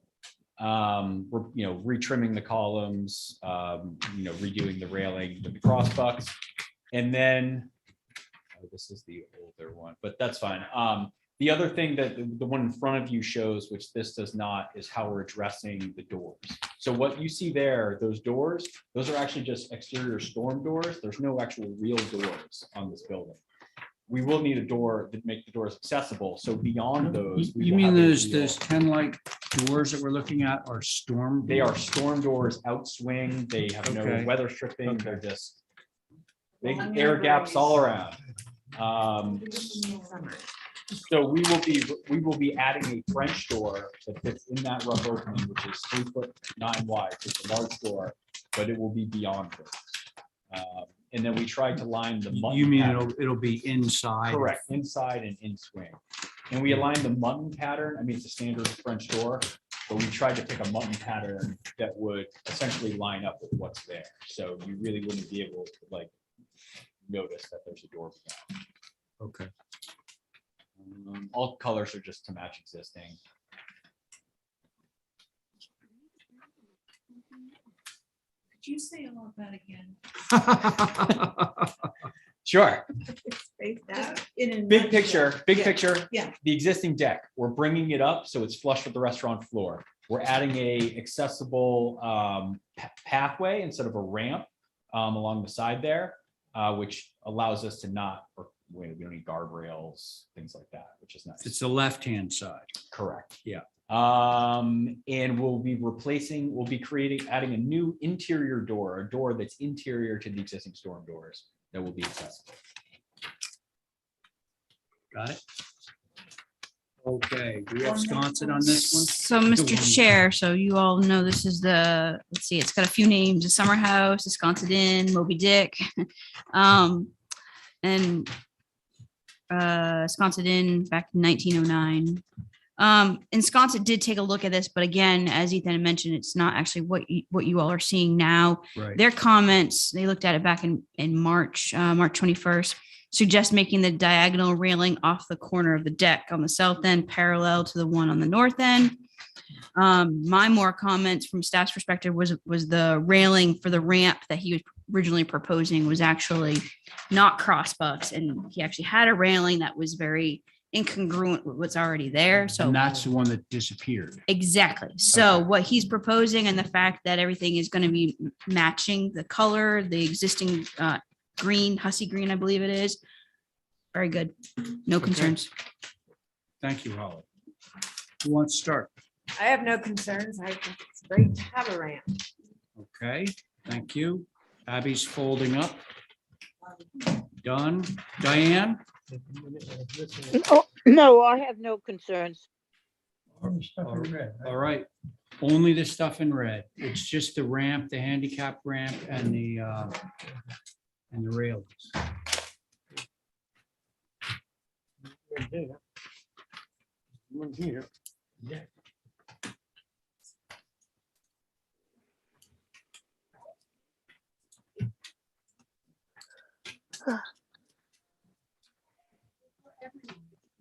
We're, retrimming the columns, redoing the railing with the cross bucks. And then, this is the older one, but that's fine. The other thing that the one in front of you shows, which this does not, is how we're addressing the doors. So what you see there, those doors, those are actually just exterior storm doors. There's no actual real doors on this building. We will need a door to make the doors accessible. So beyond those. we You will mean have a those real- 10 light doors that we're looking at are storm? They are storm doors, outswing. They have no Okay. weather stripping. They're just big air gaps all around. So we will be adding a French door that fits in that rough opening, which is 3'9" wide. It's a large door, but it will be beyond this. And then we tried to line the. You mean pattern. it'll be inside? Correct, inside and in swing. And we aligned the mutton pattern. I mean, it's a standard French door. but we tried to pick a mutton pattern that would essentially line up with what's there. So you really wouldn't be able to like notice that there's a door beyond. Okay. All colors are just to match existing. Could you say all of that again? Sure. Spaced out in a Big nutshell. picture, big Yeah, picture. yeah. The existing deck, we're bringing it up so it's flush with the restaurant floor. We're adding a accessible pathway instead of a ramp along the side there, which allows us to not, or we don't need guardrails, things like that, which is nice. It's the left-hand side. Correct. Yeah. And we'll be adding a new interior door, a door that's interior to the existing storm doors that will be accessible. Got it? Okay, do we have sconset on this one? So, Mr. Chair, so you all know this is the, let's see, it's got a few names, the Summer House, the Sconset Inn, Moby Dick. And Sconset Inn back in 1909. And Sconset did take a look at this, but again, as Ethan had mentioned, it's not actually what you all are seeing now. Right. Their comments, they looked at it back in March 21st, suggest making the diagonal railing off the corner of the deck on the south end parallel to the one on the north end. My more comments from staff's perspective was the railing for the ramp that he was originally proposing was actually not crossbucks, and he actually had a railing that was very incongruent with what's already there. So And that's the one that disappeared. exactly. So what he's proposing and the fact that everything is going to be matching the color, the existing green, hussy green, I believe it is. Very good. No concerns. Thank you, Holly. Who wants to start? I have no concerns. I think it's great to have a ramp. Okay, thank you. Abby's folding up. Done. Diane? Oh, no, I have no concerns. All right, only the stuff in red. It's just the ramp, the handicap ramp and the railings.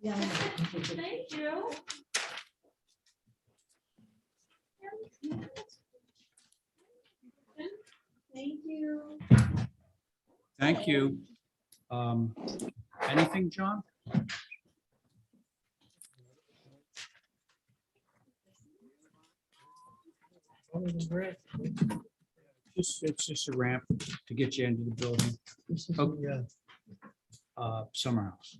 Yeah. Thank you. Thank you. Thank you. Anything, John? It's just a ramp to get you into the building. Summer house.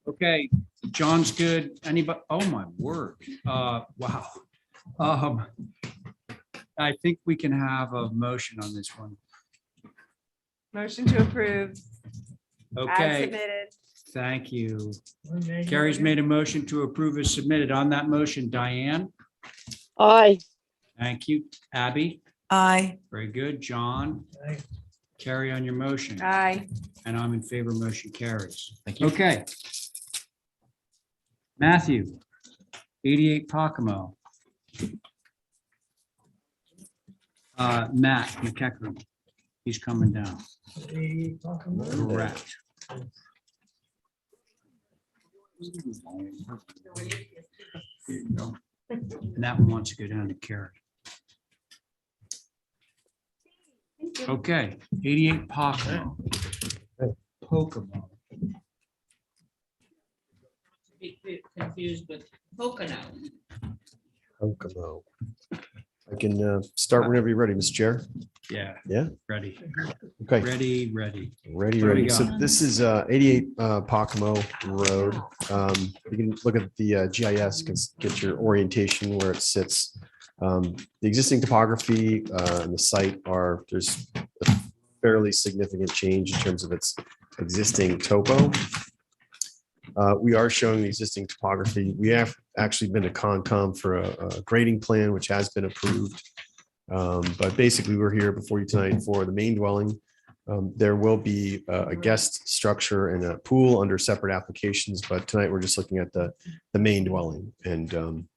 Okay, John's good. Anybody? Oh, my word. Wow. I think we can have a motion on this one. Motion to approve. As Okay, submitted. thank you. Carrie's made a motion to approve as submitted. On that motion, Diane? Aye. Thank you. Abby? Aye. Very good. John? Carrie on your motion. Aye. And I'm in favor, motion carries. Thank you. Okay. Matthew, 88 Pocomo. Matt McEachran, he's coming down. Correct. Here you go. And that one wants to go down to Carrie. Okay, 88 Pocomo. Pocomo. Be confused with Pocono. Kokomo. I can start whenever you're ready, Mr. Chair. Yeah. Yeah. Ready. Okay. Ready. Ready, What do we ready. So got? this is 88 Pocomo Road. You can look at the GIS, get your orientation where it sits. The existing topography and the site there's a fairly significant change in terms of its existing topo. We are showing the existing topography. We have actually been to Concom for a grading plan, which has been approved. But basically, we're here before you tonight for the main dwelling, There will be a guest structure and a pool under separate applications, but tonight we're just looking at the main dwelling. And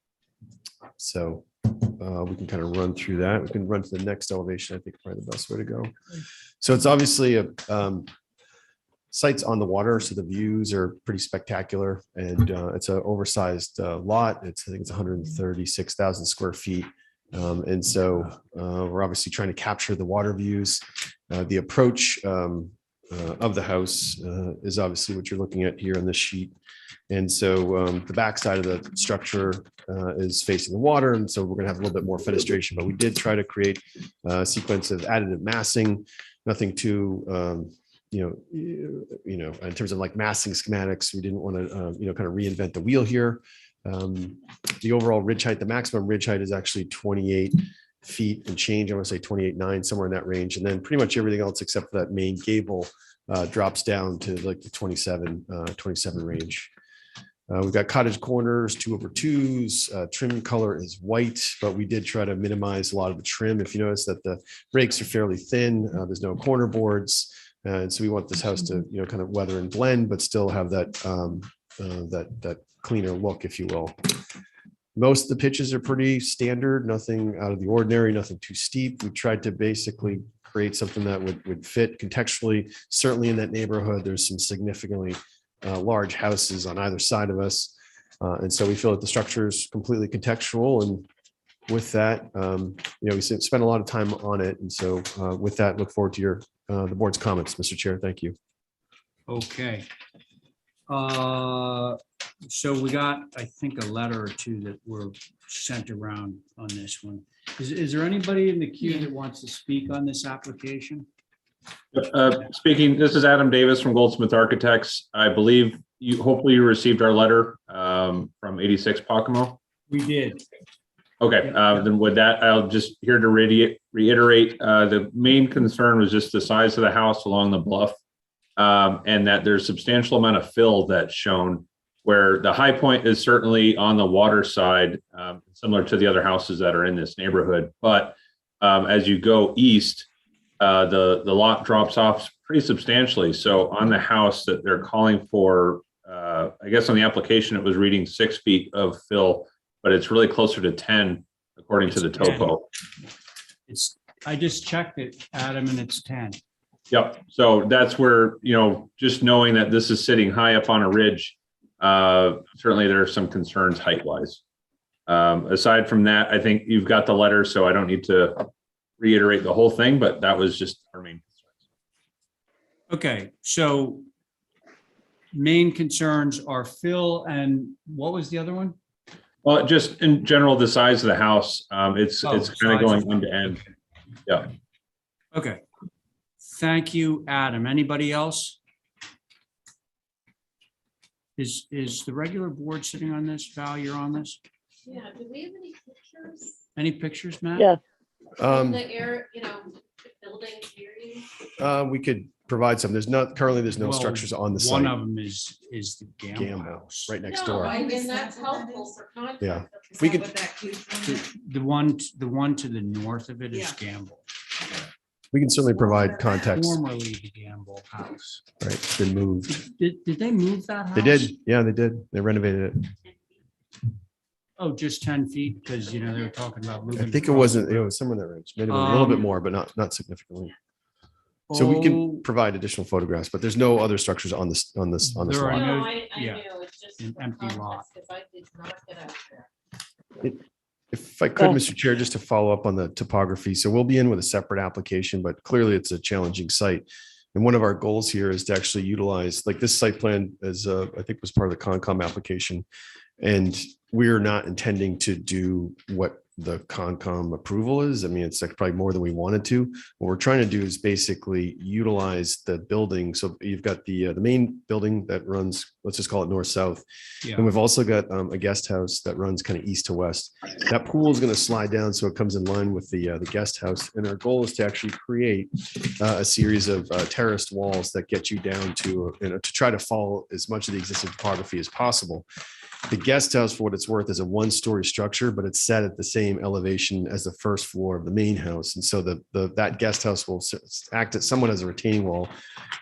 so we can kind of run through that. We can run to the next elevation. I think probably the best way to go. So it's obviously a site's on the water, so the views are pretty spectacular, and it's an oversized lot. I think it's 136,000 square feet. And so we're obviously trying to capture the water views. The approach of the house is obviously what you're looking at here on this sheet. And so the backside of the structure is facing the water. And so we're going to have a little bit more fenestration, but we did try to create a sequence of additive massing, nothing too, in terms of like massing schematics. We didn't want to, kind of reinvent the wheel here. The overall ridge height, the maximum ridge height is actually 28 feet and change. I want to say 28.9, somewhere in that range. And then pretty much everything else except for that main gable drops down to like the 27 range. We've got cottage corners, 2/2s. Trim color is white, but we did try to minimize a lot of the trim. If you notice that the breaks are fairly thin, there's no corner boards. And so we want this house to, kind of weather and blend, but still have that, that cleaner look, if you will. Most of the pitches are pretty standard, nothing out of the ordinary, nothing too steep. We tried to basically create something that would fit contextually. Certainly in that neighborhood, there's some significantly large houses on either side of us. And so we feel that the structure is completely contextual. And with that, we spent a lot of time on it. And so with that, look forward to the board's comments, Mr. Chair. Thank you. Okay. So we got, I think, a letter or two that were sent around on this one. Is there anybody in the queue that wants to speak on this application? Speaking, this is Adam Davis from Goldsmith Architects. I believe hopefully you received our letter from 86 Pocomo. We did. Okay, then with that, I'll just here to reiterate, the main concern was just the size of the house along the bluff, and that there's substantial amount of fill that's shown, where the high point is certainly on the water side, similar to the other houses that are in this neighborhood. But as you go east, the lot drops off pretty substantially. So on the house that they're calling for, I guess on the application, it was reading 6 feet of fill, but it's really closer to 10 according to the topo. I just checked it, Adam, and it's 10. Yep. So that's where, just knowing that this is sitting high up on a ridge, certainly there are some concerns height wise. Aside from that, I think you've got the letter, so I don't need to reiterate the whole thing, but that was just our main concerns. Okay, so main concerns are fill, and what was the other one? Well, just in general, the size of the house, it's kind of going end to end. Yeah. Okay. Thank you, Adam. Anybody else? Is the regular board sitting on this? Val, you're on this? Yeah, do we have any pictures? Any pictures, Matt? Yeah. The air, building area? We could provide some. There's no Well, structures on the site. One of them is the Gamble house. right next No, door. I mean, that's helpful for context. Yeah. Is We that could- what that huge one is? The one to the north of it is Yeah. Gamble. We can certainly provide context. Formerly the Gamble house. Right, it's been moved. Did they move that house? They did. Yeah, they did. They renovated it. Oh, just 10 feet, because, they were talking about I moving. think it wasn't, it was somewhere in that range, maybe a little bit Um, more, but not significantly. So we can provide additional photographs, but there's no other structures on this There are lot. no- No, I yeah, knew, it's just an for empty lot. context, because I did not get out there. If I could, Yeah. Mr. Chair, just to follow up on the topography. So we'll be in with a separate application, but clearly it's a challenging site. And one of our goals here is to actually utilize, like this site plan as I think was part of the Concom application. And we're not intending to do what the Concom approval is. I mean, it's like probably more than we wanted to. What we're trying to do is basically utilize the building. So you've got the main building that runs, let's just call it north-south. Yeah. And we've also got a guest house that runs kind of east to west. That pool is going to slide down so it comes in line with the guest house. And our goal is to actually create a series of terraced walls that get you down to try to follow as much of the existing topography as possible. the guest house, for what it's worth, is a one-story structure, but it's set at the same elevation as the first floor of the main house. And so that guest house will act as somewhat as a retaining wall.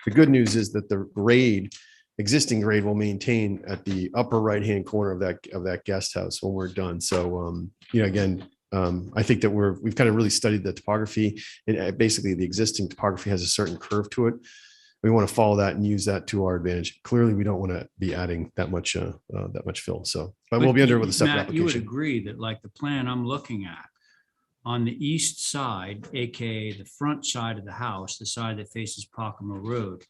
The good news is that the existing grade will maintain at the upper right-hand corner of that guest house when we're done. So, again, I think that we've kind of really studied the topography. Basically, the existing topography has a certain curve to it. We want to follow that and use that to our advantage. Clearly, we don't want to be adding that much fill. So, but we'll be under with a separate Matt, you would application. agree that like the plan I'm looking at on the east side, AKA the front side of the house, the side that faces Pocomo Road,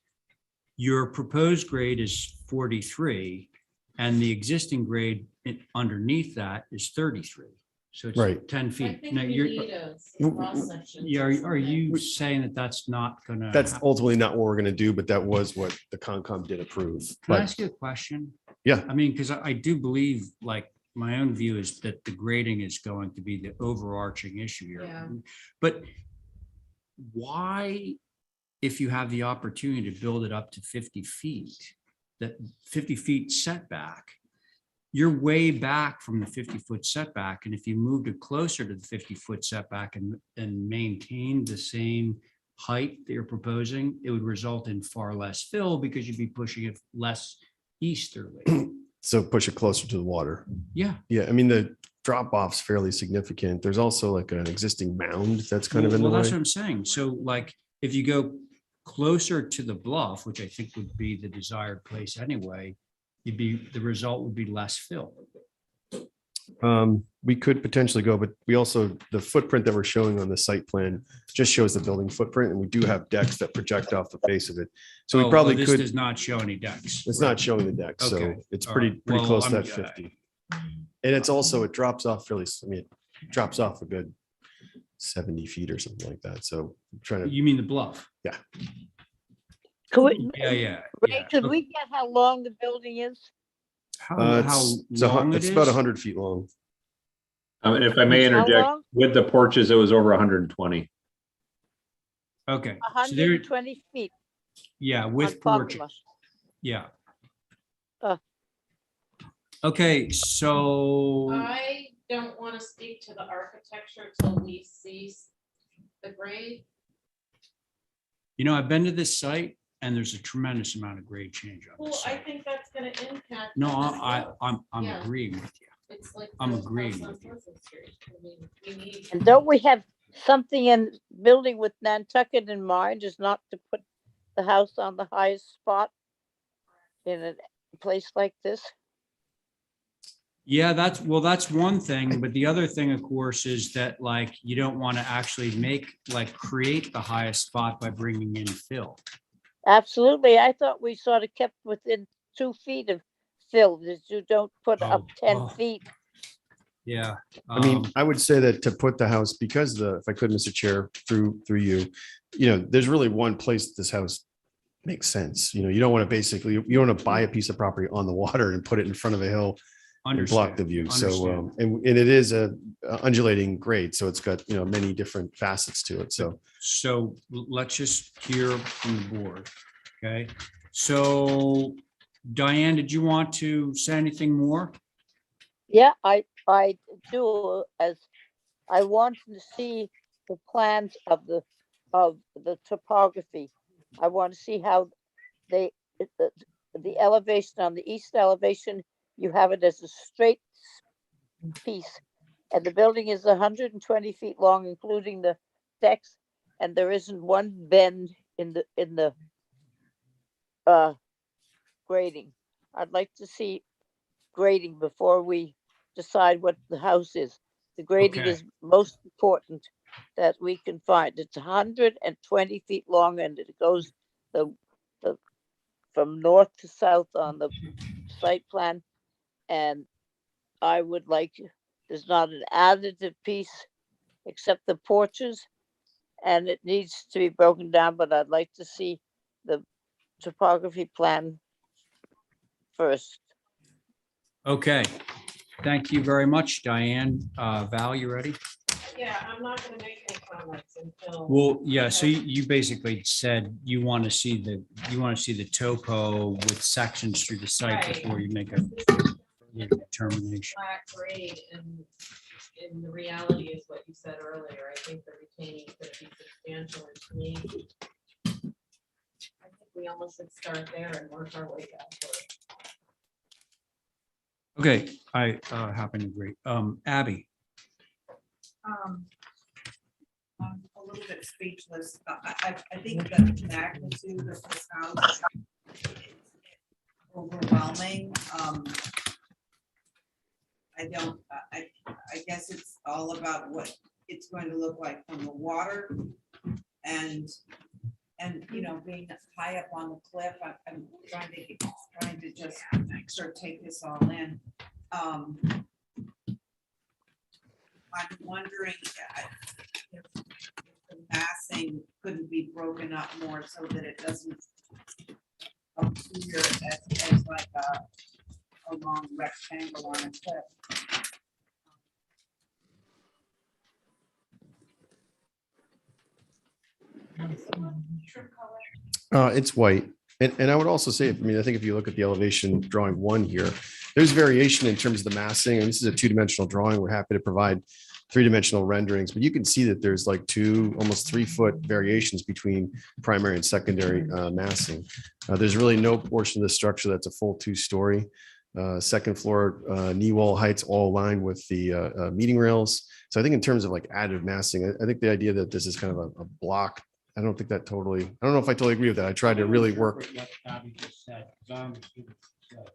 your proposed grade is 43 and the existing grade underneath that is 33. So it's Right. 10 I feet. think Now, we you're, need a cross-section. yeah, are you saying that that's not gonna? That's happen? ultimately not what we're going to do, but that was what the Concom did approve. Can I But ask you a question? yeah, I mean, because I do believe, like, my own view is that the grading is going to be the overarching issue here. Yeah. But why, if you have the opportunity to build it up to 50 feet, that 50 feet setback, you're way back from the 50-foot setback. And if you moved it closer to the 50-foot setback and maintained the same height that you're proposing, it would result in far less fill because you'd be pushing it less easterly. so push it closer to the water. Yeah. Yeah, I mean, the drop off's fairly significant. There's also like an existing mound that's kind of in the Well, that's way. what I'm saying. So like, if you go closer to the bluff, which I think would be the desired place anyway, the result would be less fill. We could potentially go, but we also, the footprint that we're showing on the site plan just shows the building footprint, and we do have decks that project off the face of it. So we Oh, probably this could, does not show any decks. it's not showing the deck, so Okay. it's All pretty right. Well, close to I'm- that 50. And it's also, it drops off fairly, I mean, it drops off a good 70 feet or something like that. So I'm trying to, You mean the bluff? yeah. Could we, Yeah. Ray, could we get how long the building is? How It's long it about is? 100 feet long. And if I may How interject, long? with the porches, it was over 120. Okay. So there, 120 feet. yeah, on with porch. Pocomo. Yeah. Uh. Okay, so I don't want to speak to the architecture till we see the grade. I've been to this site and there's a tremendous amount of grade change on Well, this I site. think that's gonna impact. No, the I'm Yeah. agreeing with you. It's like I'm the agreeing house on with you. Pleasant Street. I mean, we need. And don't we have something in building with Nantucket in mind, is not to put the house on the highest spot in a place like this? Yeah, that's one thing, but the other thing, of course, is that like, you don't want to actually create the highest spot by bringing in fill. Absolutely. I thought we sort of kept within 2 feet of fill, that you don't put up 10 oh. feet. Yeah. I mean, I would say that to put the house, because if I could, Mr. Chair, through you, there's really one place this house makes sense. You don't want to basically, you don't want to buy a piece of property on the water and put it in front of a hill and block the view. So, Understand. and it is a undulating grade, so it's got, many different facets to it. So let's just hear from the board. Okay. So Diane, did you want to say anything more? Yeah, I do, as I want to see the plans of the topography. I want to see how the elevation on the east elevation, you have it as a straight piece. And the building is 120 feet long, including the decks, and there isn't one bend in the grading. I'd like to see grading before we decide what the house is. The grading Okay. is most important that we can find. It's 120 feet long, and it goes from north to south on the site plan. And I would like, there's not an additive piece except the porches, and it needs to be broken down, but I'd like to see the topography plan first. Okay. Thank you very much, Diane. Val, you ready? Yeah, I'm not gonna make any comments until. Well, yeah, so you basically said you want to see the topo with sections through the site Right. before you make a. the determination. flat grade and in the reality is what you said earlier. I think the retaining could be substantial and to me, I think we almost should start there and work our way backward. Okay, I happen to agree. Abby, I'm a little bit speechless. I think the magnitude of this house is overwhelming. I guess it's all about what it's going to look like from the water and you know, being high up on the cliff. I'm trying to just sort of take this all in. I'm wondering if the massing couldn't be broken up more so that it doesn't appear as like a long rectangle on a cliff. It's white. And I would also say, I mean, I think if you look at the elevation drawing 1 here, there's variation in terms of the massing. And this is a 2-dimensional drawing. We're happy to provide 3-dimensional renderings, but you can see that there's like 2, almost 3-foot variations between primary and secondary massing. There's really no portion of the structure that's a full 2-story. Second floor knee wall heights all aligned with the meeting rails. So I think in terms of like additive massing, I think the idea that this is kind of a block, I don't think that totally, I don't know if I totally agree with that. I tried to really work. What Abby just said, 'cause I understood what she said.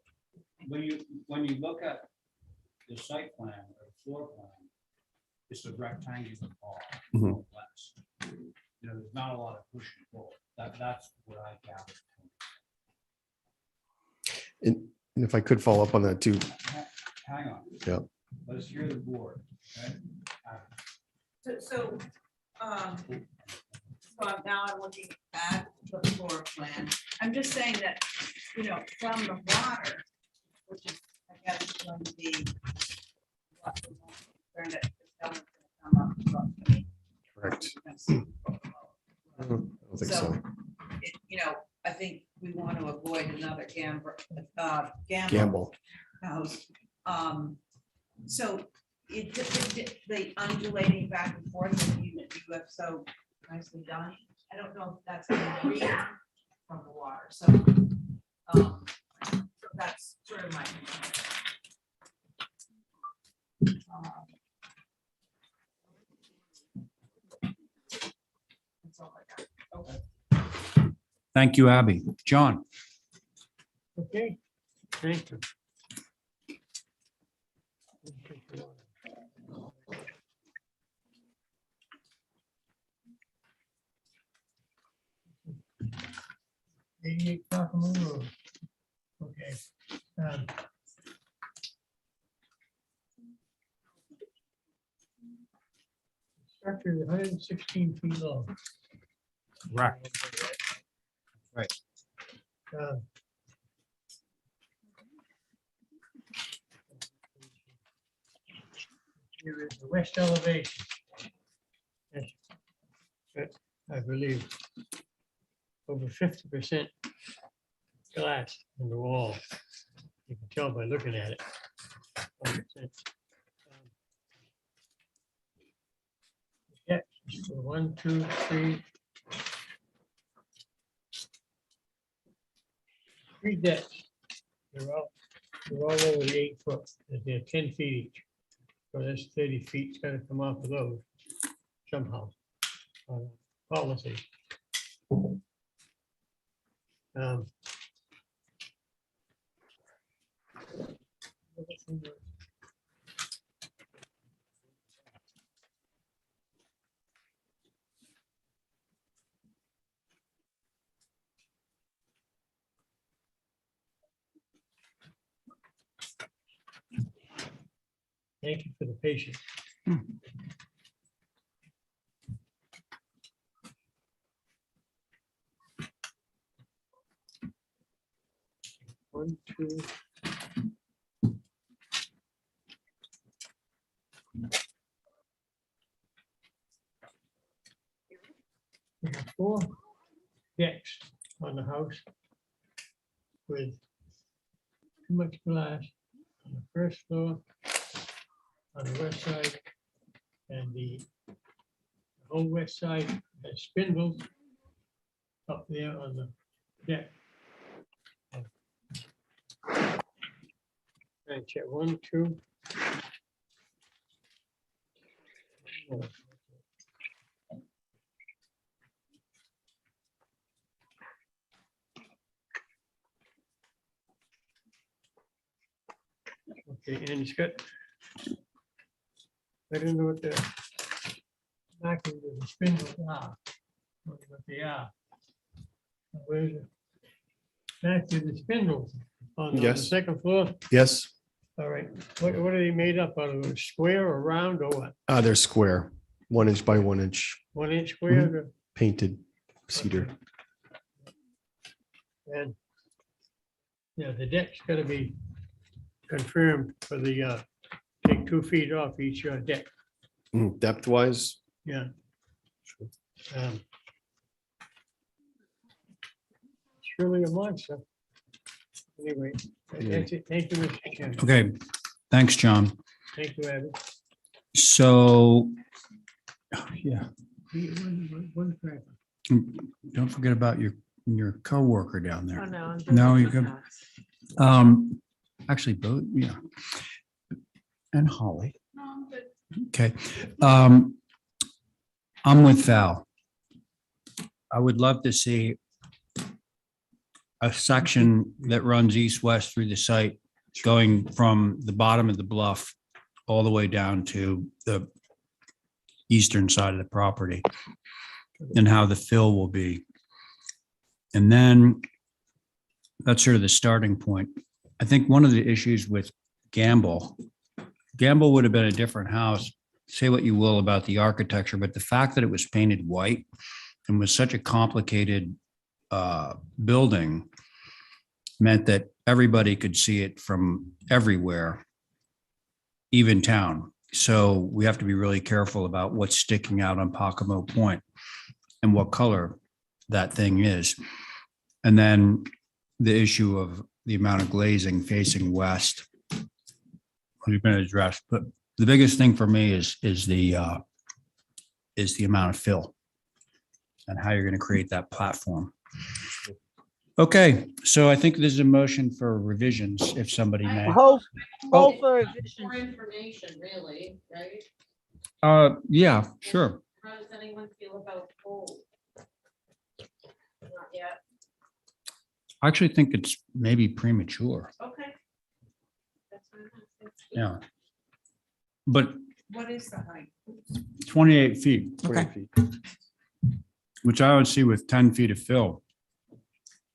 When you look at the site plan or the floor plan, it's a rectangular bar, more or less. You know, there's not a lot of push and pull. That's what I gathered. And if I could follow up on that too. Hang on. Yeah. Let's hear the board. Okay? So now I'm looking at the floor plan. I'm just saying that, you know, from the water, which is, I guess, is going to be what we're concerned that the sun is going to come up. I mean, Correct. I don't think So, so. you know, I think we want to avoid another gamble house. So the undulating back and forth that you have so nicely done. I don't know if that's going to read from the water. So that's sort of my. That's all I got. Okay. Thank you, Abby. John. Okay, thank you. Cockamamie Road. Okay. Structure is 116 feet long. Right. Right. Here is the west elevation. Yes. I believe over 50% glass in the wall. You can tell by looking at it. 100%. Yeah, so 1, 2, 3. 3 decks. They're all over the 8 foot. They're 10 feet each. So that's 30 feet. It's got to come off of those somehow. Policy. Thank you for the patience. One, two. We have 4 decks on the house with too much glass on the first floor, on the west side, and the whole west side has spindles up there on the deck. And check 1, 2. Okay, and it's got, I don't know what the markings of the spindles are, what they are. Where's the back of the spindles on the Yes. second floor? Yes, All right, what are they made up out of, a square or round or what? they're square, 1 inch by 1 inch, 1 inch square? painted cedar. And yeah, the deck's gotta be confirmed for the, take 2 feet off each deck, Depth wise, yeah. It's really a monster. Anyway, that's it. Thank you, Mr. Chairman. Okay, thanks, John. Thank you, Abby. So, yeah, One cracker. don't forget about your coworker down there. Oh, no. No, you can, actually both, yeah. And Holly. Okay. I'm with Val. I would love to see a section that runs east-west through the site, going from the bottom of the bluff all the way down to the eastern side of the property, and how the fill will be. And then that's sort of the starting point. I think one of the issues with Gamble would have been a different house. Say what you will about the architecture, but the fact that it was painted white and was such a complicated building meant that everybody could see it from everywhere, even town. So we have to be really careful about what's sticking out on Pocomo Point and what color that thing is. And then the issue of the amount of glazing facing west, we've been addressed, but the biggest thing for me is the amount of fill and how you're going to create that platform. Okay, so I think there's a motion for revisions, if somebody may. Hold Oh. for revision. More information, really, right? Yeah, sure. How does anyone feel about gold? Not yet. I actually think it's maybe premature. Okay. That's fine. Yeah. But What is the height? 28 feet. 28 feet. Which I would see with 10 feet of fill,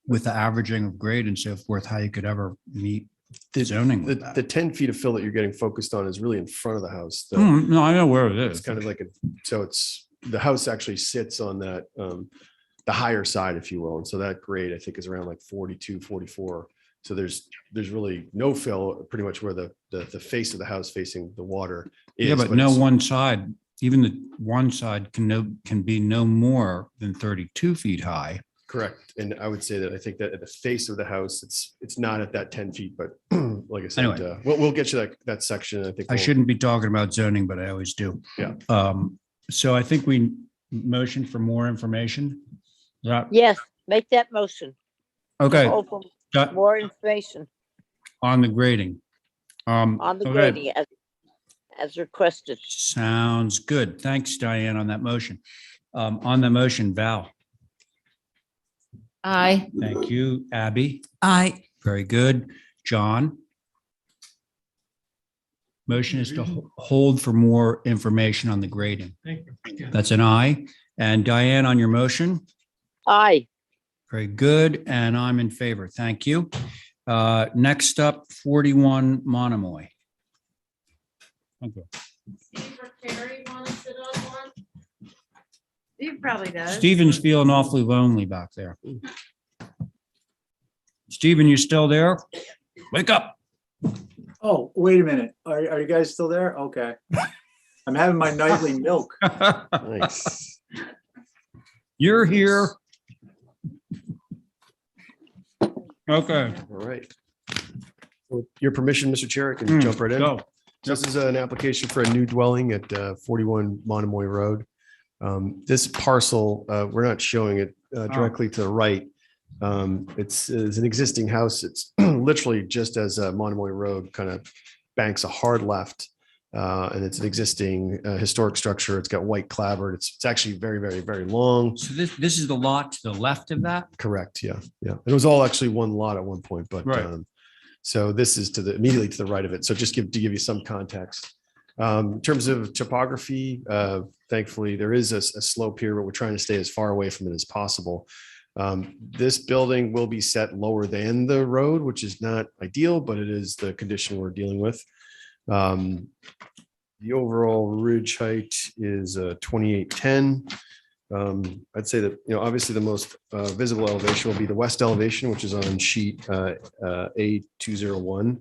with the averaging of grade and so forth, how you could ever meet the zoning with that. The 10 feet of fill that you're getting focused on is really in front of the house. No, I know where it It's is. kind of like the house actually sits on that, the higher side, if you will. And so that grade, I think, is around like 42, 44. So there's really no fill, pretty much where the face of the house facing the water is. Yeah, but no it's- one side, even the one side can be no more than 32 feet high. Correct. And I would say that I think that at the face of the house, it's not at that 10 feet, but like I said, Anyway. we'll get you that section. I think I we'll- shouldn't be talking about zoning, but I always do. Yeah. So I think we motion for more information. Yeah, Yes, make that motion. okay, Hold for Got- more information on the grading. on the Okay. grading as requested. Sounds good. Thanks, Diane, on that motion. On the motion, Val. Aye. Thank you. Abby. Aye. Very good. John. Motion is to hold for more information on the grading. Thank you. That's an aye. And Diane, on your motion? Aye. Very good. And I'm in favor. Thank you. Next up, 41 Monomoy. Okay. Steve or Carrie want to sit on one? Steve probably does. Stephen's feeling awfully lonely back there. Stephen, you still there? Wake up. Oh, wait a minute. Are you guys still there? Okay. I'm having my nightly milk. Nice. You're here. Okay. All right. With your permission, Mr. Chair, I can jump right in. Go. This is an application for a new dwelling at 41 Monomoy Road. This parcel, we're not showing it directly to the right. It's an existing house. It's literally just as Monomoy Road kind of banks a hard left. And it's an existing historic structure. It's got white clapboard. It's actually very, very, very long. So this is the lot to the left of that? Correct. Yeah. Yeah. It was all actually one lot at one point, but Right. so this is immediately to the right of it. So just to give you some context. In terms of topography, thankfully there is a slope here, but we're trying to stay as far away from it as possible. This building will be set lower than the road, which is not ideal, but it is the condition we're dealing with. The overall ridge height is 2810. I'd say that, obviously the most visible elevation will be the west elevation, which is on sheet A201.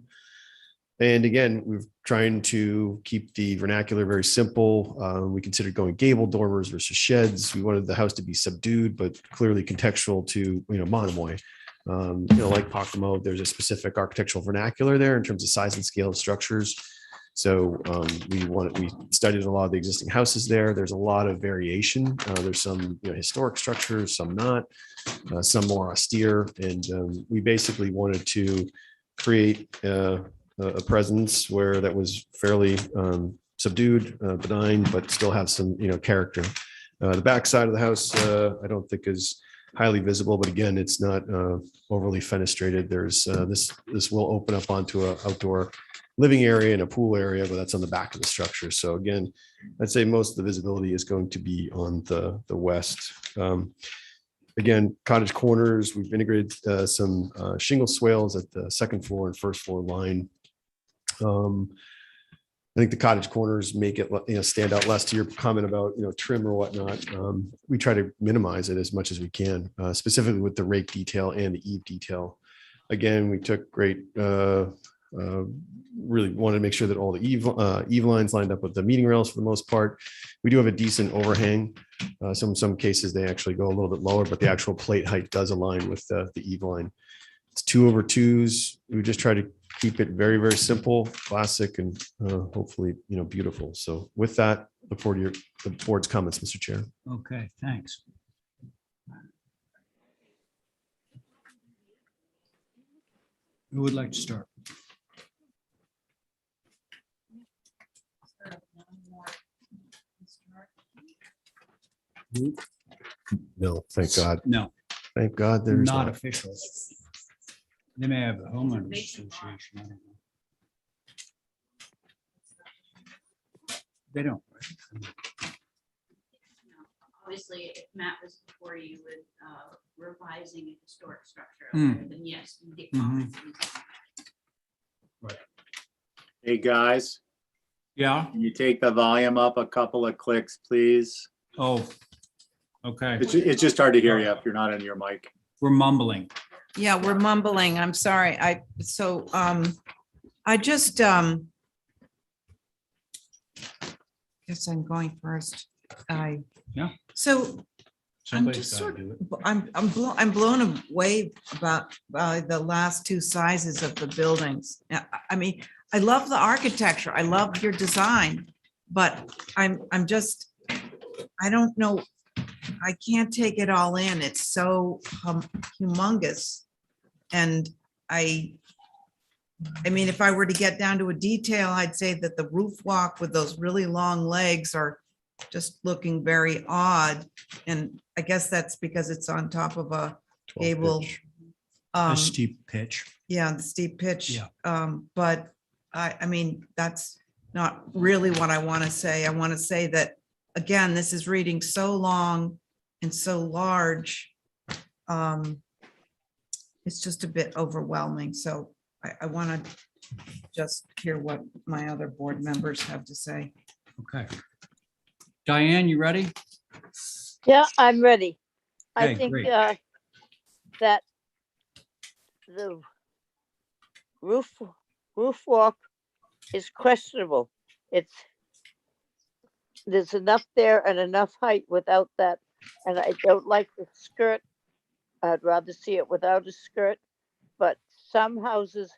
And again, we're trying to keep the vernacular very simple. We considered going gable dormers versus sheds. We wanted the house to be subdued, but clearly contextual to, Monomoy. Like Pocomo, there's a specific architectural vernacular there in terms of size and scale of structures. So we studied a lot of the existing houses there. There's a lot of variation. There's some historic structures, some not, some more austere. And we basically wanted to create a presence where that was fairly subdued, benign, but still have some character. The back side of the house, I don't think is highly visible, but again, it's not overly fenestrated. There's this will open up onto an outdoor living area and a pool area, but that's on the back of the structure. So again, I'd say most of the visibility is going to be on the west. Again, Cottage Corners, we've integrated some shingle swales at the second floor and first floor line. I think the Cottage Corners make it stand out less. To your comment about trim or whatnot, we try to minimize it as much as we can, specifically with the rake detail and the eave detail. Again, we took great really wanted to make sure that all the eave lines lined up with the meeting rails for the most part. We do have a decent overhang. Some cases they actually go a little bit lower, but the actual plate height does align with the eave line. It's 2/2s. We just try to keep it very, very simple, classic, and hopefully beautiful. So with that, look forward to the board's comments, Mr. Chair. Okay, thanks. Who would like to start? No, thank God. No, Thank God there's not not. official. They may have a homeowners association. I don't know. They don't. Obviously, if Matt was before you with revising a historic structure, Hmm. then yes, you get Mhm. comments. Hey, guys, Yeah, can you take the volume up a couple of clicks, please? oh, okay. It's just hard to hear you if you're not on your mic. We're mumbling. Yeah, we're mumbling. I'm sorry. I just, guess I'm going first. Yeah. So I'm Somebody's just gotta sort do it. of, I'm blown away by the last two sizes of the buildings. I mean, I love the architecture. I love your design, but I'm just, I don't know. I can't take it all in. It's so humongous. And I mean, if I were to get down to a detail, I'd say that the roof walk with those really long legs are just looking very odd. And I guess that's because it's on top of a 12 gable. pitch. A steep pitch. Yeah, the steep pitch. Yeah. But I mean, that's not really what I want to say. I want to say that, again, this is reading so long and so large. It's just a bit overwhelming. So I want to just hear what my other board members have to say. Okay. Diane, you ready? Yeah, I'm ready. I Okay, think great. that the roof walk is questionable. There's enough there and enough height without that. And I don't like the skirt. I'd rather see it without a skirt. But some houses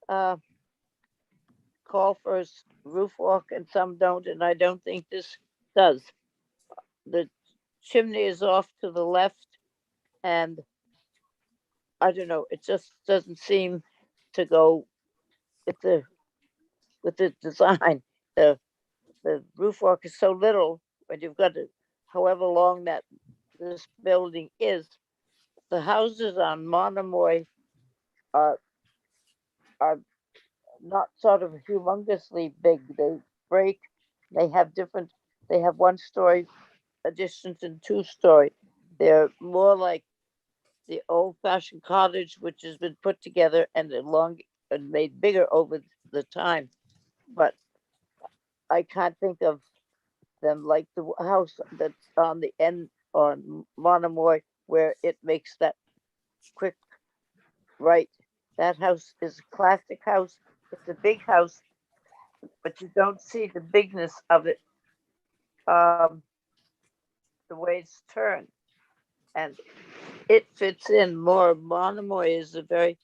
call for a roof walk and some don't, and I don't think this does. The chimney is off to the left, and I don't know, it just doesn't seem to go with the design. The roof walk is so little, but you've got to, however long that this building is. The houses on Monomoy are not sort of humongously big. They break. They have different. They have 1-story additions and 2-story. They're more like the old-fashioned cottage, which has been put together and made bigger over the time. But I can't think of them like the house that's on the end on Monomoy, where it makes that quick right. That house is a classic house. It's a big house, but you don't see the bigness of it, the way it's turned. And it fits in more. Monomoy is a very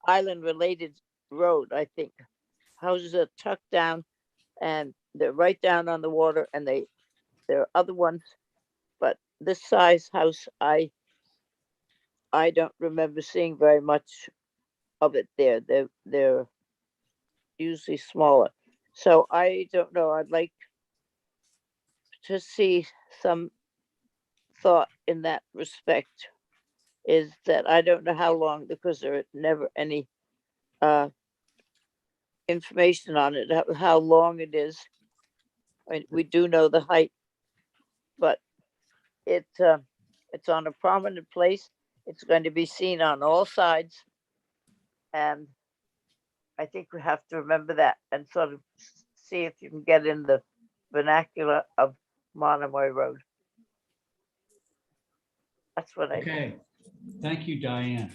island-related road, I think. Houses are tucked down, and they're right down on the water, and there are other ones, but this size house, I don't remember seeing very much of it there. They're usually smaller. So I don't know. I'd like to see some thought in that respect. Is that I don't know how long, because there are never any information on it, how long it is. We do know the height, but it's on a prominent place. It's going to be seen on all sides, and I think we have to remember that and sort of see if you can get in the vernacular of Monomoy Road. That's what I think. Okay, thank you, Diane.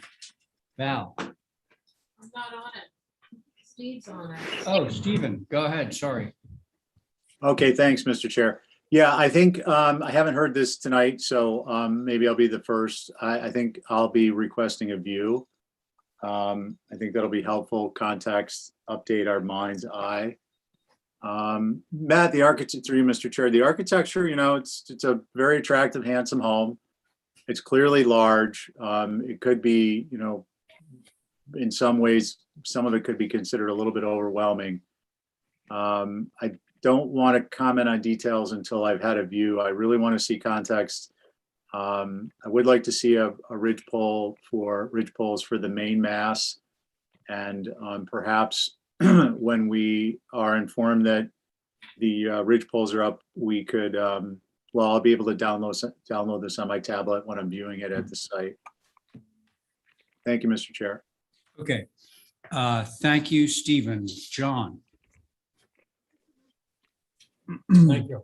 Val. I'm not on it. Steve's on it. Oh, Stephen, go ahead. Sorry. Okay, thanks, Mr. Chair. Yeah, I think I haven't heard this tonight, so maybe I'll be the first. I think I'll be requesting a view. I think that'll be helpful context, update our mind's eye. Matt, the architect, through you, Mr. Chair, the architecture, it's a very attractive, handsome home. It's clearly large. It could be, in some ways, some of it could be considered a little bit overwhelming. I don't want to comment on details until I've had a view. I really want to see context. I would like to see a ridge poles for the main mass, and perhaps when we are informed that the ridge poles are up, we could, I'll be able to download this on my tablet when I'm viewing it at the site. Thank you, Mr. Chair. Okay. Thank you, Stephen. John. Thank you.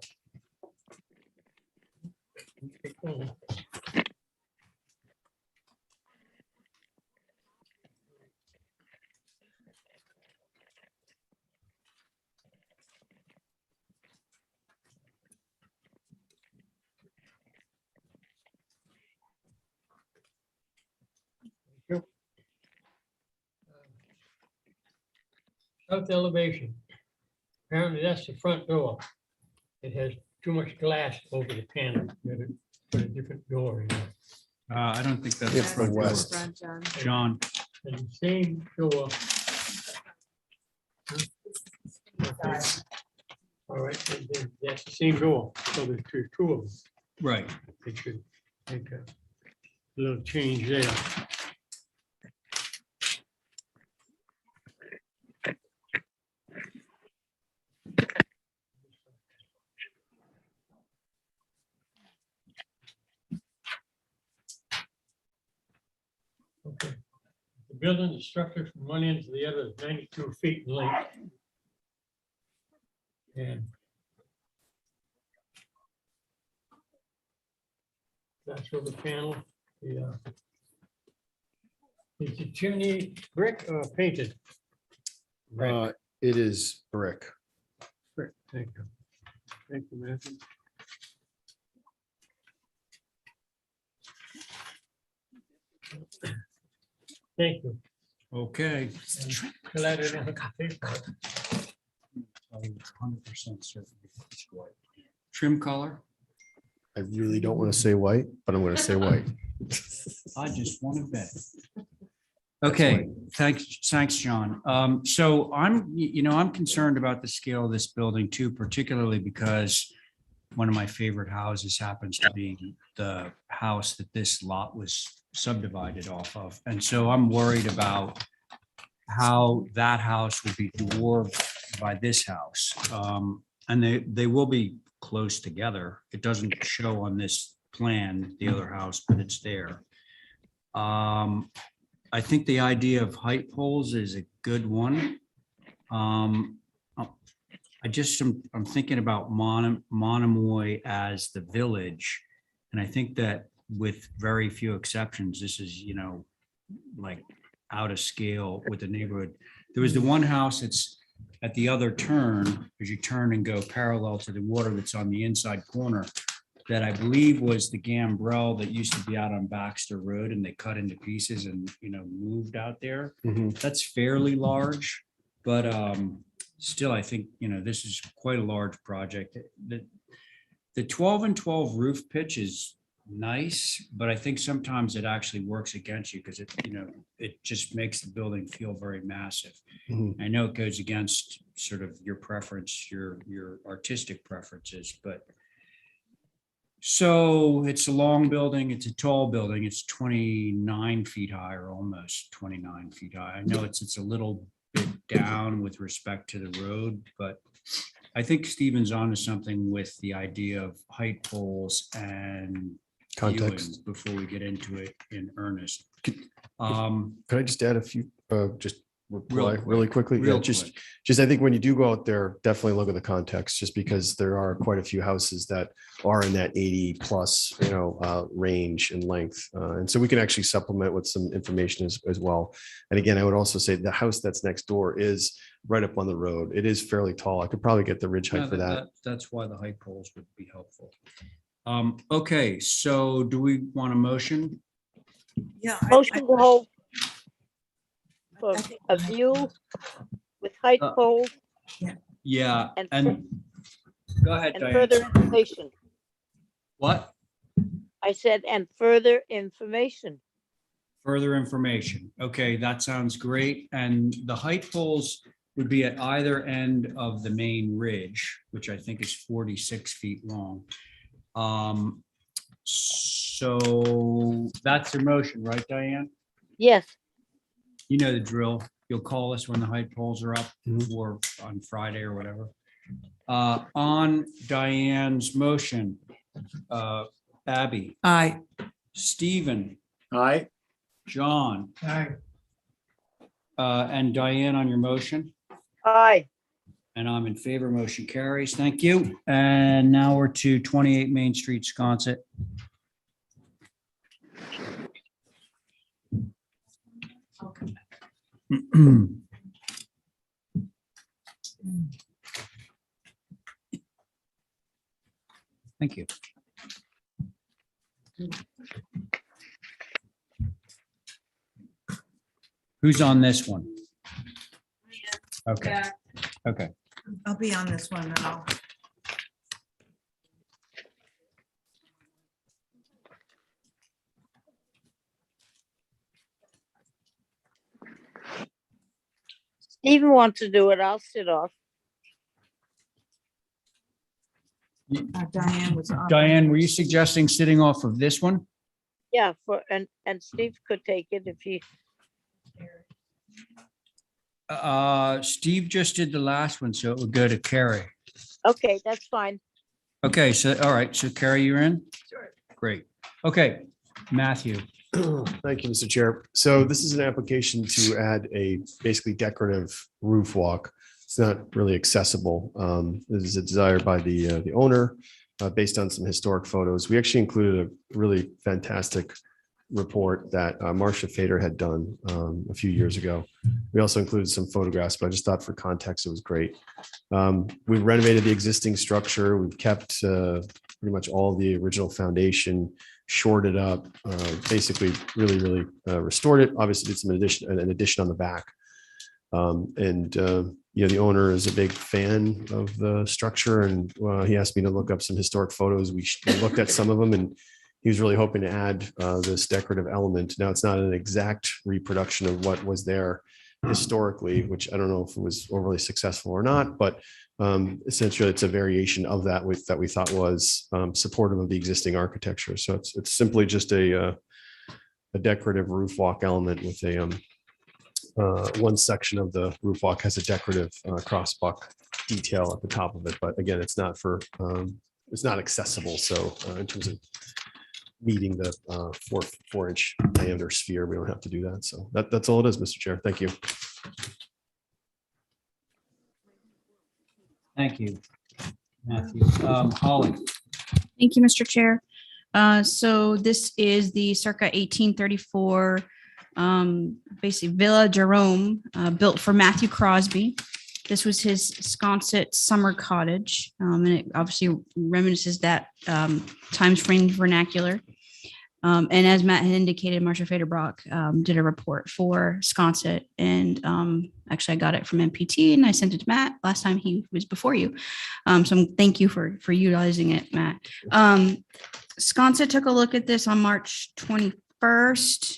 South elevation. Apparently that's the front door. It has too much glass over the panel. You had to put a different door in there. I don't think that's It's the front door. west. John. And the same door. Okay. All right, and then that's the same door. So there's two of them. Right. They should make a little change there. Okay. The building, the structure from one end to the other is 92 feet in length. And that's where the panel, is the chimney brick or painted? It is brick. Brick, thank you. Thank you, Matthew. Thank you. Okay. Glad I don't have to pay for it. 100% certain it's white. Trim color? I really don't want to say white, but I'm going to say white. I just want to bet. Okay, thanks, John. So I'm concerned about the scale of this building too, particularly because one of my favorite houses happens to be the house that this lot was subdivided off of. And so I'm worried about how that house will be dwarfed by this house. And they will be close together. It doesn't show on this plan, the other house, but it's there. I think the idea of height poles is a good one. I'm thinking about Monomoy as the village. And I think that with very few exceptions, this is, like out of scale with the neighborhood. There was the one house that's at the other turn, as you turn and go parallel to the water that's on the inside corner, that I believe was the gambrel that used to be out on Baxter Road, and they cut into pieces and, moved out there. That's fairly large, but still, I think, this is quite a large project. The 12 and 12 roof pitch is nice, but I think sometimes it actually works against you because it just makes the building feel very massive. I know it goes against sort of your preference, your artistic preferences, but so it's a long building, it's a tall building, it's 29 feet high or almost 29 feet high. I know it's a little bit down with respect to the road, but I think Stephen's onto something with the idea of height poles and Context. viewing before we get into it in earnest. Could I just add a few, really quickly? Real Just quick. I think when you do go out there, definitely look at the context, just because there are quite a few houses that are in that 80 plus, range and length. And so we can actually supplement with some information as well. And again, I would also say the house that's next door is right up on the road. It is fairly tall. I could probably get the ridge height No, for that. That's why the height poles would be helpful. Okay, so do we want a motion? Yeah. Motion to hold for a view with height poles Yeah, And and go ahead, and Diane. further information. What? I said, and further information. Further information. Okay, that sounds great. And the height poles would be at either end of the main ridge, which I think is 46 feet long. So that's your motion, right, Diane? Yes. You know the drill. You'll call us when the height poles are up or on Friday or whatever. On Diane's motion, Abby. Aye. Stephen. Aye. John. Aye. And Diane on your motion. Aye. And I'm in favor. Motion carries. Thank you. And now we're to 28 Main Street, Sconset. Thank you. Who's on this one? Okay, okay. I'll be on this one now. Stephen wants to do it. I'll sit off. Diane was on. Diane, were you suggesting sitting off of this one? Yeah, and Steve could take it if he, Steve just did the last one, so it would go to Carrie. okay, that's fine. Okay, so, all right, so Carrie, you're in? Sure. Great. Okay, Matthew. Thank you, Mr. Chair. So this is an application to add a basically decorative roof walk. It's not really accessible. This is a desire by the owner based on some historic photos. We actually included a really fantastic report that Marcia Fader had done a few years ago. We also included some photographs, but I just thought for context, it was great. We've renovated the existing structure. We've kept pretty much all of the original foundation, shored it up, basically really restored it. Obviously did an addition on the back. The owner is a big fan of the structure, and he asked me to look up some historic photos. We looked at some of them, and he was really hoping to add this decorative element. Now, it's not an exact reproduction of what was there historically, which I don't know if it was overly successful or not, but essentially it's a variation of that that we thought was supportive of the existing architecture. So it's simply just a decorative roof walk element with a one section of the roof walk has a decorative crossbuck detail at the top of it. But again, it's not accessible. So in terms of meeting the 4-inch diameter sphere, we don't have to do that. So that's all it is, Mr. Chair. Thank you. Thank you, Matthew. Holly. Thank you, Mr. Chair. So this is the circa 1834 basically Villa Jerome, built for Matthew Crosby. This was his Sconset summer cottage, and it obviously reminisces that times frame vernacular. And as Matt had indicated, Marcia Faderbrock did a report for Sconset, and actually I got it from MPT and I sent it to Matt last time he was before you. So thank you for utilizing it, Matt. Sconset took a look at this on March 21st.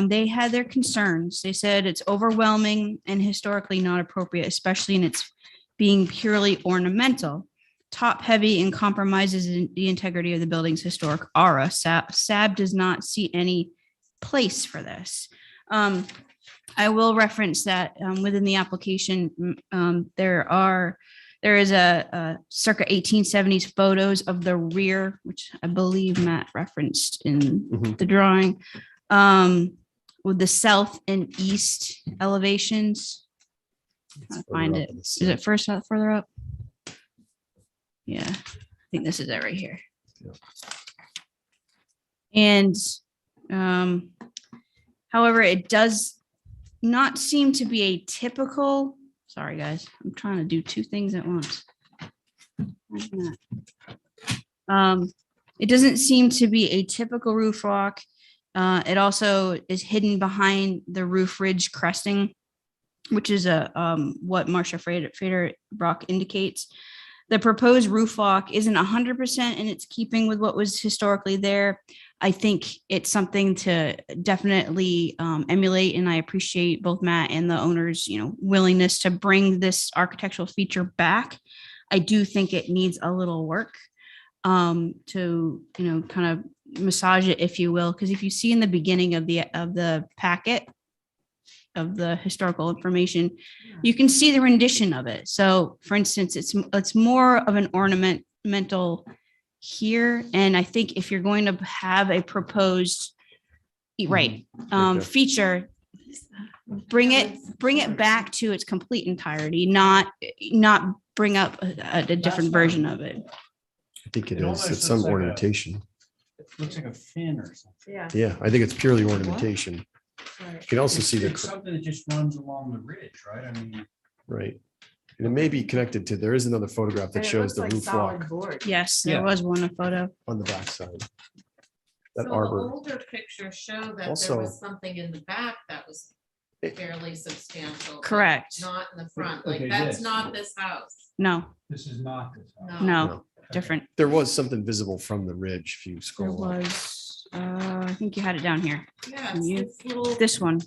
They had their concerns. They said it's overwhelming and historically not appropriate, especially in its being purely ornamental, top heavy, and compromises the integrity of the building's historic aura. SAB does not see any place for this. I will reference that within the application, there is a circa 1870s photos of the rear, which I believe Matt referenced in the drawing, with the south and east elevations. I find it. Is it further up? Yeah, I think this is it right here. And however, it does not seem to be a typical. Sorry, guys, I'm trying to do two things at once. It doesn't seem to be a typical roof walk. It also is hidden behind the roof ridge cresting, which is what Marcia Faderbrock indicates. The proposed roof walk isn't 100% in its keeping with what was historically there. I think it's something to definitely emulate, and I appreciate both Matt and the owner's, willingness to bring this architectural feature back. I do think it needs a little work to, kind of massage it, if you will, because if you see in the beginning of the packet of the historical information, you can see the rendition of it. So, for instance, it's more of an ornamental here, and I think if you're going to have a proposed feature, bring it back to its complete entirety, not bring up a different version of it. I think it is. It's some ornamentation. It looks like a fin or something. Yeah, I think it's purely ornamentation. You can also see It's something that just runs along the ridge, right? I mean, right. And it may be connected to, there is another photograph that shows the roof walk Yes, there was one photo on the backside. That So arbor. the older pictures show that Also- there was something in the back that was fairly substantial. but Correct. Not in the front, Okay, like that's this. not this house. No, this is not this. house. no, different. There was something visible from the ridge if you There scroll up. was, I think you had it down here. Yeah, it's You- this little. This one.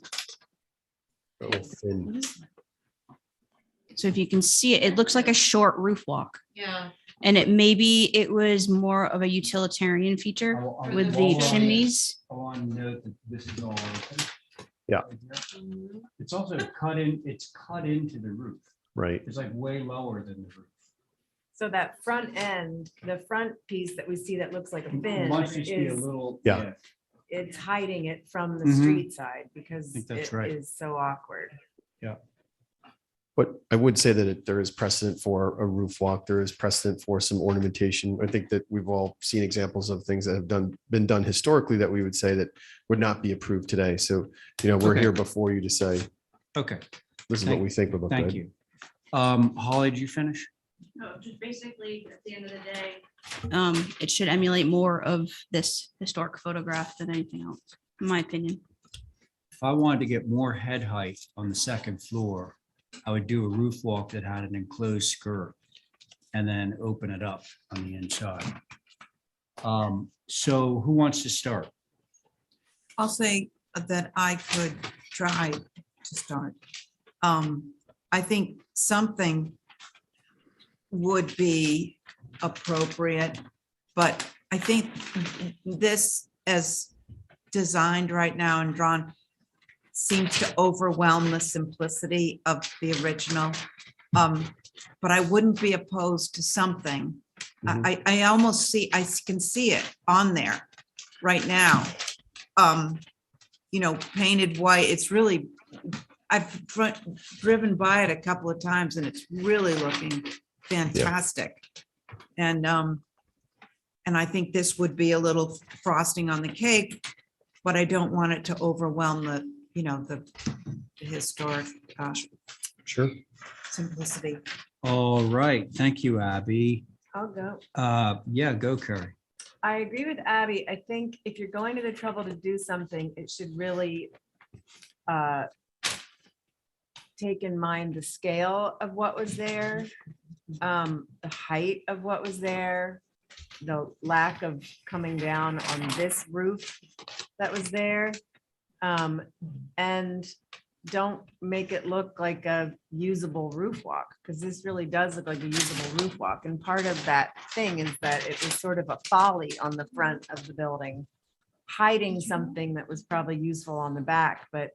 A little thin. So if you can see it, it looks like a short roof walk. Yeah. And maybe it was more of a utilitarian feature with the chimneys. I want to note that this is all. open. Yeah. It's also cut into the roof. Right. It's like way lower than the roof. So that front end, the front piece that we see that looks like a fin Must just be a is, little. Yeah. it's hiding it from the Mhm. street side because think that's it right. is so awkward. Yeah. But I would say that there is precedent for a roof walk. There is precedent for some ornamentation. I think that we've all seen examples of things that have been done historically that we would say that would not be approved today. So, we're Okay. here before you to say, Okay. this is what we think would look good. Thank you. Holly, did you finish? No, just basically at the end of the day, It should emulate more of this historic photograph than anything else, in my opinion. If I wanted to get more head height on the second floor, I would do a roof walk that had an enclosed skirt and then open it up on the inside. So who wants to start? I'll say that I could try to start. I think something would be appropriate, but I think this, as designed right now and drawn, seems to overwhelm the simplicity of the original. But I wouldn't be opposed to something. I almost see, I can see it on there right now. You know, painted white. It's really, I've driven by it a couple of times and it's really looking fantastic. And I think this would be a little frosting on the cake, but I don't want it to overwhelm the, you know, the historic Sure. simplicity. All right, thank you, Abby. I'll go. Yeah, go, Carrie. I agree with Abby. I think if you're going to the trouble to do something, it should really take in mind the scale of what was there, the height of what was there, the lack of coming down on this roof that was there. And don't make it look like a usable roof walk, because this really does look like a usable roof walk. And part of that thing is that it was sort of a folly on the front of the building, hiding something that was probably useful on the back, but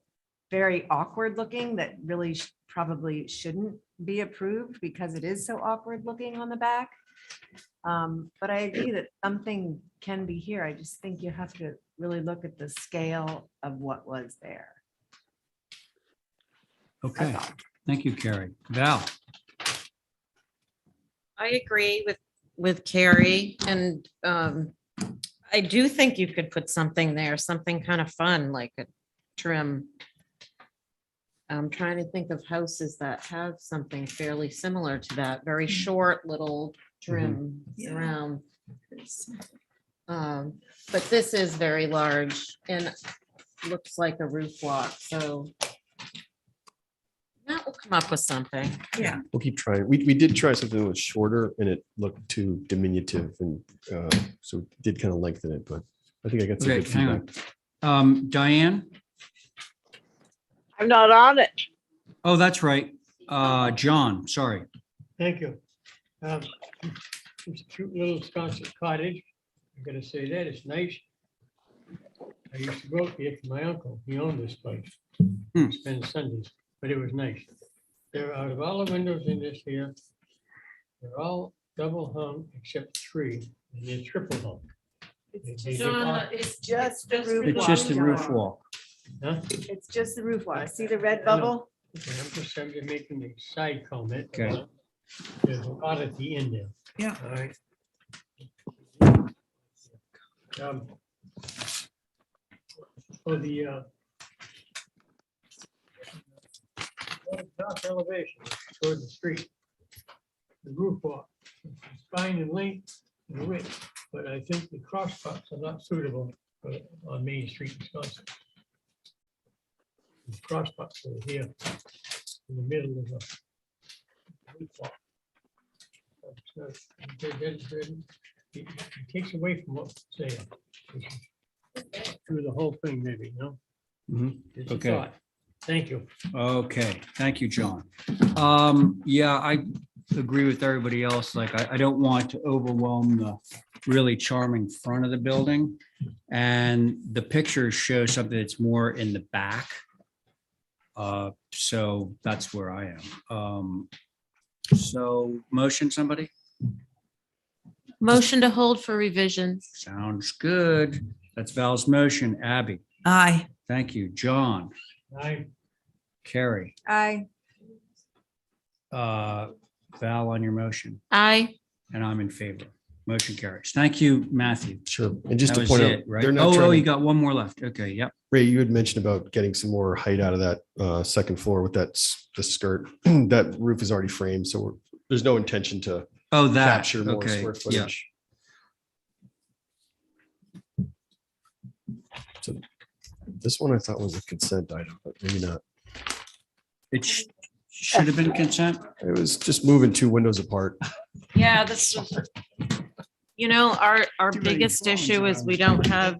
very awkward looking, that really probably shouldn't be approved because it is so awkward looking on the back. But I agree that something can be here. I just think you have to really look at the scale of what was there. Okay, thank you, Carrie. Val? I agree with Carrie, and I do think you could put something there, something kind of fun, like a trim. I'm trying to think of houses that have something fairly similar to that, very short little trim around. But this is very large and looks like a roof walk, so that will come up with something. Yeah. We'll keep trying. We did try something that was shorter and it looked too diminutive and so it did kind of lengthen it, but I think I got some Okay, good hang feedback. on. Diane? I'm not on it. Oh, that's right. John, sorry. Thank you. It's a cute little Wisconsin cottage. I'm gonna say that, it's nice. I used to go up here for my uncle. He owned this place. Spend Sundays, but it was nice. There, out of all the windows in this here, they're all double hung except 3, and they're triple hung. It's just the roof. It's just the roof walk. Huh? It's just the roof walk. See the red bubble? Okay, I'm just making a side comment. Okay. There's an oddity in there. Yeah. All right. For the top elevation toward the street, the roof walk, it's fine in length and width, but I think the cross spots are not suitable for on Main Street, Wisconsin. The cross spots are here in the middle of the roof walk. It takes away from what's there. Through the whole thing, maybe, no? It's a Okay. thought. Thank you. Okay, thank you, John. Yeah, I agree with everybody else. Like, I don't want to overwhelm the really charming front of the building. And the pictures show something that's more in the back. So that's where I am. So motion, somebody? Motion to hold for revisions. Sounds good. That's Val's motion. Abby? Aye. Thank you. John? Aye. Carrie? Aye. Val on your motion, Aye. and I'm in favor. Motion carries. Thank you, Matthew. Sure. And just That to was point out, it, right? they're not Oh, trying you to, got one more left. Okay, yep. Ray, you had mentioned about getting some more height out of that second floor with that the skirt. That roof is already framed, so there's no intention to Oh, that, capture more okay, square yeah. footage. So this one I thought was a consent item, but maybe not. It should have been consent. It was just moving two windows apart. Yeah, this was, our biggest issue is we don't have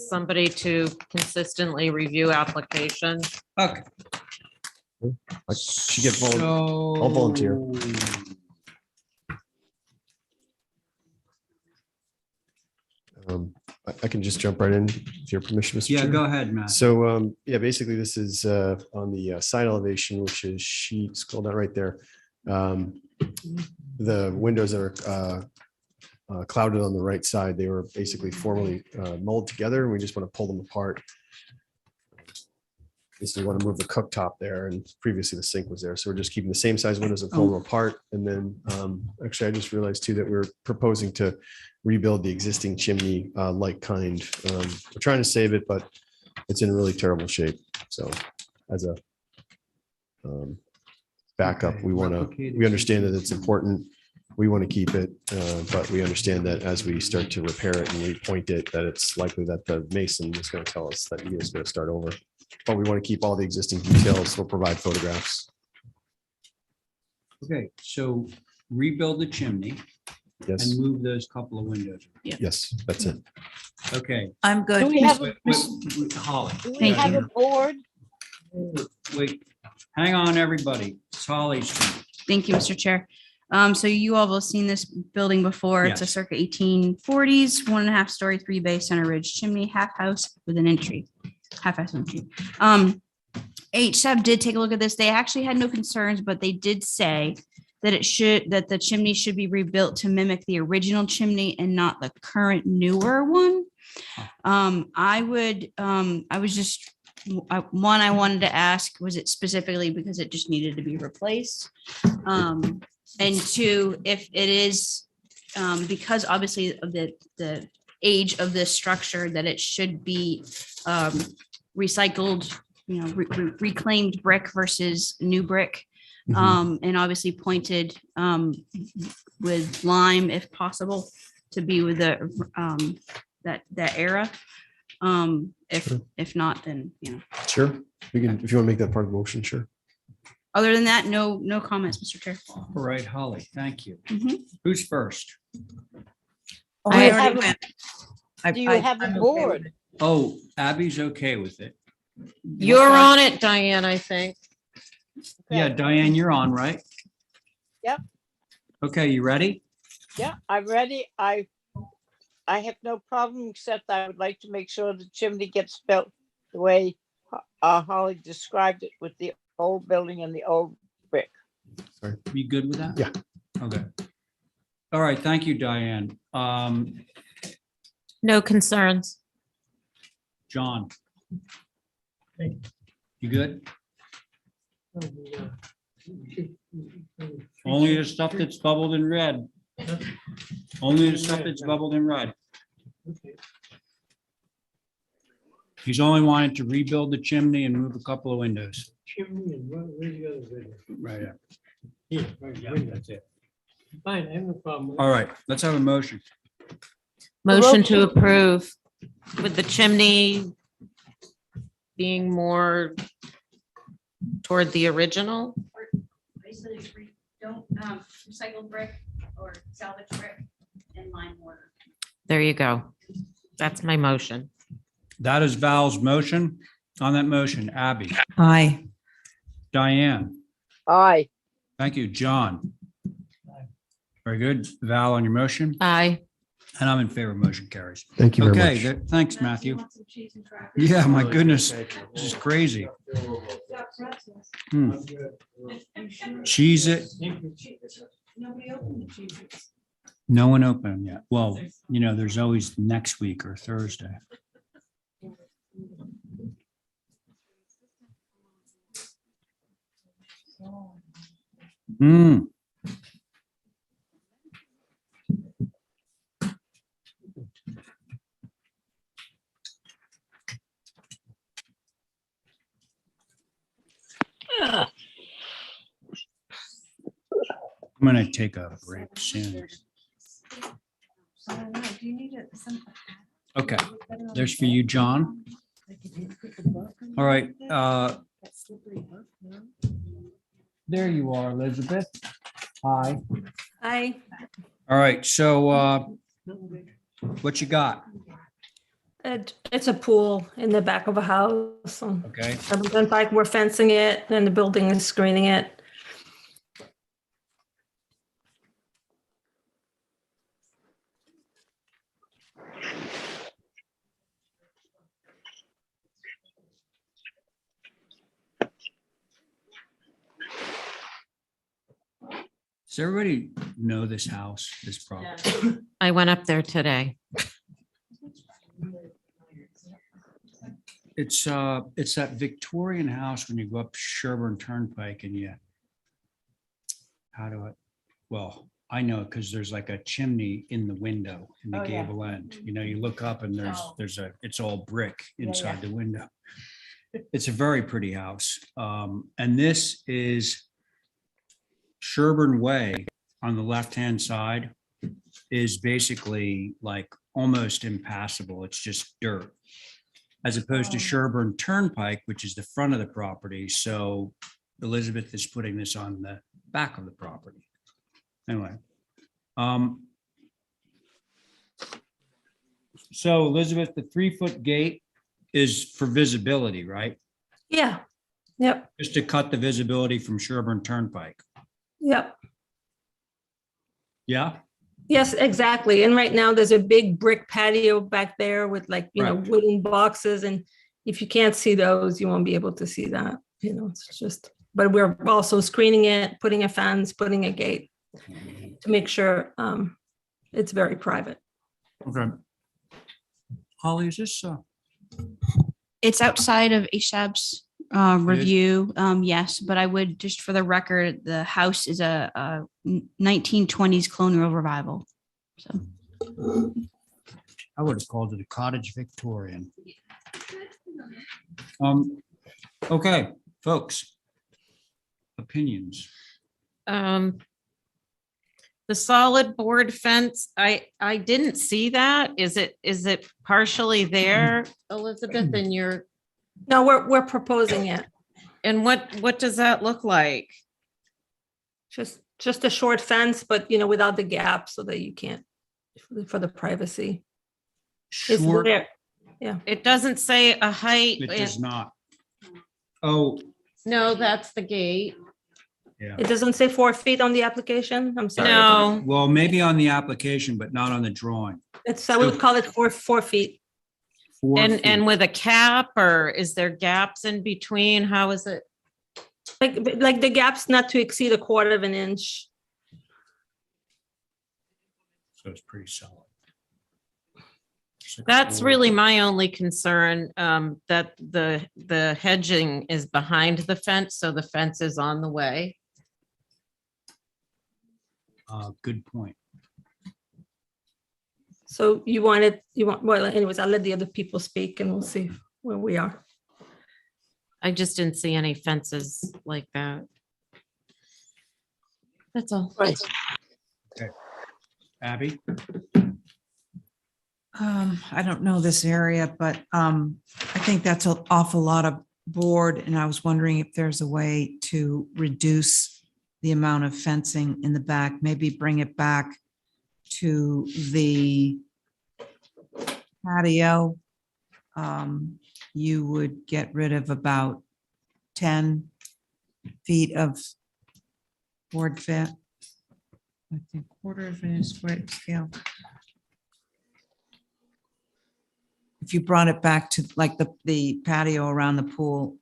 somebody to consistently review applications. Okay. She get I'll volunteer. I can just jump right in with your permission, Mr. Yeah, Chair. go ahead, Matt. So, yeah, basically this is on the side elevation, which is sheet, scroll down right there. The windows that are clouded on the right side, they were basically formerly molded together, and we just want to pull them apart. We want to move the cooktop there, and previously the sink was there, so we're just keeping the same size windows and pull them apart. And then, actually, I just realized too that we're proposing to rebuild the existing chimney like kind. We're trying to save it, but it's in really terrible shape. So, as a backup, we understand that it's important. We want to keep it, but we understand that as we start to repair it and repoint it, that it's likely that the mason is going to tell us that he is going to start over. But we want to keep all the existing details. We'll provide photographs. Okay, so rebuild the chimney Yes. and move those couple of windows. Yes, that's it. Okay. I'm good. Do we have, Holly. do we Thank have you. a board? Wait, hang on, everybody. It's Holly's turn. Thank you, Mr. Chair. So you all have seen this building before. It's a Yes. circa 1840s, 1.5 story, 3 bay center ridge chimney, half house with an entry, half house entry. HSAB did take a look at this. They actually had no concerns, but they did say that that the chimney should be rebuilt to mimic the original chimney and not the current newer one. I wanted to ask, was it specifically because it just needed to be replaced? And two, if it is, because obviously of the age of this structure, that it should be recycled, reclaimed brick versus new brick. And obviously pointed with lime if possible to be with the that era. If not, then, Sure. We can, if you want to make that part of the motion, sure. other than that, no comments, Mr. Chair. All right, Holly, thank you. Mhm. Who's first? I have already a- went. Do you have a board? Oh, Abby's okay with it. You're on it, Diane, I think. Yeah, Diane, you're on, right? Yep. Okay, you ready? Yeah, I'm ready. I have no problem, except I would like to make sure the chimney gets built the way Holly described it with the old building and the old brick. You good with that? Yeah. Okay. All right, thank you, Diane. No concerns. John, Thank you good? you. Only the stuff that's bubbled in red. Only the stuff that's bubbled in red. He's only wanted to rebuild the chimney and move a couple of windows. Chimney and where's the other window? Right. Yeah. Here, right, Yeah, window. that's it. Fine, I have no problem. with it. All right, let's have a motion. Motion to approve with the chimney being more toward the original. Basically, don't recycle brick or salvage brick and lime mortar. There you go. That's my motion. That is Val's motion. On that motion, Abby, Aye. Diane, Aye. thank you, John. Very good. Val on your motion, Aye. and I'm in favor. Motion carries. Thank you very Okay, much. thanks, Matthew. Yeah, my goodness, this is crazy. Cheese it. Nobody opened the cheeses. No one opened yet. Well, there's always next week or Thursday. Mm. I'm gonna take a break soon. I don't know, do you need it? Okay, there's for you, John. All right, there you are, Elizabeth. Hi. Hi. All right, so what you got? It's a pool in the back of a house. Okay. In fact, we're fencing it and the building is screening it. Does everybody know this house, this property? I went up there today. It's that Victorian house when you go up Sherburne Turnpike and well, I know because there's like a chimney in the window in the Oh, yeah. gable end. You know, you look up and it's all brick inside the window. It's a very pretty house. And this is Sherburne Way on the left-hand side is basically like almost impassable. It's just dirt. As opposed to Sherburne Turnpike, which is the front of the property. So Elizabeth is putting this on the back of the property. Anyway. So Elizabeth, the 3-foot gate is for visibility, right? Yeah. Yep. Just to cut the visibility from Sherburne Turnpike. Yep. Yeah? Yes, exactly. And right now there's a big brick patio back there with like, Right. wooden boxes. And if you can't see those, you won't be able to see that. It's just, but we're also screening it, putting a fence, putting a gate to make sure it's very private. Okay. Holly, is this, It's outside of HSAB's review, yes, but I would, just for the record, the house is a 1920s colonial revival. So I would have called it a cottage Victorian. Okay, folks. Opinions. The solid board fence, I didn't see that. Is it partially there, Elizabeth, in your? No, we're proposing it. And what does that look like? Just a short fence, but without the gap so that you can't, for the privacy. It's Short. there. Yeah. It doesn't say a height. It does not. Oh, No, that's the gate. yeah. It doesn't say 4 feet on the application. I'm sorry. No. Well, maybe on the application, but not on the drawing. I would call it 4 feet. 4 feet. And with a cap, or is there gaps in between? How is it? Like the gap's not to exceed 1/4 of an inch. So it's pretty solid. That's really my only concern, that the hedging is behind the fence, so the fence is on the way. Good point. So well, anyways, I'll let the other people speak and we'll see where we are. I just didn't see any fences like that. That's all. Right. Okay. Abby? I don't know this area, but I think that's an awful lot of board, and I was wondering if there's a way to reduce the amount of fencing in the back, maybe bring it back to the patio. You would get rid of about 10 feet of board fit. I think 1/4 of an inch square scale. If you brought it back to like the patio around the pool.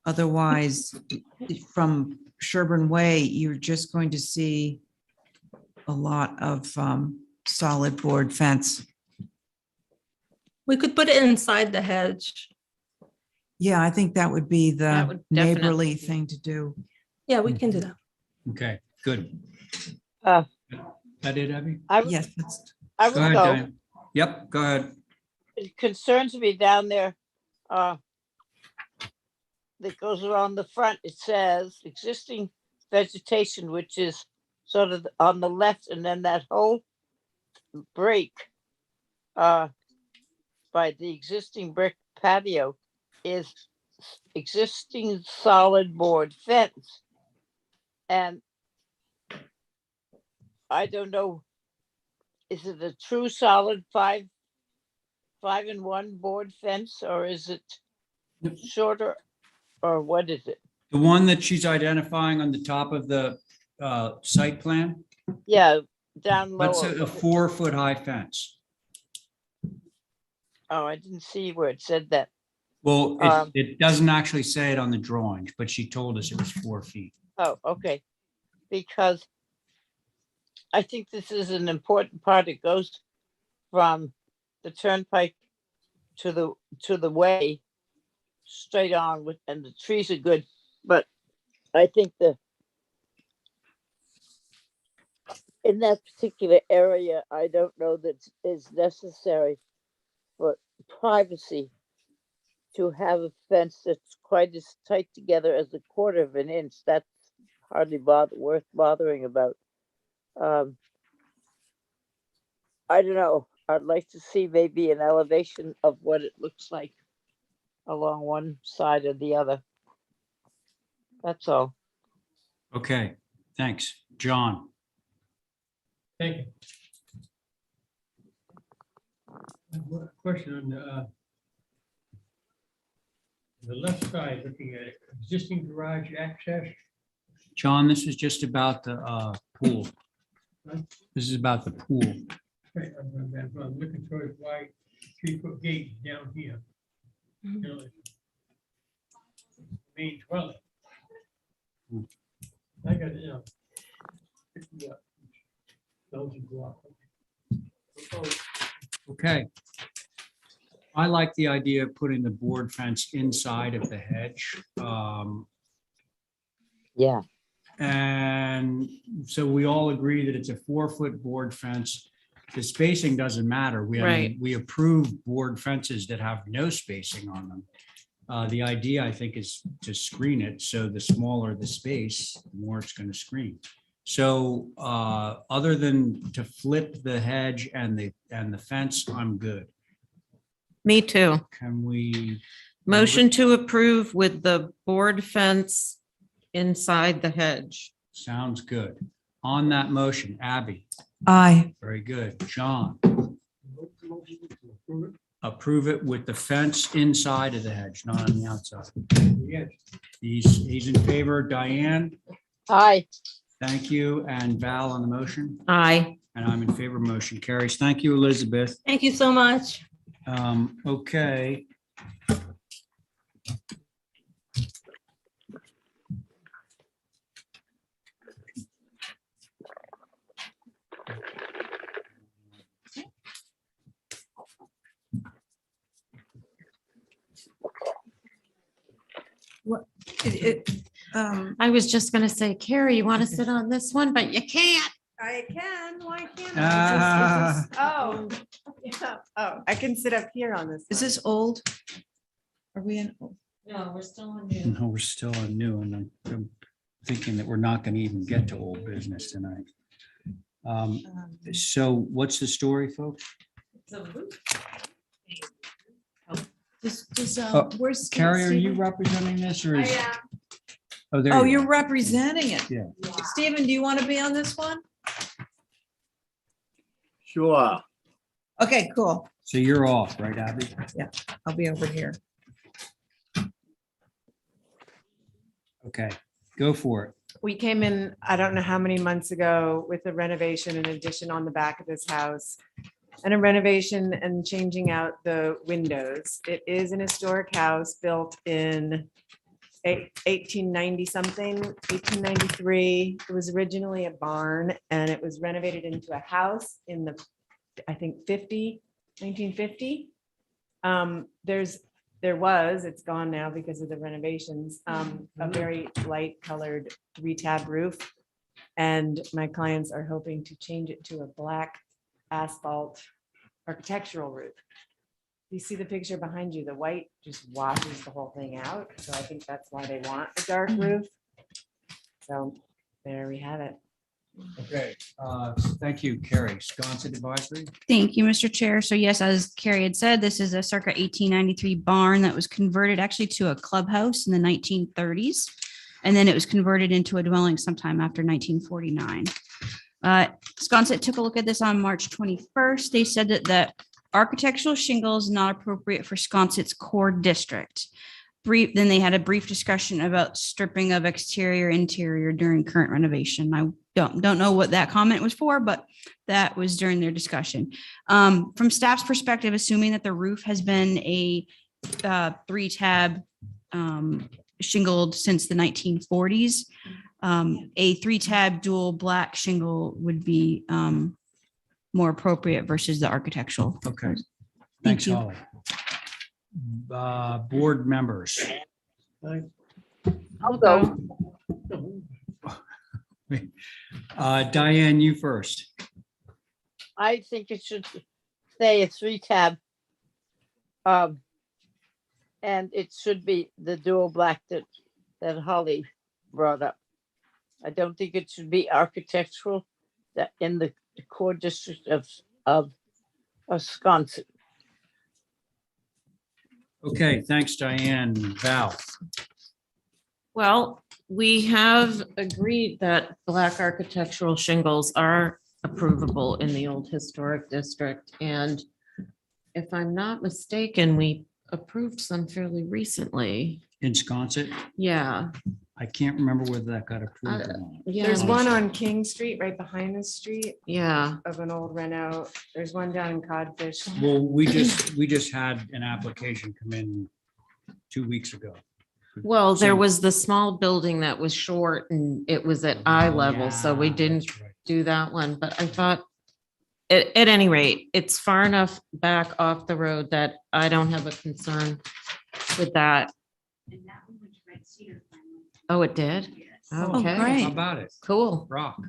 Otherwise, from Sherburne Way, you're just going to see a lot of solid board fence. We could put it inside the hedge. Yeah, I think that would be That the would definitely neighborly be- thing to do. Yeah, we can do that. Okay, good. That it, Abby? Yes. I Go would ahead, go. Diane. Yep, go ahead. It concerns me down there. that goes around the front, it says existing vegetation, which is sort of on the left, and then that whole break by the existing brick patio is existing solid board fence. And I don't know, is it a true solid 5-in-1 board fence, or is it shorter, or what is it? The one that she's identifying on the top of the site plan, Yeah, down that's lower. a 4-foot high fence. Oh, I didn't see where it said that. Well, it doesn't actually say it on the drawings, but she told us it was 4 feet. Oh, okay. Because I think this is an important part. It goes from the turnpike to the way straight on with, and the trees are good, but I think in that particular area, I don't know that it's necessary for privacy to have a fence that's quite as tight together as 1/4 of an inch. That's hardly worth bothering about. I don't know. I'd like to see maybe an elevation of what it looks like along one side or the other. That's all. Okay, thanks. John? Thank you. I have a question on the left side, looking at existing garage access. John, this is just about the pool. This is about the pool. Right, I'm looking towards why 3-foot gate down here. You know, main dwelling. I got, you know. Those go up. Okay. I like the idea of putting the board fence inside of the hedge. Yeah. And so we all agree that it's a 4-foot board fence. The spacing doesn't matter. I mean, Right. we approve board fences that have no spacing on them. The idea, I think, is to screen it. So the smaller the space, the more it's going to screen. So other than to flip the hedge and the fence, I'm good. Me too. Can we? Motion to approve with the board fence inside the hedge. Sounds good. On that motion, Abby? Aye. Very good. John? Approve it with the fence inside of the hedge, not on the outside. Yes. He's in favor. Diane? Aye. Thank you. And Val on the motion? Aye. And I'm in favor. Motion carries. Thank you, Elizabeth. Thank you so much. Okay. What, I was just gonna say, Carrie, you want to sit on this one, but you can't. I can, why can't Ah. I? Oh, yeah. Oh, I can sit up here on this. is one. this old? Are we in? No, we're still on new. No, we're still on new, and I'm thinking that we're not going to even get to old business tonight. So what's the story, folks? Where's? Carrie, are you representing this or is? Oh, there. Oh, you you're are. representing it. Yeah. Stephen, do you want to be on this one? Sure. Okay, cool. So you're off, right, Abby? Yeah, I'll be over here. Okay, go for it. We came in, I don't know how many months ago, with a renovation and addition on the back of this house. And a renovation and changing out the windows. It is an historic house built in 1890 something, 1893. It was originally a barn and it was renovated into a house in the, I think 1950. It's gone now because of the renovations, a very light colored 3-tab roof. And my clients are hoping to change it to a black asphalt architectural roof. you see the picture behind you, the white just washes the whole thing out. So I think that's why they want a dark roof. So there we have it. Okay, thank you, Carrie. Sconset Advisory? Thank you, Mr. Chair. So yes, as Carrie had said, this is a circa 1893 barn that was converted actually to a clubhouse in the 1930s. And then it was converted into a dwelling sometime after 1949. Sconset took a look at this on March 21st. They said that architectural shingles not appropriate for Sconset's core district. Then they had a brief discussion about stripping of exterior interior during current renovation. I don't know what that comment was for, but that was during their discussion. From staff's perspective, assuming that the roof has been a 3-tab shingled since the 1940s, a 3-tab dual black shingle would be more appropriate versus the architectural. Okay. Thank Thanks, you. Holly. Board members. I'll go. Diane, you first. I think it should stay a 3-tab. And it should be the dual black that Holly brought up. I don't think it should be architectural that in the core district of Wisconsin. Okay, thanks, Diane. Val. Well, we have agreed that black architectural shingles are approvable in the old historic district. And if I'm not mistaken, we approved some fairly recently. In Sconset? Yeah. I can't remember whether that got approved or not. Yeah. There's one on King Street right behind the street. Yeah. Of an old Renault. There's one down in Codfish. Well, we just had an application come in 2 weeks ago. Well, there So- was the small building that was short and it was at eye level, so we Yeah, didn't that's right. do that one, but I thought at any rate, it's far enough back off the road that I don't have a concern with that. Oh, it did? Okay. How about it? Cool. Rock.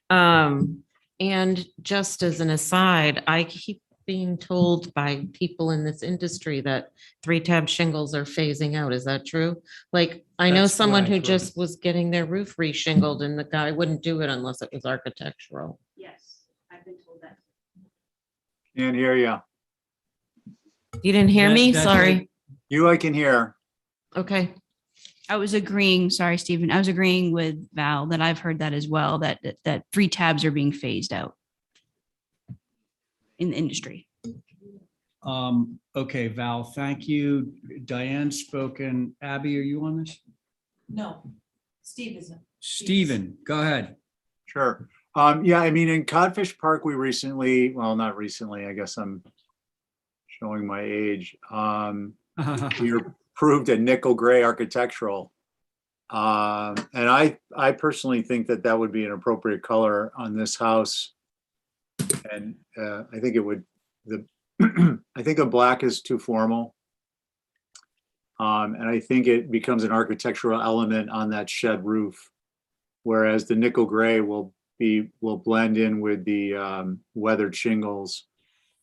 And just as an aside, I keep being told by people in this industry that 3-tab shingles are phasing out. Is that true? Like, I know That's what someone I've who heard. just was getting their roof re-shingled and the guy wouldn't do it unless it was architectural. Yes, I've been told that. Can't hear you. You didn't hear me? That's Sorry. You, I can hear. Okay. I was agreeing, sorry, Stephen, I was agreeing with Val that I've heard that as well, that 3 tabs are being phased out in the industry. Okay, Val, thank you. Diane's spoken. Abby, are you on this? No, Steve isn't. Stephen, go ahead. Sure. Yeah, I mean, in Codfish Park, we recently, well, not recently, I guess I'm showing my age. We approved a nickel gray architectural. And I personally think that would be an appropriate color on this house. And I think it would, I think a black is too formal. And I think it becomes an architectural element on that shed roof. Whereas the nickel gray will blend in with the weathered shingles,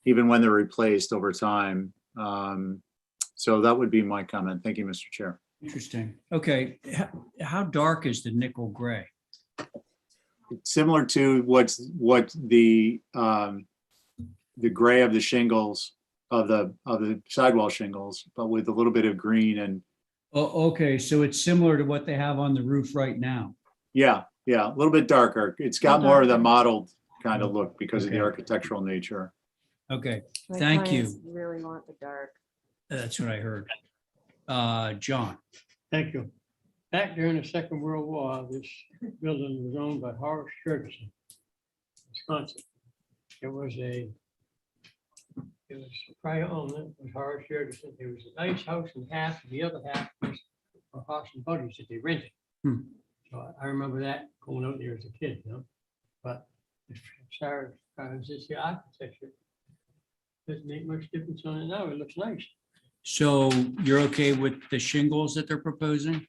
even when they're replaced over time. So that would be my comment. Thank you, Mr. Chair. Interesting. Okay, how dark is the nickel gray? It's similar to what the gray of the shingles of the sidewall shingles, but with a little bit of green and. Oh, okay, so it's similar to what they have on the roof right now. Yeah, a little bit darker. It's got more of the mottled kind of look because of the Okay. architectural nature. Okay, My thank clients you. Really want the dark. That's what I heard. John. Thank you. Back during the Second World War, this building was owned by Horace Ferguson, Wisconsin. It was a prior owner, was Horace Ferguson. It was a nice house in half, and the other half was a horse and buggies that they rented. Hmm. So I remember that going out there as a kid, you know, but as far as this the architecture, doesn't make much difference on it now. It looks nice. So you're okay with the shingles that they're proposing?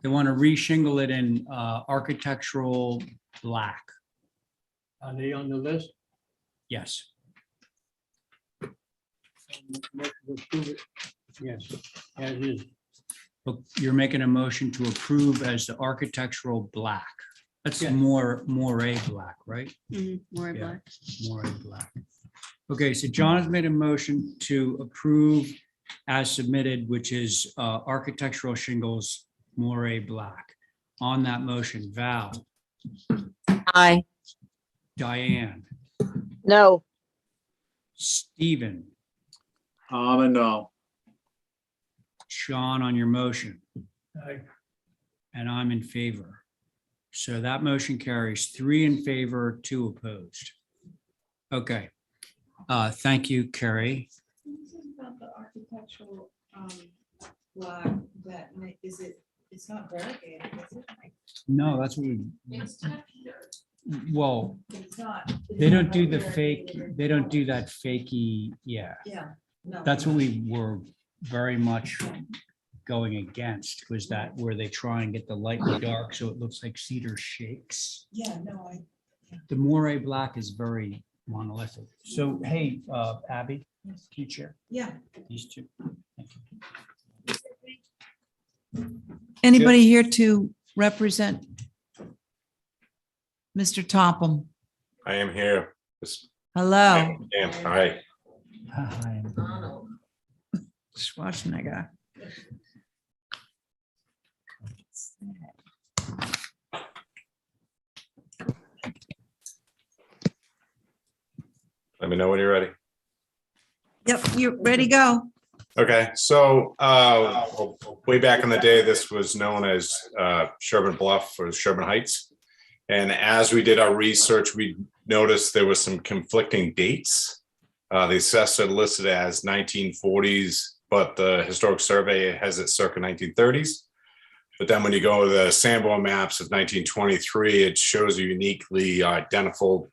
They want to re-shingle it in architectural black. Are they on the list? Yes. Yes, as is. But you're making a motion to approve as the architectural black. That's Yes. more a black, right? More Yeah. black. More a black. Okay, so John has made a motion to approve as submitted, which is architectural shingles, more a black. On that motion, Val, Aye. Diane, No, Stephen, And no. Sean on your motion, Aye. and I'm in favor. So that motion carries 3 in favor, 2 opposed. Okay. Thank you, Carrie. This is about the architectural block that is it, it's not variegated, is it? No, that's what we, It's textured. well, It's not. they don't do the fake, they don't do that fakey, yeah. Yeah. No. That's what we were very much going against, was that where they try and get the light and dark so it looks like cedar shakes. Yeah, no, The moire black is very monolithic. So, hey, Abby, can you chair yeah. these two? Thank you. Anybody here to represent Mr. Topham? I am here. Hello. Damn, hi. Hi. Schwarzenegger. Let me know when you're ready. Yep, you're ready to go. Okay, so way back in the day, this was known as Sherburne Bluff or Sherburne Heights. And as we did our research, we noticed there was some conflicting dates. The assessor listed as 1940s, but the historic survey has it circa 1930s. But then when you go to the Sanborn maps of 1923, it shows a uniquely identifiable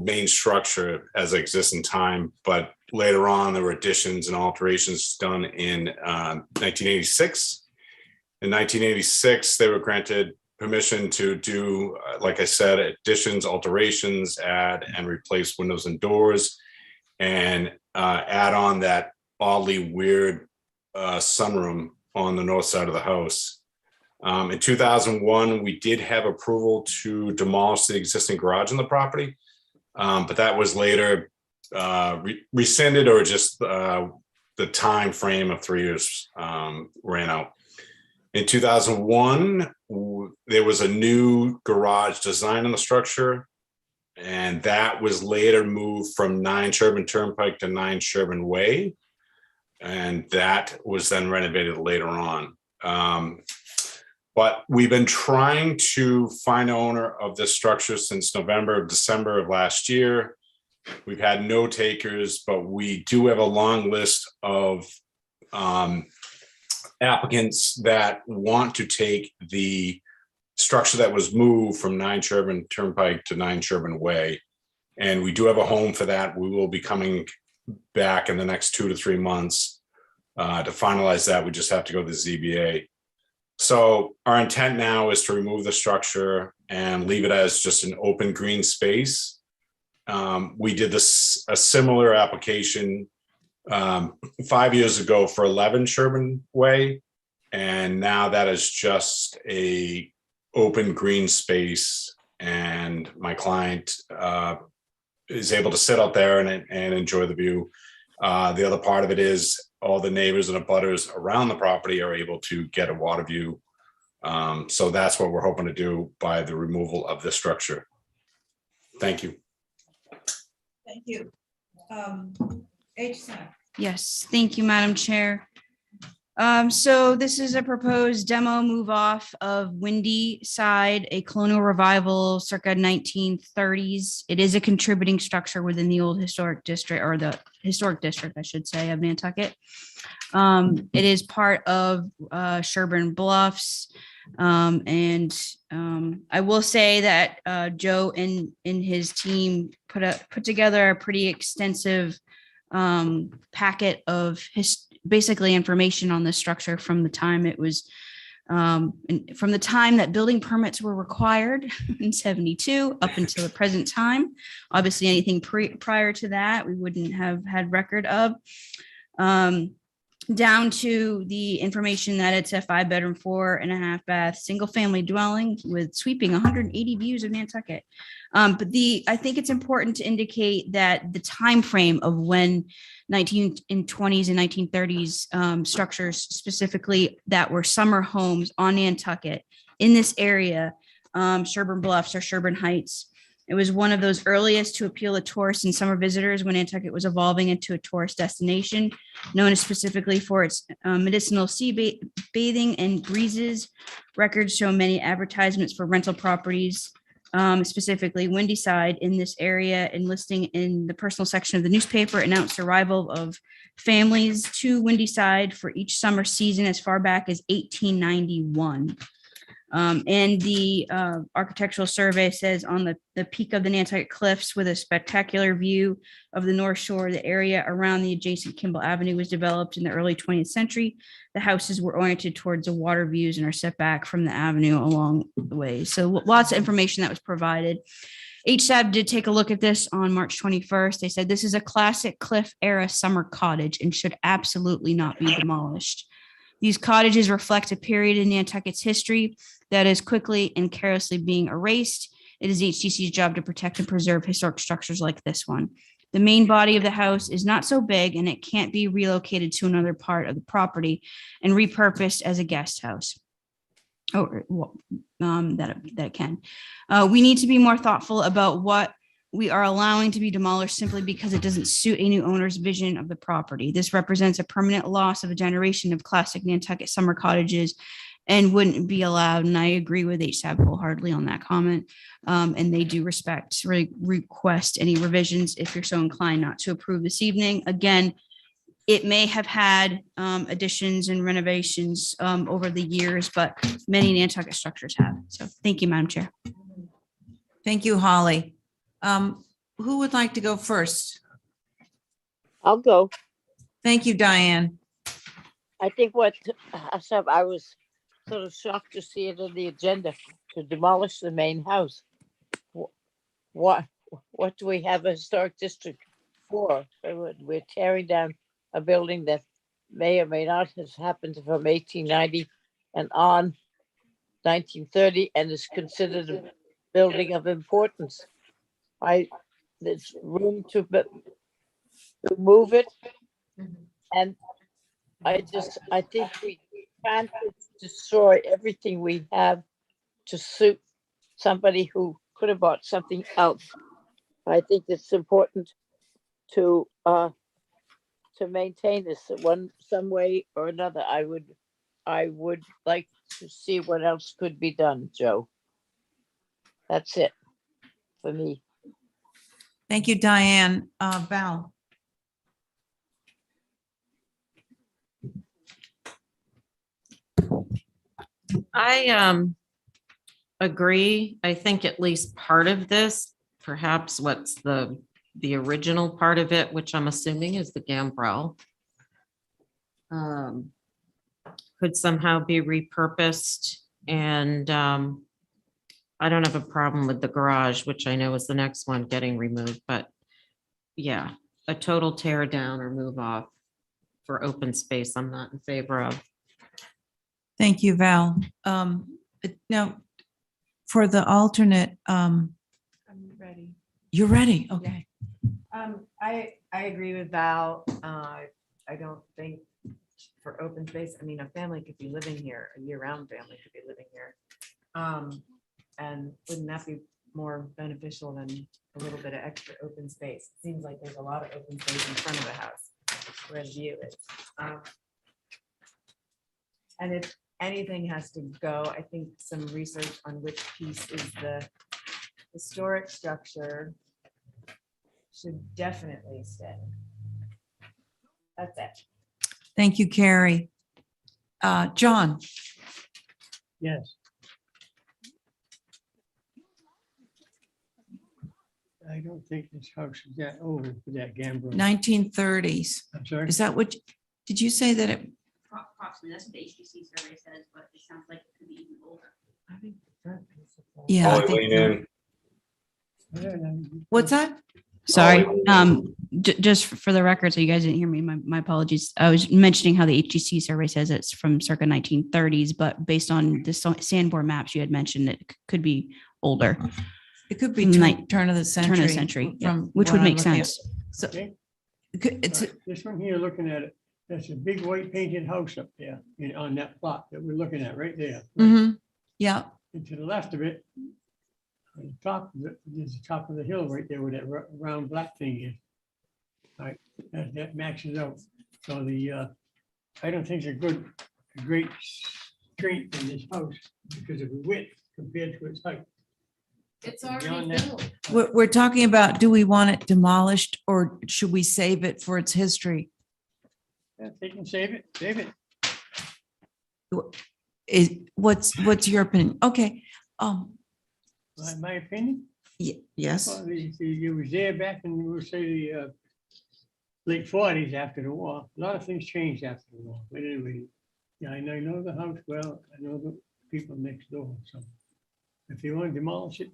main structure as it exists in time. But later on, there were additions and alterations done in 1986. In 1986, they were granted permission to do, like I said, additions, alterations, add and replace windows and doors, and add on that oddly weird sunroom on the north side of the house. In 2001, we did have approval to demolish the existing garage on the property, but that was later rescinded, or just the time frame of 3 years ran out. In 2001, there was a new garage design on the structure, and that was later moved from 9 Sherburne Turnpike to 9 Sherburne Way, and that was then renovated later on. But we've been trying to find an owner of this structure since December of last year. We've had no takers, but we do have a long list of applicants that want to take the structure that was moved from 9 Sherburne Turnpike to 9 Sherburne Way. And we do have a home for that. We will be coming back in the next 2 to 3 months to finalize that. We just have to go to the ZBA. So our intent now is to remove the structure and leave it as just an open green space. We did a similar application 5 years ago for 11 Sherburne Way, and now that is just a open green space, and my client is able to sit out there and enjoy the view. The other part of it is all the neighbors and abutters around the property are able to get a water view. So that's what we're hoping to do by the removal of this structure. Thank you. Thank you. HSAC. Yes, thank you, Madam Chair. So this is a proposed demo move off of Windy Side, a colonial revival circa 1930s. It is a contributing structure within the old historic district, or the historic district, I should say, of Nantucket. It is part of Sherburne Bluffs. I will say that Joe and his team put together a pretty extensive packet of basically information on the structure from the time it was And from the time that building permits were required in 72 up until the present time, obviously anything prior to that, we wouldn't have had record of. Down to the information that it's a 5-bedroom, 4.5 bath, single family dwelling with sweeping 180 views of Nantucket. But I think it's important to indicate that the time frame of when 1920s and 1930s structures specifically that were summer homes on Nantucket in this area, Sherburne Bluffs or Sherburne Heights. It was one of those earliest to appeal to tourists and summer visitors when Nantucket was evolving into a tourist destination, known specifically for its medicinal sea bathing and breezes. Records show many advertisements for rental properties, specifically Windy Side in this area, and listing in the personal section of the newspaper announced arrival of families to Windy Side for each summer season as far back as 1891. And the architectural survey says on the peak of the Nantucket Cliffs with a spectacular view of the North Shore, the area around the adjacent Kimball Avenue was developed in the early 20th century. The houses were oriented towards the water views and are set back from the avenue along the way. So lots of information that was provided. HSAB did take a look at this on March 21st. They said this is a classic cliff era summer cottage and should absolutely not be demolished. These cottages reflect a period in Nantucket's history that is quickly and carelessly being erased. It is HTC's job to protect and preserve historic structures like this one. The main body of the house is not so big and it can't be relocated to another part of the property and repurposed as a guest house. That it can. We need to be more thoughtful about what we are allowing to be demolished simply because it doesn't suit a new owner's vision of the property. This represents a permanent loss of a generation of classic Nantucket summer cottages and wouldn't be allowed. And I agree with HSAB wholeheartedly on that comment. And they do request any revisions if you're so inclined not to approve this evening. Again, it may have had additions and renovations over the years, but many Nantucket structures have. So thank you, Madam Chair. Thank you, Holly. Who would like to go first? I'll go. Thank you, Diane. I think I was sort of shocked to see it on the agenda to demolish the main house. What do we have a historic district for? We're tearing down a building that may or may not have happened from 1890 and on 1930 and is considered a building of importance. There's room to move it, and I think we can't destroy everything we have to suit somebody who could have bought something else. I think it's important to maintain this some way or another. I would like to see what else could be done, Joe. That's it for me. Thank you, Diane. Val. I agree. I think at least part of this, perhaps what's the original part of it, which I'm assuming is the gambrel, could somehow be repurposed. And I don't have a problem with the garage, which I know is the next one getting removed, but yeah, a total tear down or move off for open space, I'm not in favor of. Thank you, Val. Now, for the alternate, I'm ready. you're ready. Okay. I agree with Val. I don't think for open space, I mean, a family could be living here, a year-round family could be living here. And wouldn't that be more beneficial than a little bit of extra open space? Seems like there's a lot of open space in front of the house where the view is. And if anything has to go, I think some research on which piece is the historic structure should definitely stay. That's it. Thank you, Carrie. John. Yes. I don't think this house is that old for that gambrel. 1930s. I'm sorry? Is that what, did you say that it, approximately, that's what the HGC survey says, but it sounds like it could be even older. Yeah. I Holly, think lean so. in. What's that? Sorry, Holly. just for the record, so you guys didn't hear me, my apologies. I was mentioning how the HGC survey says it's from circa 1930s, but based on the Sanborn maps you had mentioned, it could be older. It could be turn of the century. Turn of the century, yeah, from which what would I'm make looking at. sense. So Okay. it's, This one here, looking at it, that's a big white painted house up there on that plot that we're looking at right there. yeah, And to the left of it, on the top of it, there's the top of the hill right there where that round black thing is. All right, that maxes out. So I don't think it's a great strength in this house because of the width compared to its height. It's Beyond already that- built. we're talking about, do we want it demolished or should we save it for its history? Yeah, they can save it, save it. What's your opinion? Okay, My opinion. yes, Well, it was there back in, we'll say, the late 40s after the war. A lot of things changed after the war. But anyway, yeah, I know the house well. I know the people next door. So if you want to demolish it,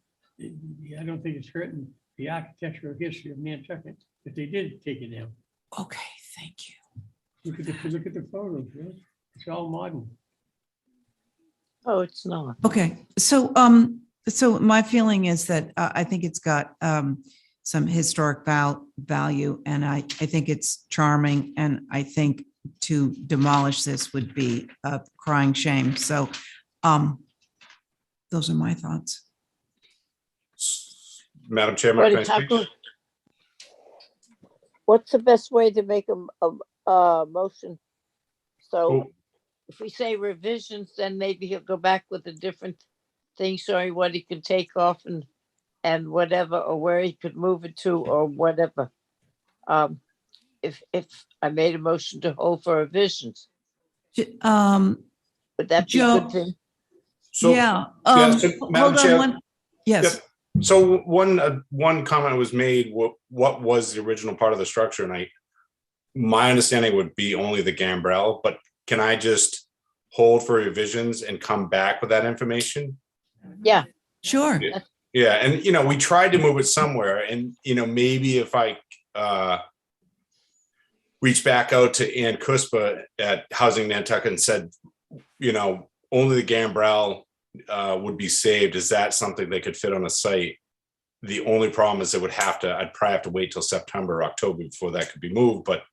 I don't think it's hurting the architectural history of Nantucket if they did take it down. okay, thank you. Look at the photos. Right? It's all modern. Oh, it's not. Okay, so my feeling is that I think it's got some historic value, and I think it's charming, and I think to demolish this would be a crying shame. So those are my thoughts. Madam Chairman, Ready, can I speak? Tucker? What's the best way to make a motion? So if we say revisions, then maybe he'll go back with a different thing showing what he can take off and whatever, or where he could move it to or whatever. If I made a motion to hold for revisions, would that be a Joe, good thing? So, yeah. so, Madam Hold Chair, on one. Yes. So one comment was made, what was the original part of the structure? And my understanding would be only the gambrel, but can I just hold for revisions and come back with that information? Yeah. Sure. Yeah, and we tried to move it somewhere, and maybe if I reach back out to Ann Cuspa at Housing Nantucket and said, only the gambrel would be saved. Is that something they could fit on the site? The only problem is I'd probably have to wait till September or October before that could be moved. But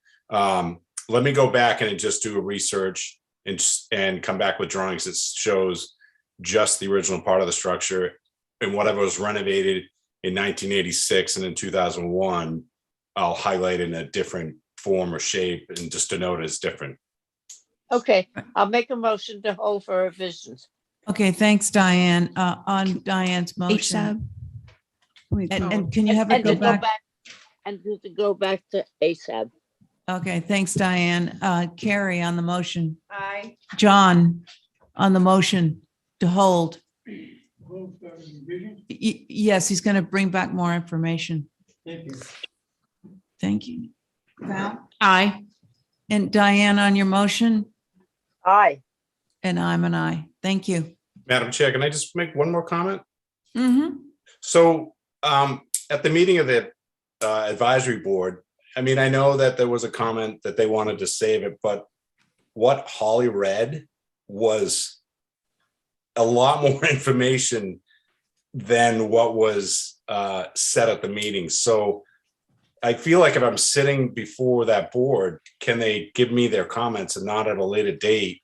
let me go back and just do a research and come back with drawings that shows just the original part of the structure, and whatever was renovated in 1986 and in 2001, I'll highlight in a different form or shape and just denote it as different. Okay, I'll make a motion to hold for revisions. Okay, thanks, Diane. On Diane's motion. And can you have it And go to back? And to go back to ASAP. Okay, thanks, Diane. Carrie on the motion. Aye. John on the motion to hold. Hold for revisions. Yes, he's going to bring back more information. Thank you. Thank you. Val? Aye. And Diane on your motion? Aye. And I'm an aye. Thank you. Madam Chair, can I just make one more comment? Mm-hmm. So at the meeting of the advisory board, I know that there was a comment that they wanted to save it, but what Holly read was a lot more information than what was said at the meeting. So I feel like if I'm sitting before that board, can they give me their comments and not at a later date,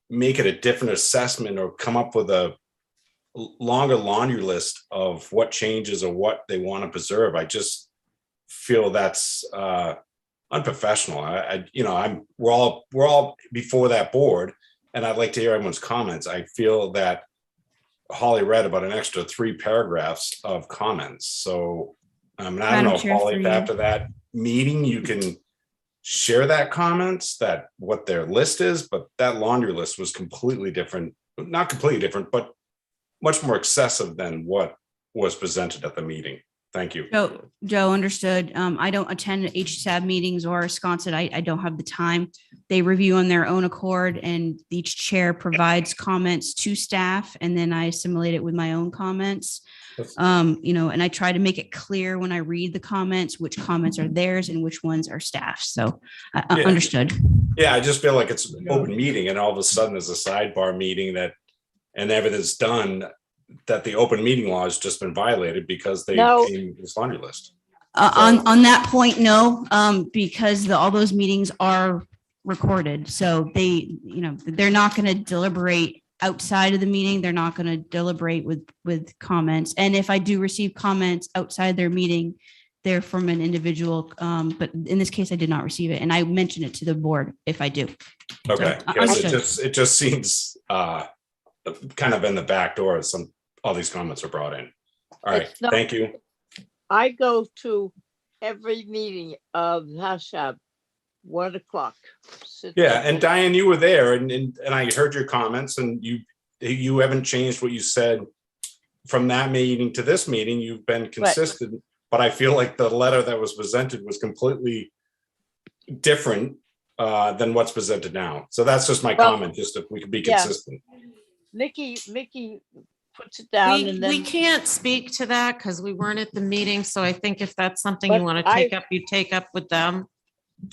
make it a different assessment or come up with a longer laundry list of what changes or what they want to preserve? I just feel that's unprofessional. We're all before that board, and I'd like to hear everyone's comments. I feel that Holly read about an extra 3 paragraphs of comments. So I don't know, Chair, Holly, for if you. after that meeting, you can share that comments, that what their list is, but that laundry list was completely different, not completely different, but much more excessive than what was presented at the meeting. Thank you. Joe, understood. I don't attend HSAB meetings or Sconset. I don't have the time. They review on their own accord and each chair provides comments to staff and then I assimilate it with my own comments. And I try to make it clear when I read the comments, which comments are theirs and which ones are staff. So Yeah. understood. Yeah, I just feel like it's an open meeting and all of a sudden there's a sidebar meeting and everything's done, that the open meeting law has just been violated because they No. came this laundry list. On that point, no, because all those meetings are recorded. So they're not going to deliberate outside of the meeting. They're not going to deliberate with comments. And if I do receive comments outside their meeting, they're from an individual. But in this case, I did not receive it. And I mention it to the board if I do. Okay, So, yes, it just seems kind of in the back door as all these comments are brought in. All right, It's not- thank you. I go to every meeting of HASHAB, 1 o'clock. Sit Yeah, there. and Diane, you were there and I heard your comments and you haven't changed what you said from that meeting to this meeting. You've been consistent, but I feel like the letter that was presented was completely different than what's presented now. So that's just my comment, just if we could be Yeah. consistent. Mickey puts it down and then. We can't speak to that because we weren't at the meeting. So I think if that's something you But want to take up, you take up with them.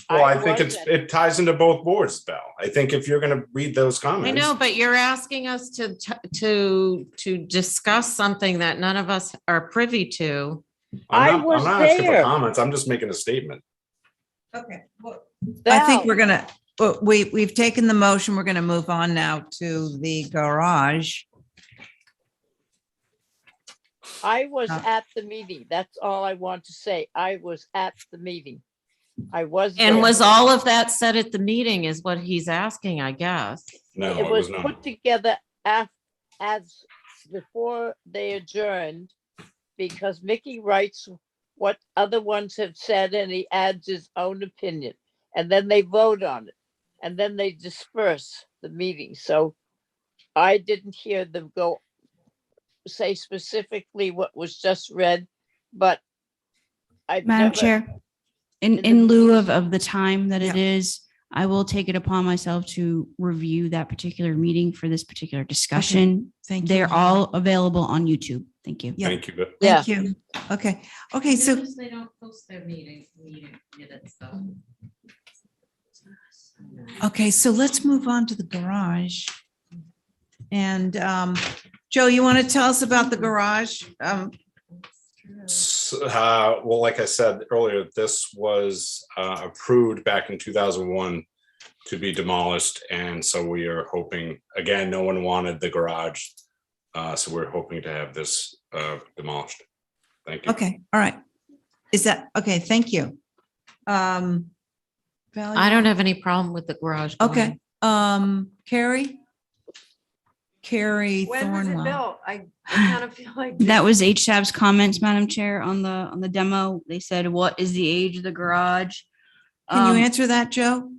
Well, I think was it ties into both boards, Val. I think if you're gonna read those comments. I know, but you're asking us to discuss something that none of us are privy to. I'm not asking for comments. I'm just making a statement. Okay, well, I think we're gonna, we've taken the motion. We're gonna move on now to the garage. I was at the meeting. That's all I want to say. I was at the meeting. I was. And there. was all of that said at the meeting is what he's asking, I guess. No, It was put together as before they adjourned, because Mickey writes what other ones have said and he adds his own opinion. And then they vote on it. And then they disperse the meeting. So I didn't hear them say specifically what was just read, but I've Madam never. Chair, in lieu of the time that it is, I will take it upon myself to review that particular meeting for this particular discussion. Thank you. They're all available on YouTube. Thank you. Yeah. Thank you. Thank you. Okay, so They don't post their meeting minutes though. okay, so let's move on to the garage. And Joe, you want to tell us about the garage? Well, like I said earlier, this was approved back in 2001 to be demolished. And so we are hoping, again, no one wanted the garage. So we're hoping to have this demolished. Thank you. Okay, all right. Is that, okay, thank you. Val, I don't have any problem with the garage. Okay, Carrie When was it Thornwell. built? I kind of feel like. That was HSAB's comments, Madam Chair, on the demo. They said, what is the age of the garage? Can you answer that, Joe?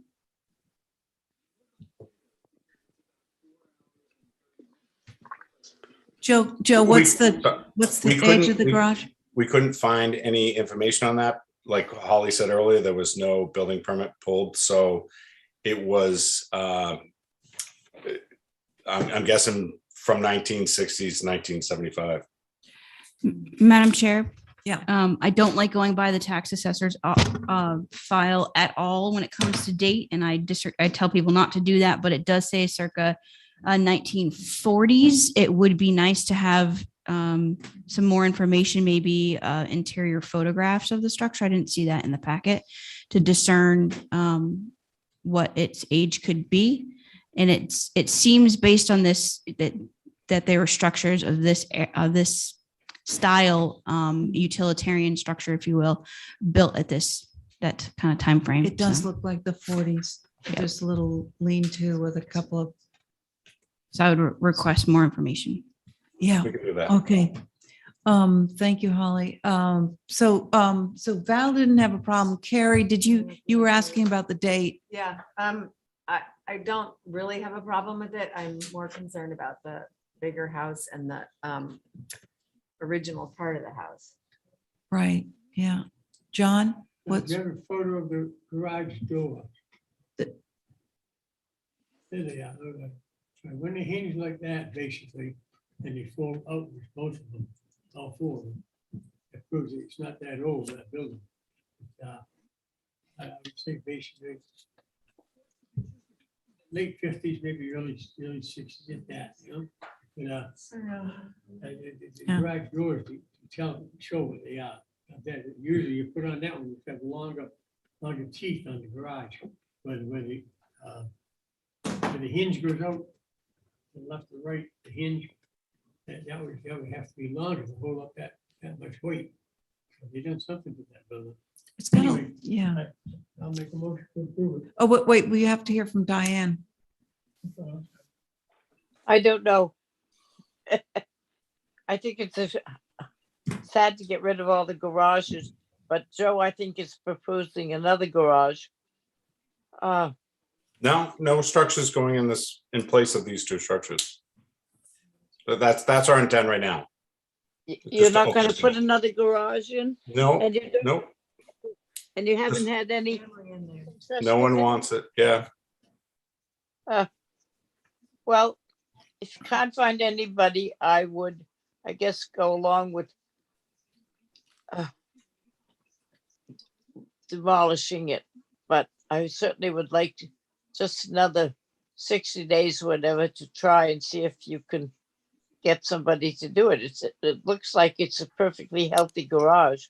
Joe, what's the age of the garage? We couldn't find any information on that. Like Holly said earlier, there was no building permit pulled, so it was, I'm guessing from 1960s to 1975. Madam Chair. Yeah. I don't like going by the tax assessor's file at all when it comes to date, and I tell people not to do that, but it does say circa 1940s. It would be nice to have some more information, maybe interior photographs of the structure. I didn't see that in the packet to discern what its age could be. And it seems based on this that there were structures of this style, utilitarian structure, if you will, built at that kind of time frame. It does look like the 40s. Just a little lean-to with a couple of. So I would request more information. Yeah. We can do that. Okay. Thank you, Holly. So Val didn't have a problem. Carrie, you were asking about the date? Yeah, I don't really have a problem with it. I'm more concerned about the bigger house and the original part of the house. Right, yeah. John, Now, what's, do you have a photo of the garage door? The- There they are. Look at that. Right, when they hinge like that, basically, and they fold outwards, both of them, all four of them, that proves that it's not that old, that building. I would say basically late 50s, maybe early 60s, at that, you know? The Yeah. garage doors to show what they are. That usually you put on that one, you have longer teeth on the garage, where the hinge goes out, from left to right, the hinge, that would have to be longer to hold up that much weight. So they done something with that building. it's kind of, Anyway, yeah. I'll make a motion to approve it. Oh, wait, we have to hear from Diane. I don't know. I think it's sad to get rid of all the garages, but Joe, I think is proposing another garage. No structures going in place of these two structures. But that's our intent right now. You're Just not gonna open. put another garage in? No, And you don't- no, And you haven't had any? no one wants it. Yeah. Well, if you can't find anybody, I would, I guess, go along with demolishing it, but I certainly would like to, just another 60 days, whatever, to try and see if you can get somebody to do it. It looks like it's a perfectly healthy garage.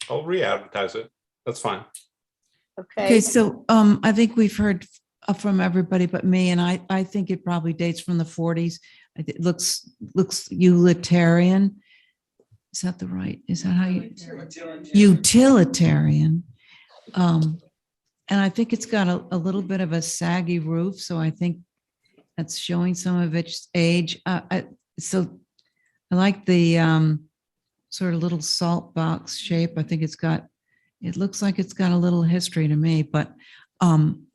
I'll re-advertise it. That's fine. Okay, so I think we've heard from everybody but me, and I think it probably dates from the 40s. It looks utilitarian. Is that the right? Is that how you? Utilitarian. And I think it's got a little bit of a saggy roof, so I think that's showing some of its age. So I like the sort of little salt box shape. I think it looks like it's got a little history to me, but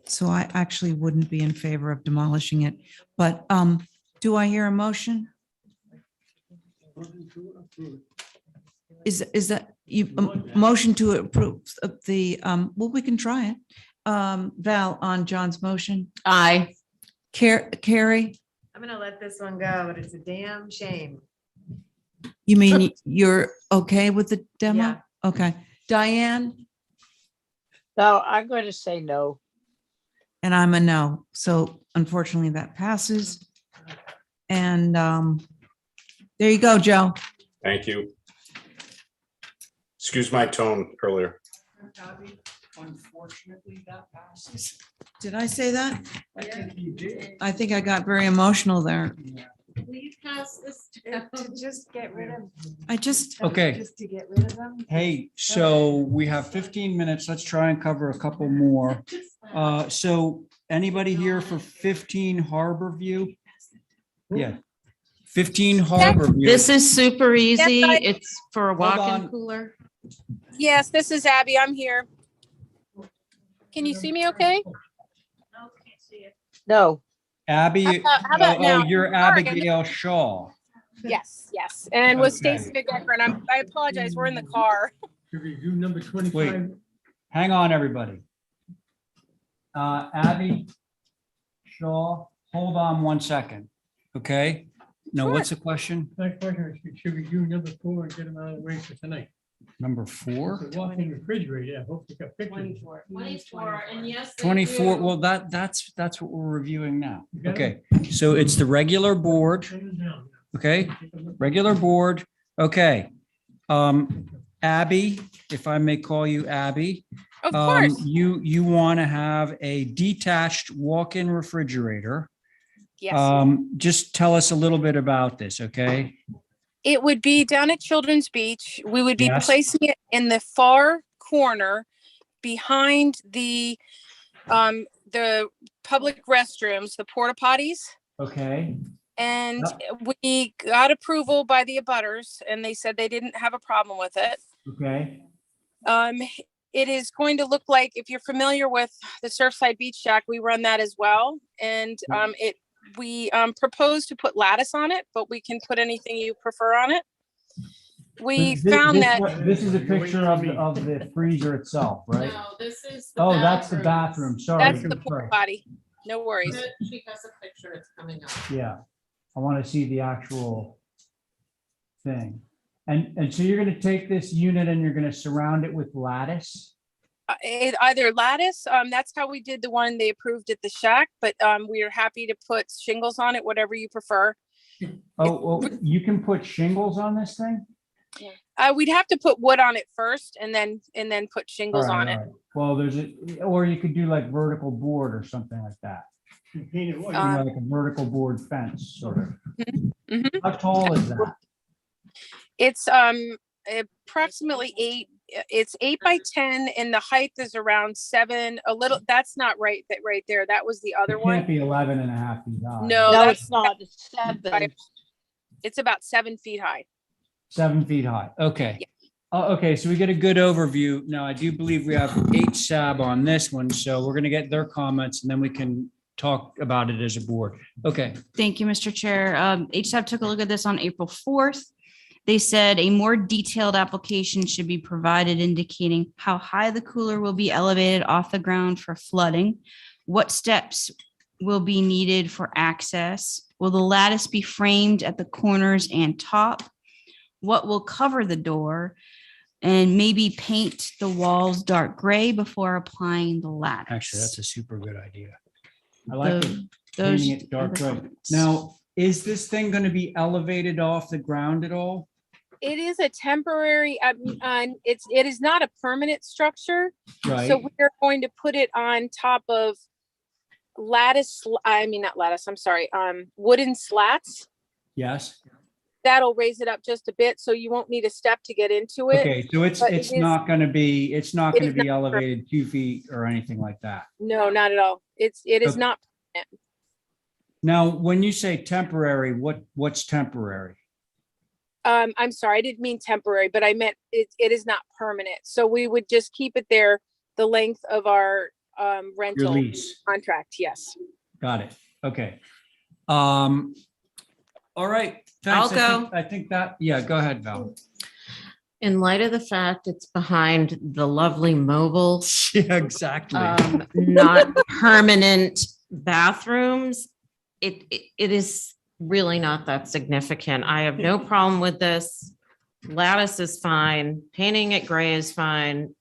so I actually wouldn't be in favor of demolishing it. But do I hear a motion? Is that you motion to approve of the well, we can try it. Val, on John's motion? Aye. Carrie, I'm gonna let this one go, but it's a damn shame. you mean you're okay with the demo? Yeah. Okay. Diane? No, I'm going to say no. And I'm a no. So unfortunately that passes. And there you go, Joe. Thank you. Excuse my tone earlier. Unfortunately, that passes. Did I say that? I think you did. I think I got very emotional there. Will you pass this to just get rid of? Okay. Just to get rid of them? Hey, so we have 15 minutes. Let's try and cover a couple more. So anybody here for 15 Harbor View? Yeah. 15 Harbor View. This is super easy. Yes, It's for a Hold walk-in on. cooler. Yes, this is Abby. I'm here. Can you see me okay? No. Abby, How about now? you're Sorry. Abigail Shaw. Yes, yes. And with Okay. Stacy McGeckern, I apologize. We're in the car. To review number 25. Wait, hang on, everybody. Abby Shaw, hold on 1 second, okay? Now, what's the question? My question is, should we do number 4 and get them out of the way for tonight? Number 4? The walk-in refrigerator, I hope you got pictures. 24, and yes. they 24, do. well, that's what we're reviewing now. You got it? Okay, so it's the regular board, okay? Regular board, okay. Abby, if I may call you Abby. Of course. You want to have a detached walk-in refrigerator. Yes. Just tell us a little bit about this, okay? It would be down at Children's Beach. We would be Yes. placing it in the far corner behind the public restrooms, the porta potties. Okay. And we got approval by the abutters and they said they didn't have a problem with it. Okay. It is going to look like, if you're familiar with the Surfside Beach Shack, we run that as well. And we propose to put lattice on it, but we can put anything you prefer on it. We found that. This is a picture of the freezer itself, right? No, this is. Oh, that's the bathroom. Sorry. That's the porta potty. No worries. She has a picture, it's coming up. Yeah, I want to see the actual thing. And so you're going to take this unit and you're going to surround it with lattice? Either lattice, that's how we did the one they approved at the shack, but we are happy to put shingles on it, whatever you prefer. Oh, you can put shingles on this thing? We'd have to put wood on it first and then put shingles All right, on it. all right. Well, or you could do like vertical board or something like that. Painted wood. Like a vertical board fence, sort of. Mhm. How tall is that? It's approximately 8. It's 8 by 10, and the height is around 7. A little. That's not right. That right there. That was the other It can't one. be 11 and a half feet high. No, No, that's it's not. It's 7. It's about 7 feet high. 7 feet high. Okay. Okay, so we get a good overview. Now, I do believe we have HSAB on this one, so we're going to get their comments and then we can talk about it as a board. Okay. Thank you, Mr. Chair. HSAP took a look at this on April 4th. They said a more detailed application should be provided indicating how high the cooler will be elevated off the ground for flooding, what steps will be needed for access, will the lattice be framed at the corners and top, what will cover the door, and maybe paint the walls dark gray before applying the lattice. Actually, that's a super good idea. I like it. Those Painting it dark are the gray. comments. Now, is this thing going to be elevated off the ground at all? It is a temporary. It is not a permanent structure. Right. So we're going to put it on top of lattice. I mean, not lattice. I'm sorry. Wooden slats. Yes. That'll raise it up just a bit, so you won't need a step to get into it. Okay, so but it's it is- not going to be, it's not it going is to be not elevated 2 feet or anything like that. No, not at all. It is Okay. not. Now, when you say temporary, what's temporary? I'm sorry, I didn't mean temporary, but I meant it is not permanent. So we would just keep it there the length of our rental lease. contract. Yes. Got it. Okay. All right. Thanks. I'll I think that, yeah, go ahead, Val. In light of the fact it's behind the lovely mobile, Yeah, exactly. not permanent bathrooms, it is really not that significant. I have no problem with this. Lattice is fine. Painting it gray is fine.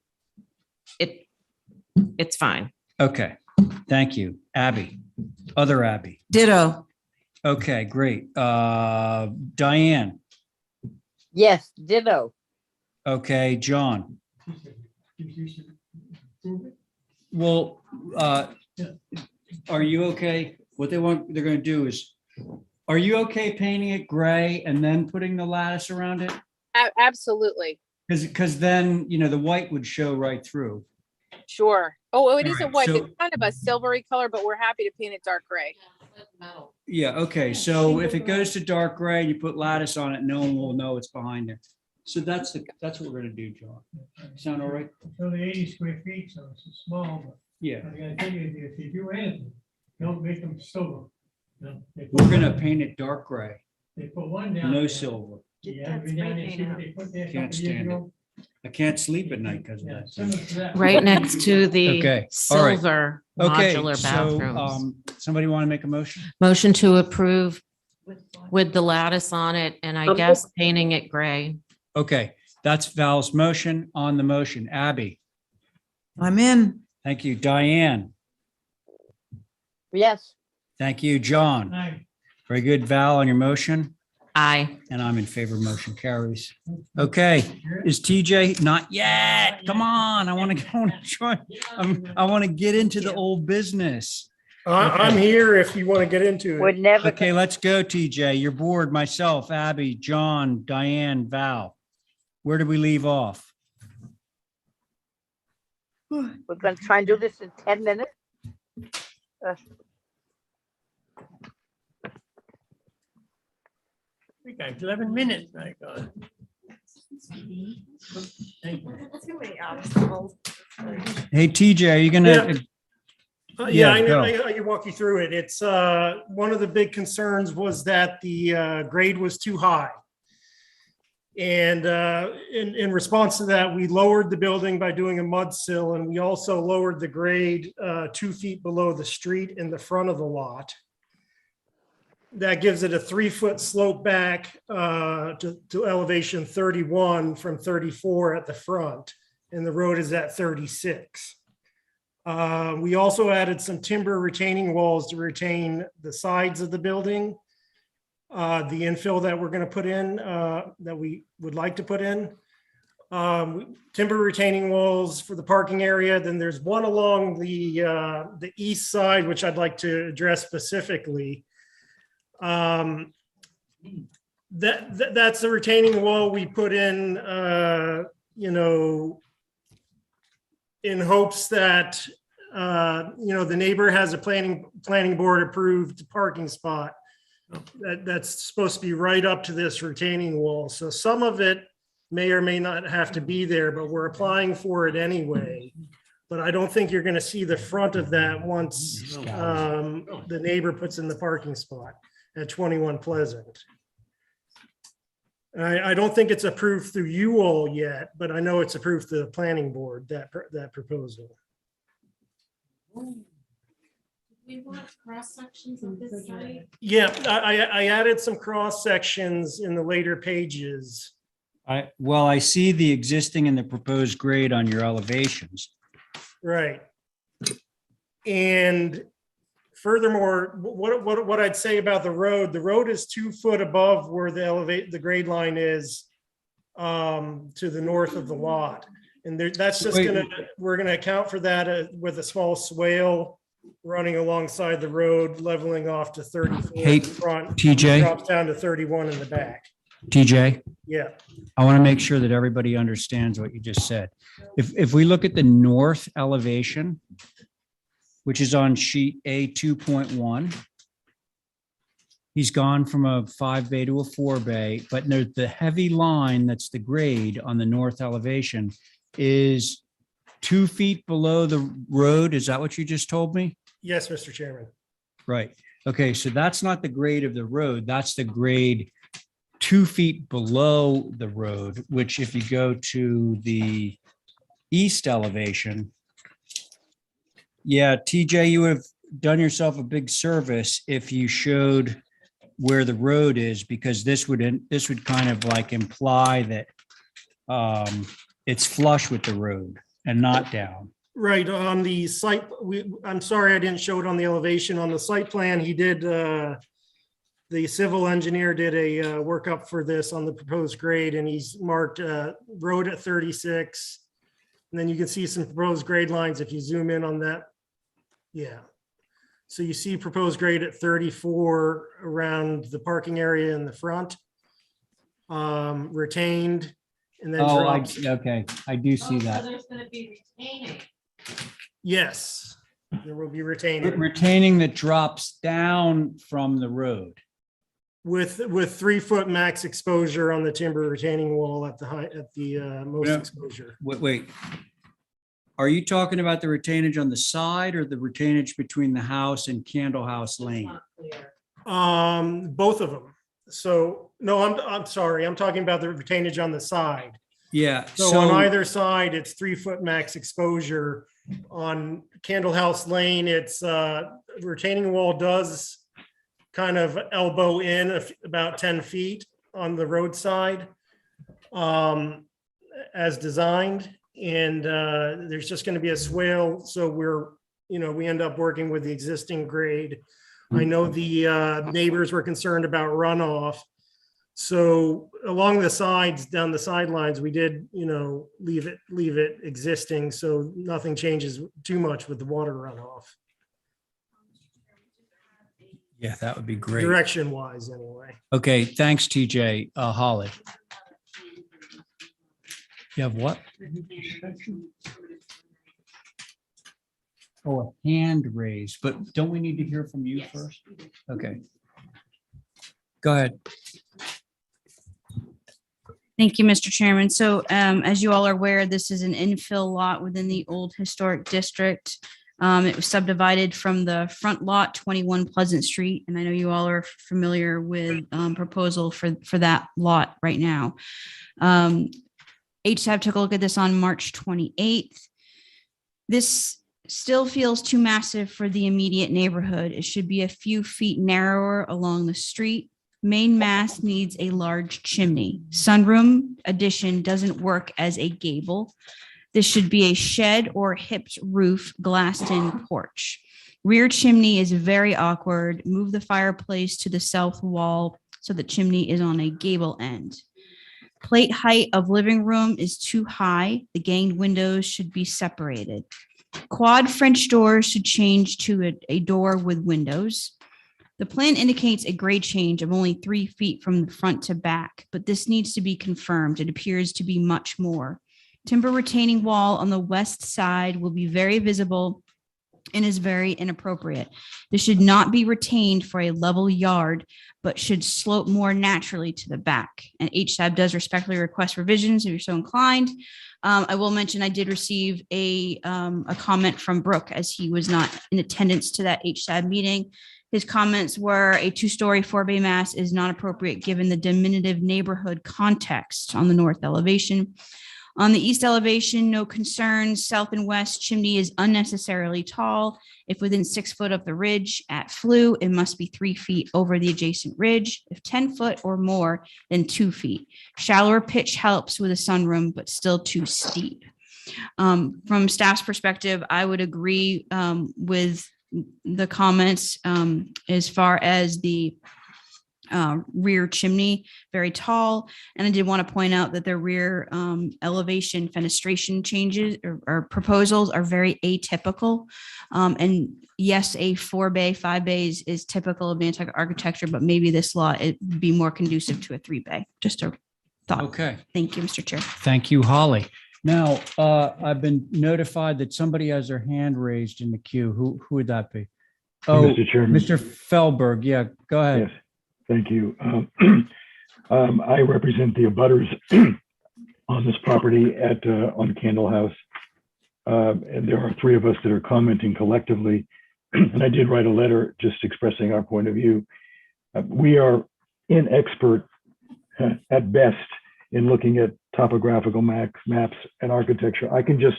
It's fine. Okay. Thank you. Abby. Other Abby. Ditto. Okay, great. Diane. Yes, ditto. Okay, John. Well, are you okay? What they're going to do is, are you okay painting it gray and then putting the lattice around it? Absolutely. Because then, the white would show right through. Sure. Oh, it is a Alright, white. so- It's kind of a silvery color, but we're happy to paint it dark gray. Yeah, okay. So if it goes to dark gray, you put lattice on it, no one will know it's behind it. So that's what we're going to do, John. Sound all right? So the 80 square feet, so it's small, but Yeah. I gotta tell you, if you do anything, don't make them silver. They put We're going to one- paint it dark gray, They put one down. no there. silver. Yeah, every now and then, see what they put there a Can't couple years stand it. ago? I can't sleep at night because of Yeah, that. similar to that. Right next to the Okay, all right. silver Okay, modular so bathrooms. somebody want to make a motion? Motion to approve with the lattice on it and I Okay. guess painting it gray. Okay, that's Val's motion on the motion. Abby, I'm in. thank you. Diane, Yes. thank you. John, Aye. very good. Val on your motion, Aye. and I'm in favor. Motion carries. Okay, is TJ not yet? Come on, I want to join. I want to get into the old business. I'm here if you want to get into We're it. never. Okay, let's go, TJ. Your board, myself, Abby, John, Diane, Val. Where did we leave off? We're gonna try and do this in 10 minutes. We got 11 minutes, my God. Thank you. Hey, TJ, are you gonna? Yeah, I know. go. I can walk you through it. It's one of the big concerns was that the grade was too high. And in response to that, we lowered the building by doing a mud sill, and we also lowered the grade 2 feet below the street in the front of the lot. That gives it a 3-foot slope back to elevation 31 from 34 at the front, and the road is at 36. We also added some timber retaining walls to retain the sides of the building. The infill that we're going to put in, that we would like to put in. Timber retaining walls for the parking area. Then there's one along the east side, which I'd like to address specifically. That's the retaining wall we put in, in hopes that, the neighbor has a planning board approved parking spot. That's supposed to be right up to this retaining wall. So some of it may or may not have to be there, but we're applying for it anyway. But I don't think you're going to see the front of that once the neighbor puts in the parking spot at 21 Pleasant. I don't think it's approved through you all yet, but I know it's approved through the planning board, that proposal. We want cross sections of this site. Yeah, I added some cross sections in the later pages. I see the existing and the proposed grade on your elevations. Right. And furthermore, what I'd say about the road is 2 foot above where the grade line is to the north of the lot. And that's just we're gonna account for that with a small swale running alongside the road, leveling off to 34 in the front. TJ. Drops down to 31 in the back. TJ, Yeah. I want to make sure that everybody understands what you just said. If we look at the north elevation, which is on sheet A 2.1, he's gone from a 5 bay to a 4 bay, but the heavy line that's the grade on the north elevation is 2 feet below the road. Is that what you just told me? Yes, Mr. Chairman. Right. Okay, so that's not the grade of the road. That's the grade 2 feet below the road, which if you go to the east elevation, yeah, TJ, you would have done yourself a big service if you showed where the road is, because this would kind of like imply that it's flush with the road and not down. Right, on the site, I'm sorry I didn't show it on the elevation. On the site plan, he did, the civil engineer did a workup for this on the proposed grade, and he's marked road at 36. And then you can see some proposed grade lines if you zoom in on that. Yeah. So you see proposed grade at 34 around the parking area in the front, retained, and then drops. Okay, I do see that. So there's going to be retaining. Yes, there will be retaining. Retaining that drops down from the road. With 3 foot max exposure on the timber retaining wall at the most exposure. Wait. Are you talking about the retainage on the side or the retainage between the house and Candle House Lane? Both of them. So no, I'm sorry. I'm talking about the retainage on the side. Yeah. So on either side, it's 3 foot max exposure. On Candle House Lane, it's retaining wall does kind of elbow in about 10 feet on the roadside as designed. And there's just going to be a swale. So we end up working with the existing grade. I know the neighbors were concerned about runoff. So along the sides, down the sidelines, we did, leave it existing. So nothing changes too much with the water runoff. Yeah, that would be great. Direction wise, anyway. Okay, thanks, TJ. Holly. You have what? Oh, a hand raised, but don't we need to hear from you first? Okay. Go ahead. Thank you, Mr. Chairman. So as you all are aware, this is an infill lot within the old historic district. It was subdivided from the front lot, 21 Pleasant Street, and I know you all are familiar with proposal for that lot right now. HSAB took a look at this on March 28th. This still feels too massive for the immediate neighborhood. It should be a few feet narrower along the street. Main mass needs a large chimney. Sunroom addition doesn't work as a gable. This should be a shed or hipped roof, glassed in porch. Rear chimney is very awkward. Move the fireplace to the south wall so the chimney is on a gable end. Plate height of living room is too high. The ganged windows should be separated. Quad French doors should change to a door with windows. The plan indicates a grade change of only 3 feet from the front to back, but this needs to be confirmed. It appears to be much more. Timber retaining wall on the west side will be very visible and is very inappropriate. This should not be retained for a level yard, but should slope more naturally to the back. And HSAB does respectfully request revisions if you're so inclined. I will mention I did receive a comment from Brooke as he was not in attendance to that HSAB meeting. His comments were a 2-story 4-bay mass is not appropriate given the diminutive neighborhood context on the north elevation. On the east elevation, no concerns. South and west chimney is unnecessarily tall. If within 6 foot of the ridge at flue, it must be 3 feet over the adjacent ridge. If 10 foot or more, then 2 feet. Shallower pitch helps with a sunroom, but still too steep. From staff's perspective, I would agree with the comments as far as the rear chimney, very tall. And I did want to point out that the rear elevation fenestration changes or proposals are very atypical. And yes, a 4-bay, 5 bays is typical of Nantucket architecture, but maybe this lot, it'd be more conducive to a 3-bay. Just a thought. Okay. Thank you, Mr. Chair. Thank you, Holly. Now, I've been notified that somebody has their hand raised in the queue. Who would that be? Oh, Mr. Chairman. Mr. Feldberg. Yeah, go ahead. Yes, thank you. I represent the abutters on this property on Candle House. And there are 3 of us that are commenting collectively. And I did write a letter just expressing our point of view. We are inexpert at best in looking at topographical maps and architecture. I can just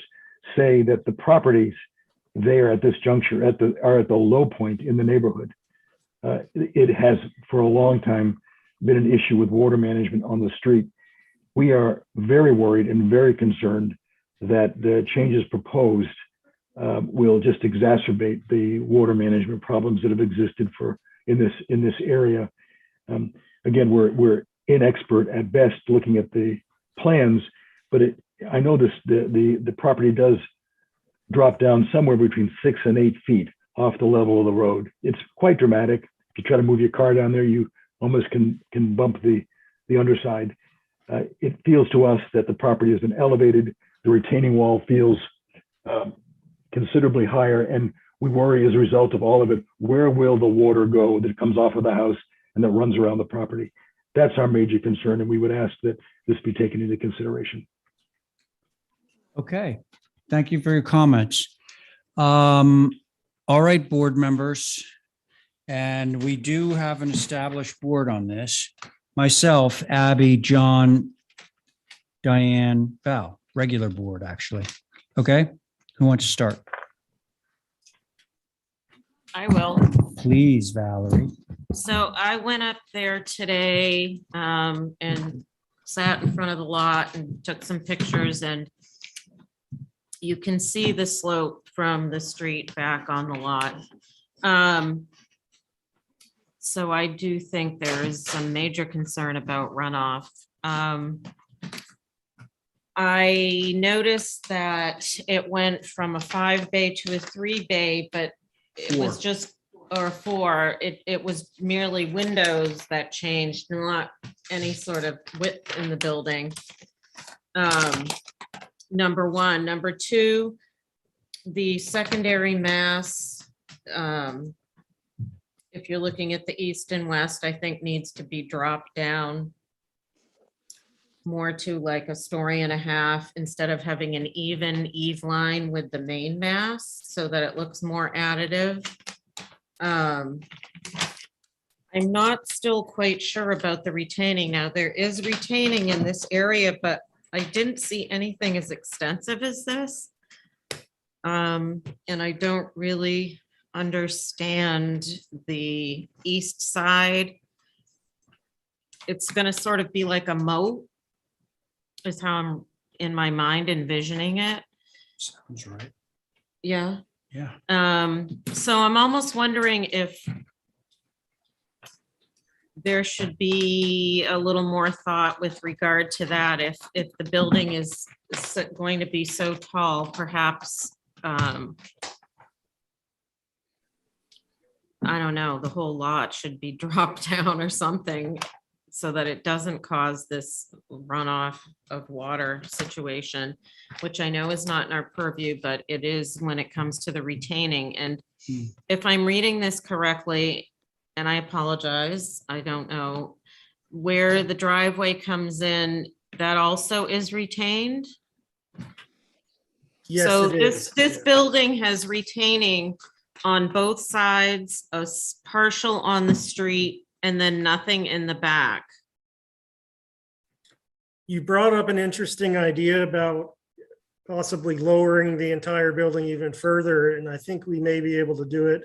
say that the properties there at this juncture are at the low point in the neighborhood. It has for a long time been an issue with water management on the street. We are very worried and very concerned that the changes proposed will just exacerbate the water management problems that have existed in this area. Again, we're inexpert at best looking at the plans, but I know the property does drop down somewhere between 6 and 8 feet off the level of the road. It's quite dramatic. If you try to move your car down there, you almost can bump the underside. It feels to us that the property has been elevated. The retaining wall feels considerably higher, and we worry as a result of all of it, where will the water go that comes off of the house and that runs around the property? That's our major concern, and we would ask that this be taken into consideration. Okay, thank you for your comments. All right, board members. And we do have an established board on this. Myself, Abby, John, Diane, Val, regular board, actually. Okay, who wants to start? I will. Please, Valerie. So I went up there today and sat in front of the lot and took some pictures, and you can see the slope from the street back on the lot. So I do think there is some major concern about runoff. I noticed that it went from a 5-bay to a 3-bay, but it was just, or 4, it was merely windows that changed, not any sort of width in the building. Number 1. Number 2, the secondary mass, if you're looking at the east and west, I think needs to be dropped down. more to like a story and a half instead of having an even eve line with the main mass so that it looks more additive. I'm not still quite sure about the retaining. Now, there is retaining in this area, but I didn't see anything as extensive as this. And I don't really understand the east side. It's going to sort of be like a moat, is how I'm in my mind envisioning it. Sounds right. Yeah. Yeah. So I'm almost wondering if there should be a little more thought with regard to that. If the building is going to be so tall, perhaps, I don't know, the whole lot should be dropped down or something so that it doesn't cause this runoff of water situation, which I know is not in our purview, but it is when it comes to the retaining. And if I'm reading this correctly, and I apologize, I don't know, where the driveway comes in, that also is retained? Yes, So it this is. building has retaining on both sides, a partial on the street, and then nothing in the back. You brought up an interesting idea about possibly lowering the entire building even further, and I think we may be able to do it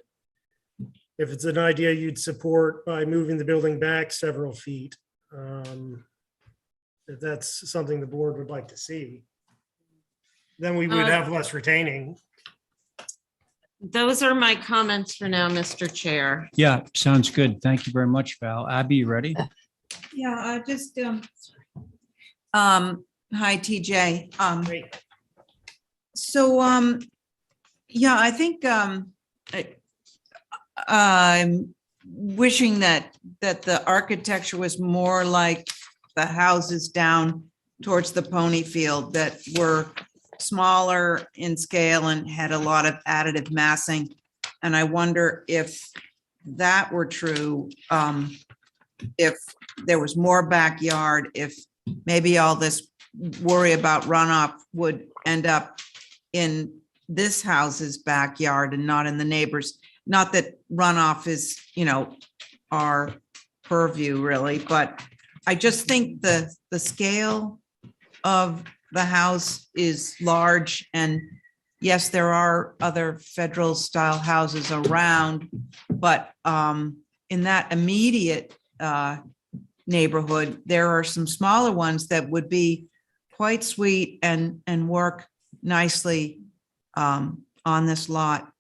if it's an idea you'd support by moving the building back several feet. If that's something the board would like to see, then we would have less retaining. Those are my comments for now, Mr. Chair. Yeah, sounds good. Thank you very much, Val. Abby, you ready? Yeah, I just, hi, TJ. So, yeah, I think, I'm wishing that the architecture was more like the houses down towards the pony field that were smaller in scale and had a lot of additive massing. And I wonder if that were true, if there was more backyard, if maybe all this worry about runoff would end up in this house's backyard and not in the neighbors. Not that runoff is, our purview really, but I just think the scale of the house is large, and yes, there are other federal style houses around, but in that immediate neighborhood, there are some smaller ones that would be quite sweet and work nicely on this lot.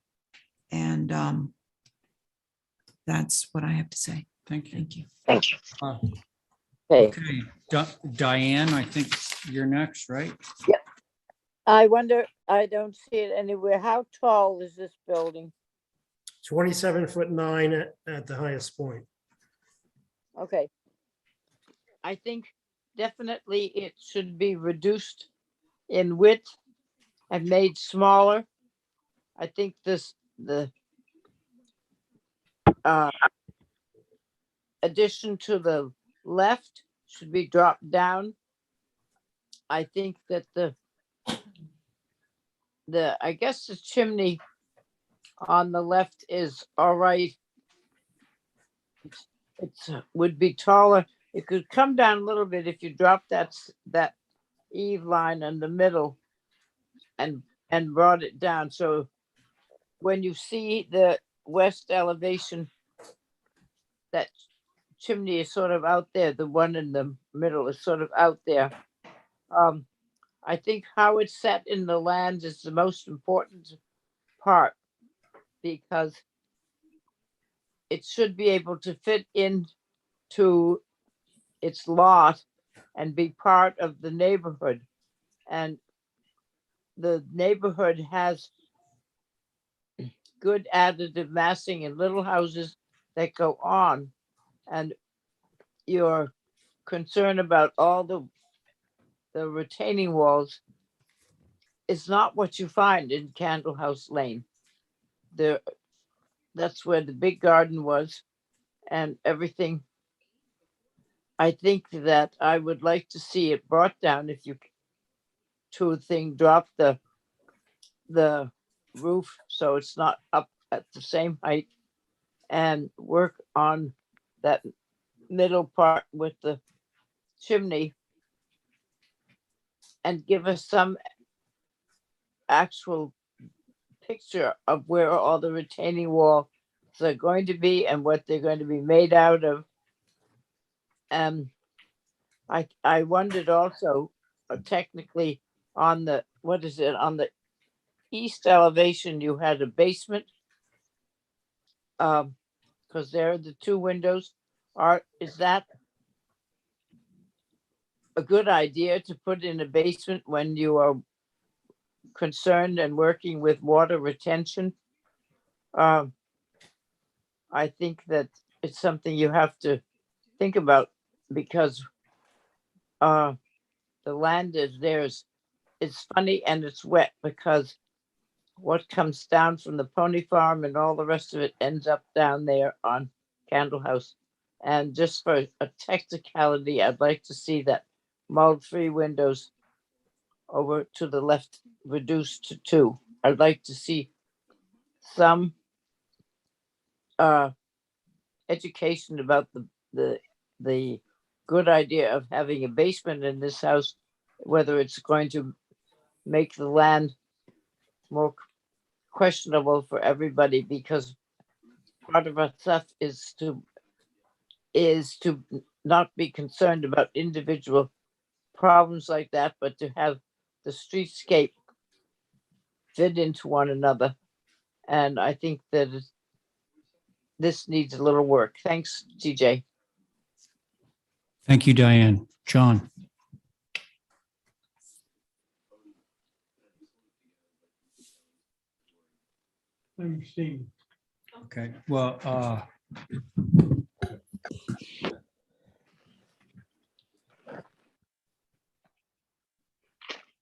And that's what I have to say. Thank you. Thank you. Thank you. Okay, Diane, I think you're next, right? Yep. I wonder, I don't see it anywhere. How tall is this building? 27'9" at the highest point. Okay. I think definitely it should be reduced in width and made smaller. I think the addition to the left should be dropped down. I think that I guess the chimney on the left is all right. It's would be taller. It could come down a little bit if you drop that eave line in the middle and brought it down. So when you see the west elevation, that chimney is sort of out there. The one in the middle is sort of out there. I think how it's set in the land is the most important part, because it should be able to fit into its lot and be part of the neighborhood. And the neighborhood has good additive massing and little houses that go on. And your concern about all the retaining walls is not what you find in Candle House Lane. That's where the big garden was, and everything I think that I would like to see it brought down if you to a thing, drop the roof so it's not up at the same height, and work on that middle part with the chimney and give us some actual picture of where all the retaining walls are going to be and what they're going to be made out of. I wondered also technically on the, what is it, on the east elevation, you had a basement. Because there are the two windows. Is that a good idea to put in a basement when you are concerned and working with water retention? I think that it's something you have to think about because the land is theirs. It's funny and it's wet because what comes down from the pony farm and all the rest of it ends up down there on Candle House. And just for a technicality, I'd like to see that mold-free windows over to the left reduced to 2. I'd like to see some education about the good idea of having a basement in this house, whether it's going to make the land more questionable for everybody, because part of our stuff is to not be concerned about individual problems like that, but to have the streetscape fit into one another. And I think that this needs a little work. Thanks, TJ. Thank you, Diane. John? I'm seeing. Okay, well,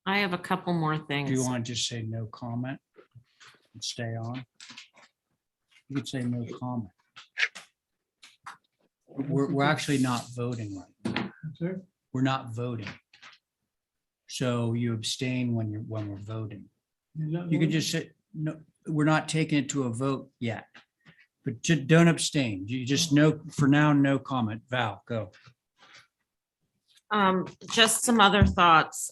I have a couple more do you things. want to just say no comment and stay on? You could say no comment. We're actually not voting right now. Sir? We're not voting. So you abstain when we're voting. You could just say, no, we're not taking it to a vote yet, but don't abstain. You just know, for now, no comment. Val, go. Just some other thoughts.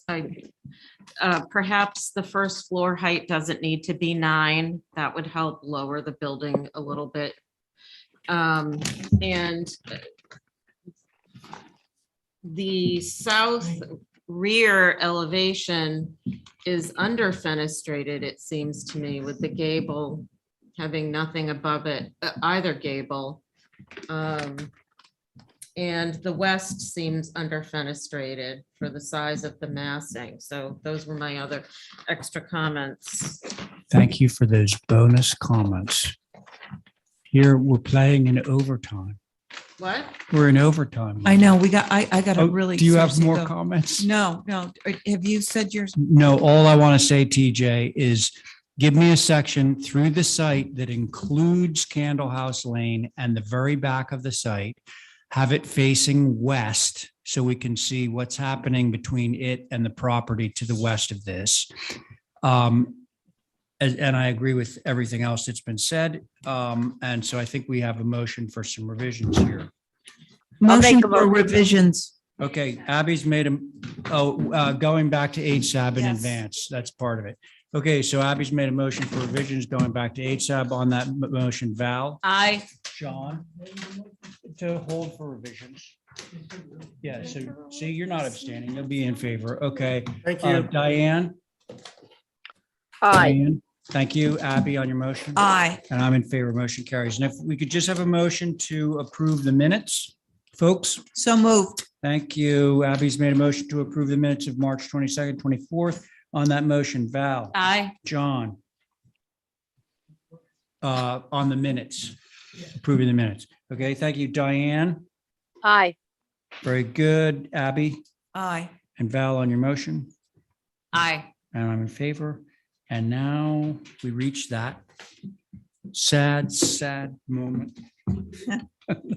Perhaps the first floor height doesn't need to be 9. That would help lower the building a little bit. And the south rear elevation is under fenestrated, it seems to me, with the gable having nothing above it, either gable. And the west seems under fenestrated for the size of the massing. So those were my other extra comments. Thank you for those bonus comments. Here, we're playing in overtime. What? We're in overtime. I know, I got Oh, to really. do you have seriously more go. comments? No. Have you said yours? No, all I want to say, TJ, is give me a section through the site that includes Candle House Lane and the very back of the site. Have it facing west so we can see what's happening between it and the property to the west of this. And I agree with everything else that's been said. And so I think we have a motion for some revisions here. Motion for revisions. Okay, Abby's made going back to HSAB in Yes. advance. That's part of it. Okay, so Abby's made a motion for revisions going back to HSAB. On that motion, Val? Aye. John? To hold for revisions. Yeah, so see, you're not abstaining. You'll be in favor. Okay. Thank you. Diane? Aye. Diane? Thank you. Abby, on your motion? Aye. And I'm in favor. Motion carries. And if we could just have a motion to approve the minutes, folks? So moved. Thank you. Abby's made a motion to approve the minutes of March 22nd, 24th. On that motion, Val? Aye. John? On the minutes, approving the minutes. Okay, thank you. Diane? Aye. Very good. Abby Aye. and Val on your motion, Aye. and I'm in favor. And now we reach that sad moment.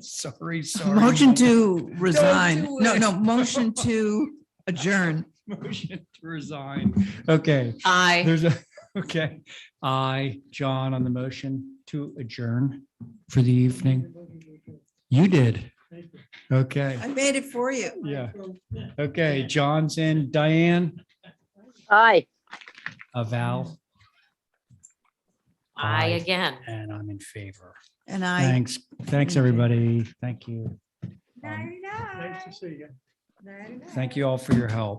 Sorry, sorry. Motion to resign. No, motion to adjourn. Motion to resign. Okay. Aye. There's a, okay. Aye, John on the motion to adjourn for the evening. You did. Okay. I made it for you. Yeah. Okay, John's in. Diane? Aye. Val? I again. And I'm in favor. And I. Thanks, everybody. Thank you. Nice to see you. Thank you all for your help.